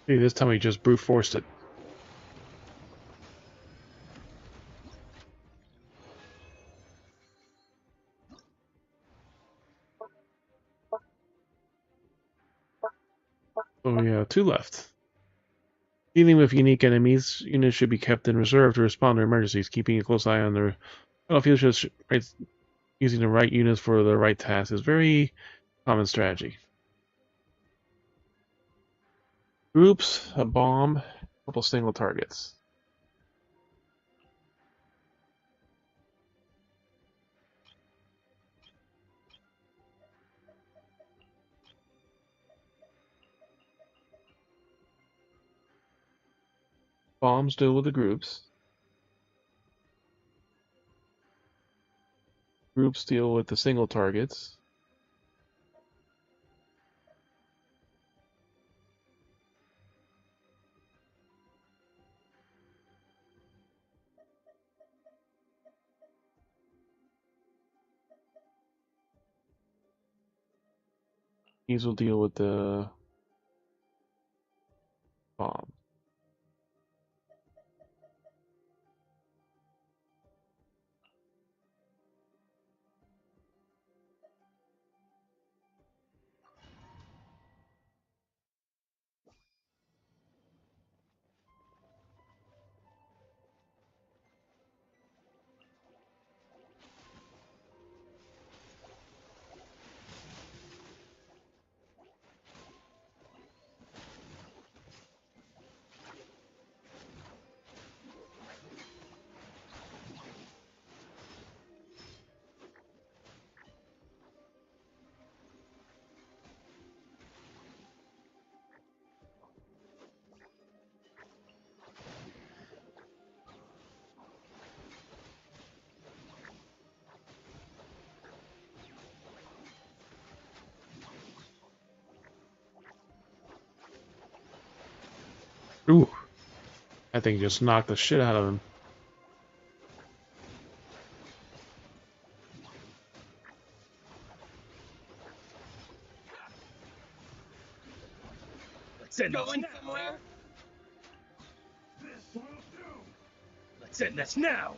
Speaker 1: See, this time we just brute forced it. So we have 2 left. Dealing with unique enemies, units should be kept in reserve to respond to emergencies, keeping a close eye on their battlefield. Using the right units for the right task is very common strategy. Groups, a bomb, a couple single targets. Bombs deal with the groups. Groups deal with the single targets. These will deal with the bomb. Ooh, that thing just knocked the shit out of him.
Speaker 11: Let's end this now. Let's end this now.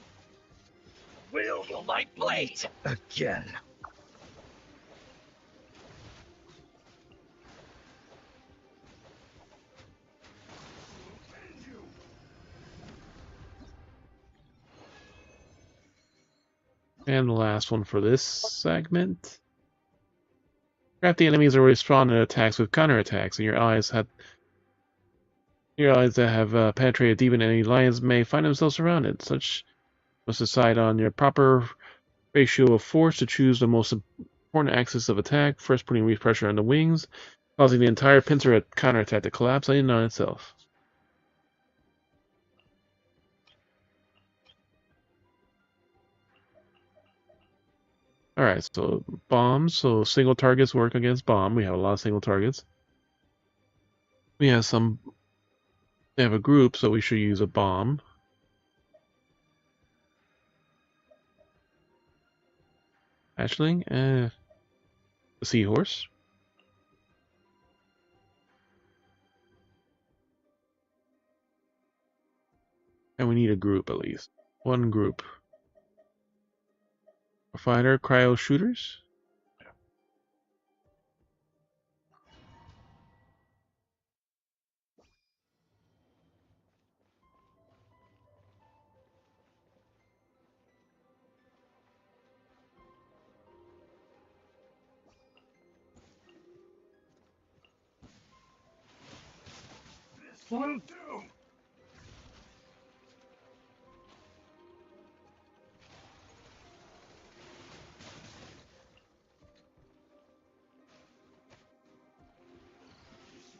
Speaker 11: Wield the light blade again.
Speaker 1: And the last one for this segment. Crafty enemies are responding to attacks with counterattacks, and your allies that have penetrated deep in enemy lines may find themselves surrounded. Such must decide on your proper ratio of force to choose the most important axis of attack, first putting weak pressure on the wings, causing the entire pincer counterattack to collapse in and on itself. Alright, so bombs. So single targets work against bomb. We have a lot of single targets. We have some. They have a group, so we should use a bomb. Hatchling? A seahorse. And we need a group at least. One group. A fighter, cryo shooters.
Speaker 11: Will do.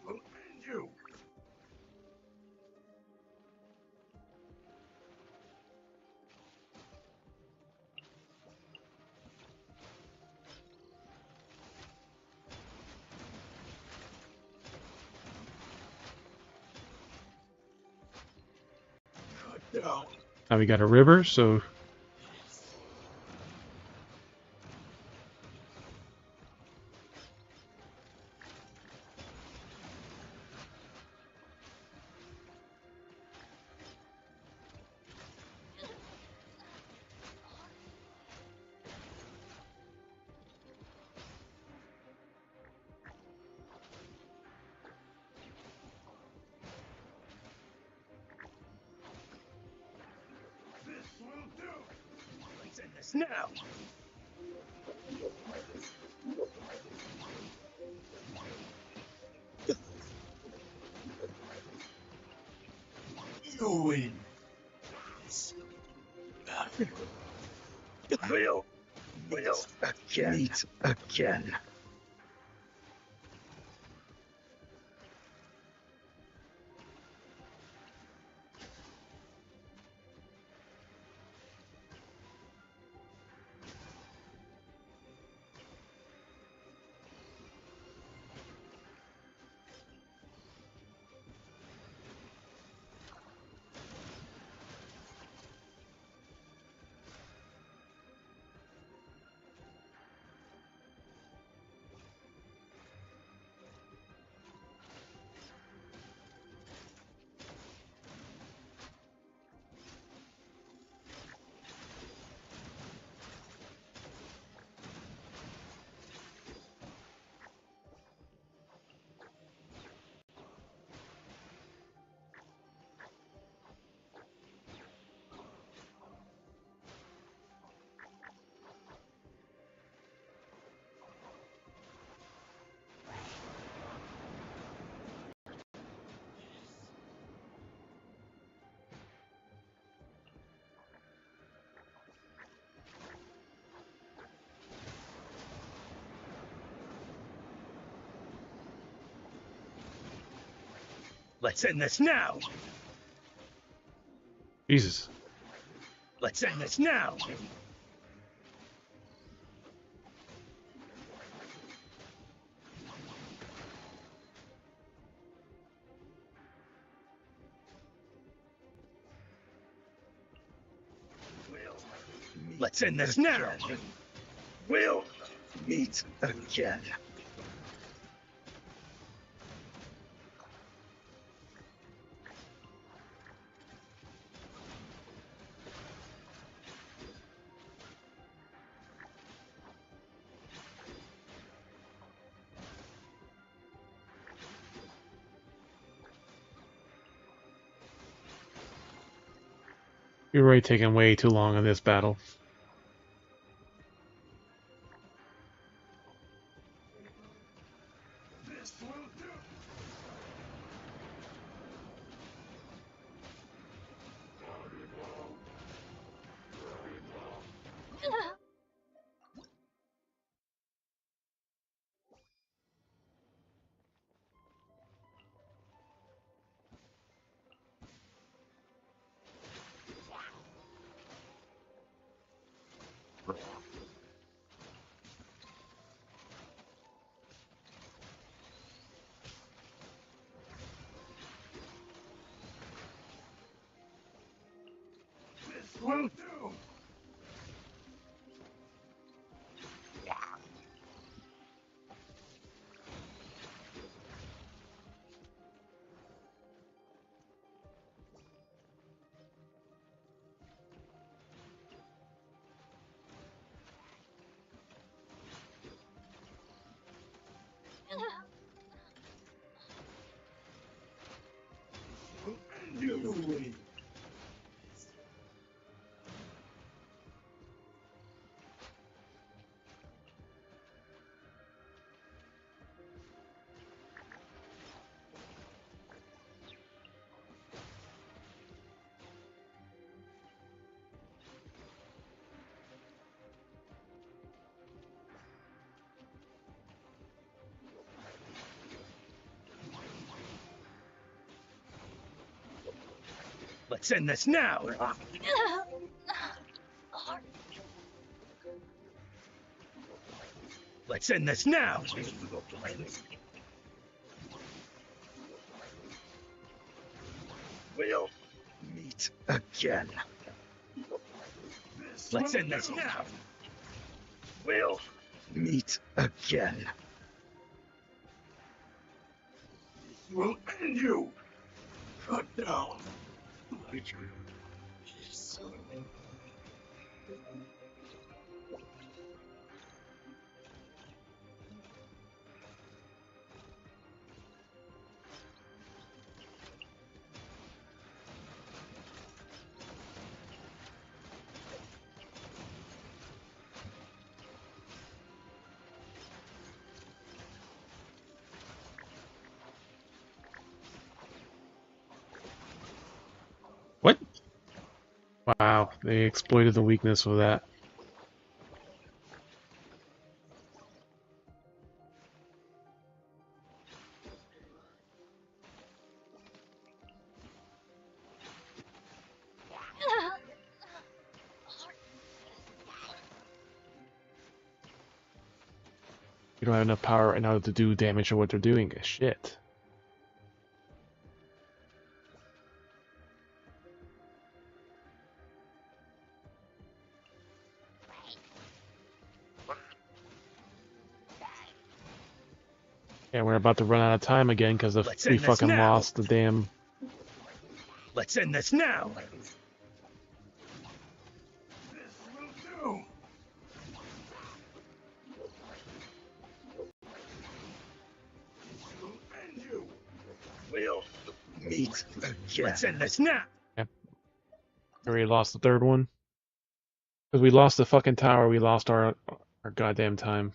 Speaker 11: Will end you. Cut down.
Speaker 1: Now we got a river, so
Speaker 11: Will do. Let's end this now. You win. Will again. Meet again. Let's end this now.
Speaker 1: Jesus.
Speaker 11: Let's end this now. Let's end this now. We'll meet again.
Speaker 1: You're really taking way too long on this battle.
Speaker 11: Will do. You. Let's end this now. Let's end this now. We'll meet again. Let's end this now. We'll meet again. We'll end you. Cut down.
Speaker 1: What? Wow, they exploited the weakness of that. You don't have enough power right now to do damage to what they're doing. Shit. Yeah, we're about to run out of time again because we fucking lost the damn...
Speaker 11: Let's end this now. We'll meet again. Let's end this now.
Speaker 1: Yeah. We already lost the third one. Because we lost the fucking tower, we lost our goddamn time.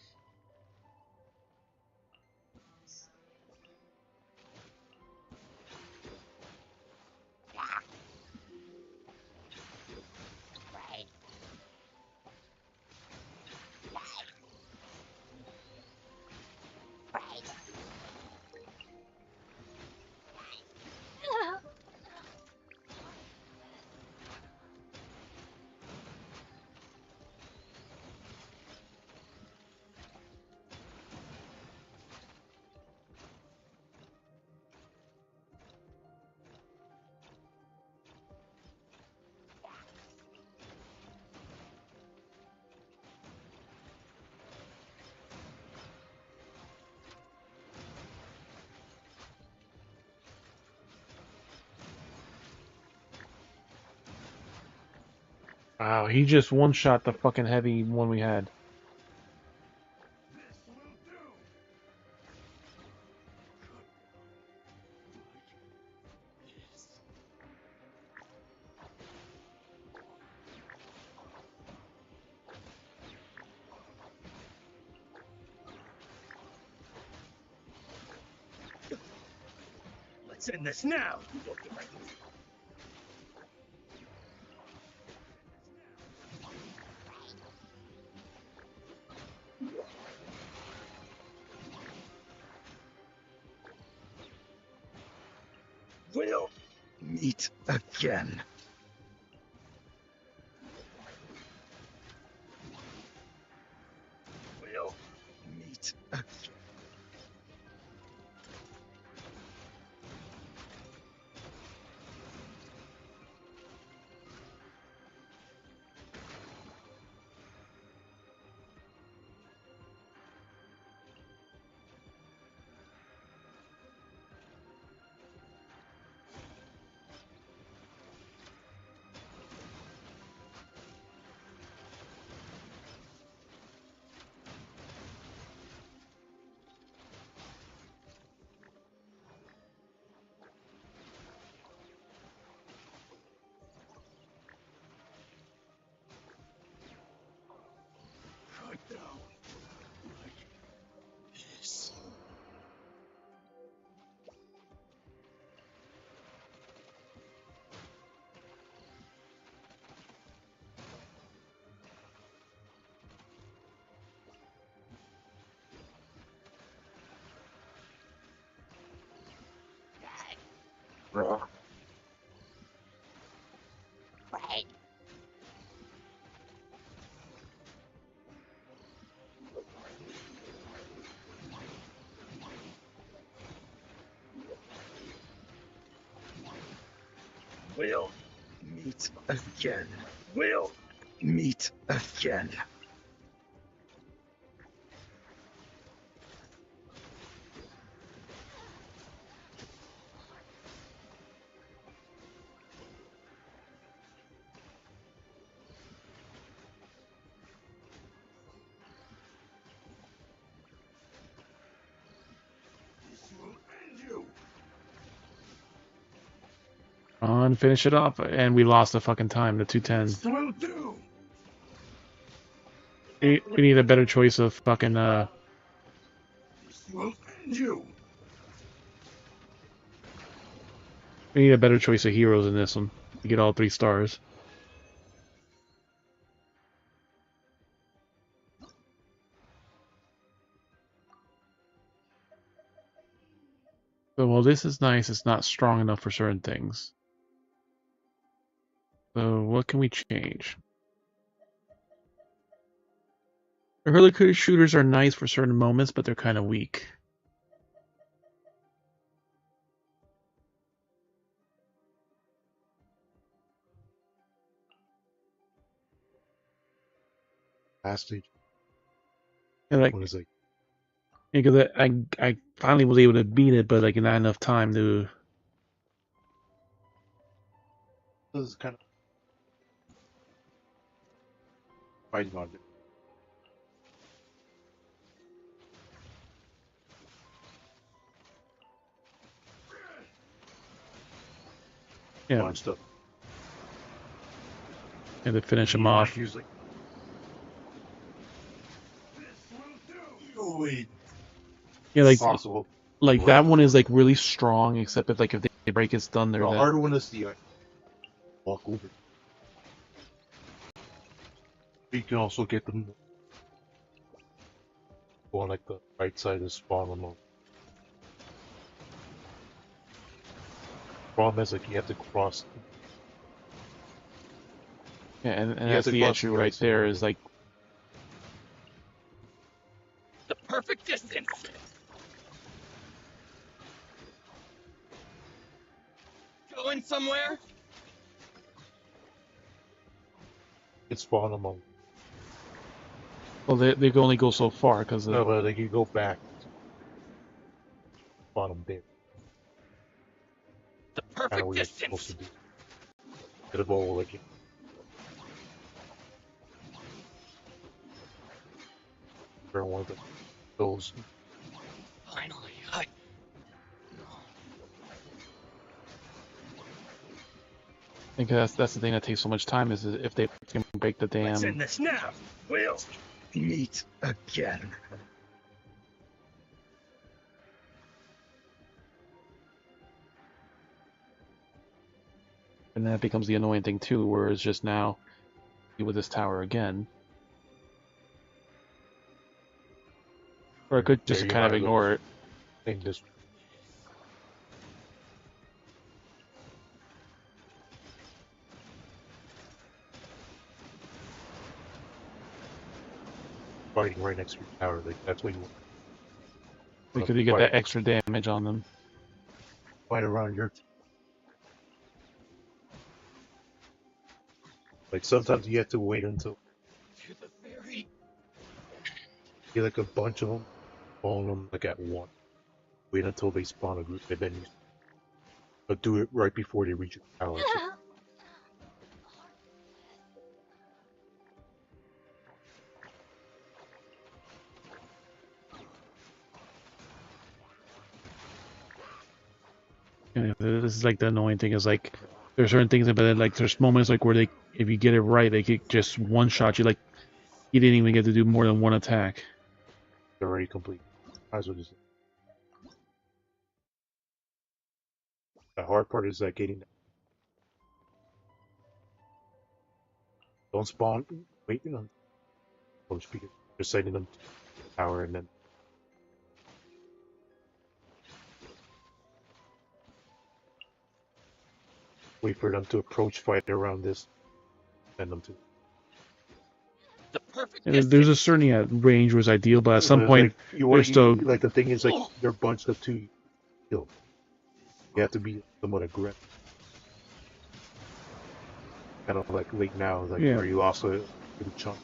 Speaker 1: Wow, he just one-shot the fucking heavy one we had.
Speaker 11: Let's end this now. We'll meet again. We'll meet again. Right now, like this.
Speaker 4: Wait.
Speaker 11: We'll meet again. We'll meet again. This will end you.
Speaker 1: On, finish it up, and we lost the fucking time, the 210.
Speaker 11: This will do.
Speaker 1: We need a better choice of fucking,
Speaker 11: This will end you.
Speaker 1: we need a better choice of heroes in this one to get all 3 stars. So while this is nice, it's not strong enough for certain things. So what can we change? The hurley shooters are nice for certain moments, but they're kind of weak.
Speaker 8: Passage.
Speaker 1: And like,
Speaker 8: What is it?
Speaker 1: because I finally was able to beat it, but like not enough time to.
Speaker 8: This is kind of fighting on it.
Speaker 1: Yeah,
Speaker 8: Launch stuff.
Speaker 1: and to finish him off.
Speaker 8: Usually.
Speaker 11: This will do. You win.
Speaker 1: Yeah,
Speaker 8: Possible.
Speaker 1: like that one is like really strong, except if like if they break his stun, they're
Speaker 8: The
Speaker 1: dead.
Speaker 8: hard one is the walk over. You can also get them go on like the right side of the spawn remote. Problem is like you have to cross.
Speaker 1: Yeah, and
Speaker 8: You have
Speaker 1: that's
Speaker 8: to
Speaker 1: the
Speaker 8: cross
Speaker 1: issue
Speaker 8: the
Speaker 1: right
Speaker 8: ice
Speaker 1: there
Speaker 8: in
Speaker 1: is
Speaker 8: order.
Speaker 1: like
Speaker 10: The perfect distance. Going somewhere?
Speaker 8: It's spawn remote.
Speaker 1: well they can only go so far because
Speaker 8: No, but like you go back. Spawn them there.
Speaker 10: The
Speaker 8: Kind of
Speaker 10: perfect
Speaker 8: what you're supposed
Speaker 10: distance.
Speaker 8: to do. Get a ball like Or one of those.
Speaker 10: Finally,
Speaker 1: I think that's the thing that takes so much time is if they can break the
Speaker 11: Let's
Speaker 1: damn.
Speaker 11: end this now. We'll meet again.
Speaker 1: And that becomes the annoying thing too, where it's just now with this tower again. Or I could just
Speaker 8: There you
Speaker 1: kind of
Speaker 8: have it.
Speaker 1: ignore it.
Speaker 8: I think this fighting right next to your tower. Like that's what you want.
Speaker 1: Because you get that extra damage on them.
Speaker 8: Fight around your. Like sometimes you have to wait until
Speaker 10: to the very
Speaker 8: you like a bunch of them, spawn them like at one. Wait until they spawn a group, and then you. But do it right before they reach your tower.
Speaker 1: Yeah, this is like the annoying thing is like there's certain things, but then like there's moments like where they, if you get it right, they could just one shot you. Like you didn't even get to do more than one attack.
Speaker 8: They're already complete. Might as well just. The hard part is like getting. Don't spawn. Wait on. Speaker. Just sending them to the tower and then. Wait for them to approach, fight around this, send them to.
Speaker 10: the perfect
Speaker 1: And there's a certain range was ideal, but at some point
Speaker 8: like, you want
Speaker 1: there's still
Speaker 8: like the thing is like they're bunched up to kill. You have to be somewhat aggressive. Kind of like late now, like
Speaker 1: yeah.
Speaker 8: where you also get a chunk.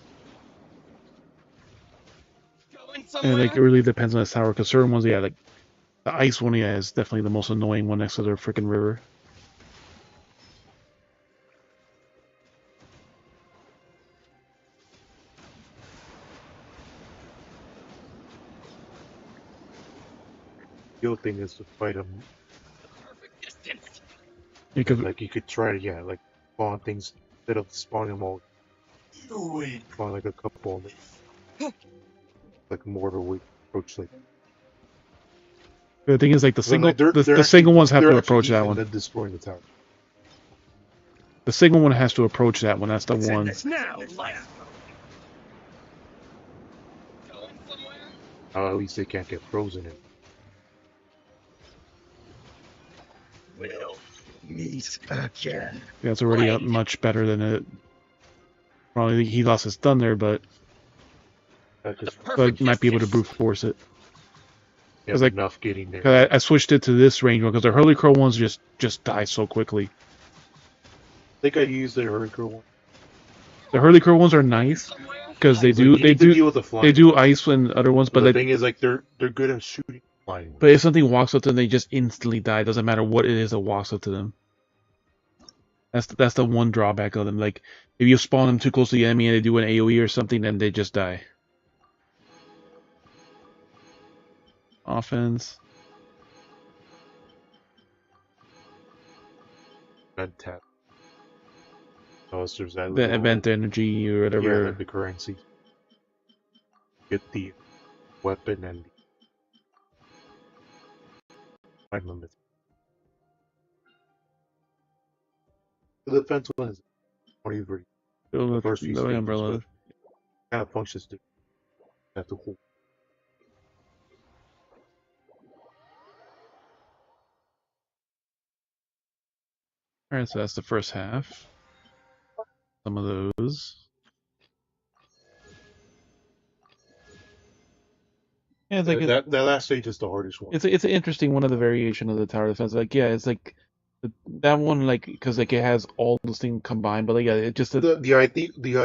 Speaker 1: And like it really depends on the tower. Because certain ones, yeah, like the ice one, yeah, is definitely the most annoying one next to the freaking river.
Speaker 8: The other thing is to fight them.
Speaker 10: perfect distance.
Speaker 1: Because
Speaker 8: like you could try to like spawn things instead of spawning them all.
Speaker 11: You win.
Speaker 8: Spawn like a couple of them. Like more of a way to approach like.
Speaker 1: the thing is like the single,
Speaker 8: Like, they're
Speaker 1: the single ones have to approach
Speaker 8: easier
Speaker 1: that one.
Speaker 8: than destroying the tower.
Speaker 1: The single one has to approach that one. That's the
Speaker 11: Let's end
Speaker 1: one.
Speaker 11: this now.
Speaker 8: At least they can't get frozen in.
Speaker 11: We'll meet again.
Speaker 1: Yeah, it's already up much better than it. Probably he lost his stun there, but might be able to brute force it.
Speaker 8: Because
Speaker 1: like,
Speaker 8: enough getting there.
Speaker 1: Cause I switched it to this range one because the Hurley Crow ones just die so quickly.
Speaker 8: I think I used the Hurricane one.
Speaker 1: The Hurley Crow ones are nice because they do ice and other ones, but
Speaker 8: the thing is like they're good at shooting flying.
Speaker 1: But if something walks up to them, they just instantly die. It doesn't matter what it is that walks up to them. That's the one drawback of them. Like if you spawn them too close to the enemy and they do an AoE or something, then they just die. Offense.
Speaker 8: Red tap. Oh, so there's that
Speaker 1: The event energy or whatever.
Speaker 8: Yeah, the currency. Get the weapon and the time limit. The defense one is already very. The first few stages,
Speaker 1: umbrella.
Speaker 8: Kind of functions to have to hold.
Speaker 1: Alright, so that's the first half. Some of those. Yeah, it's like
Speaker 8: that last stage is the hardest one.
Speaker 1: It's an interesting one of the variation of the tower defense. Like yeah, it's like that one like because like it has all those things combined, but like yeah, it just
Speaker 8: the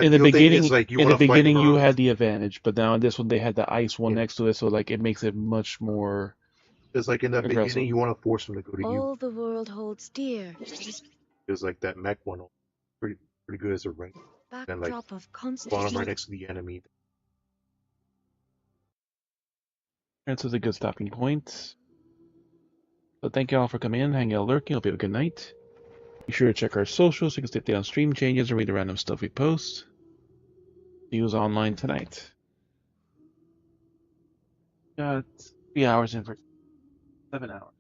Speaker 1: in the beginning
Speaker 8: is like
Speaker 1: in the beginning you had the advantage, but now in this one they had the ice one next to it, so like it makes it much more.
Speaker 8: It's like in the beginning you want to force them to go to you.
Speaker 3: All the world holds dear.
Speaker 8: It's like that mech one, pretty good as a rank. And like
Speaker 3: Backdrop of constant
Speaker 8: spawn them right
Speaker 3: heat.
Speaker 8: next to the enemy.
Speaker 1: This is a good stopping point. So thank you all for coming in, hanging out, lurking. Hope you have a good night. Be sure to check our socials so you can stay updated on stream changes and read the random stuff we post. See you online tonight. Got 3 hours in for 7 hours.